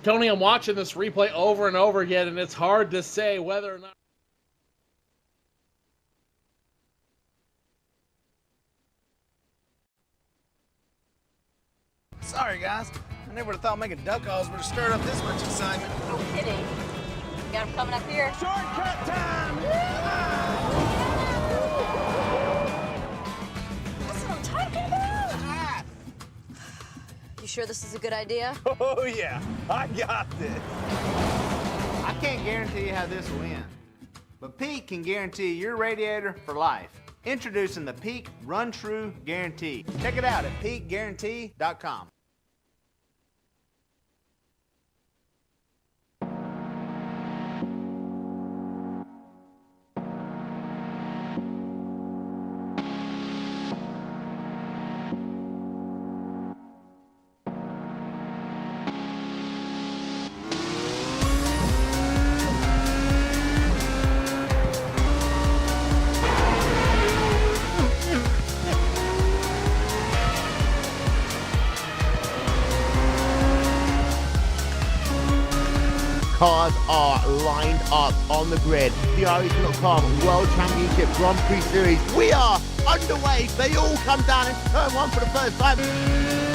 Tony, I'm watching this replay over and over again, and it's hard to say whether or not Sorry, guys. I never would have thought making duck calls would have stirred up this much excitement. No kidding. You got him coming up here. Shortcut time! That's what I'm talking about. You sure this is a good idea? Oh, yeah. I got this. I can't guarantee you how this will end, but Pete can guarantee your radiator for life. Introducing the Peak Run True Guarantee. Check it out at peakguarantee.com. Cars are lined up on the grid. The iRacing.com World Championship Grand Prix Series. We are underway. They all come down into turn 1 for the first time.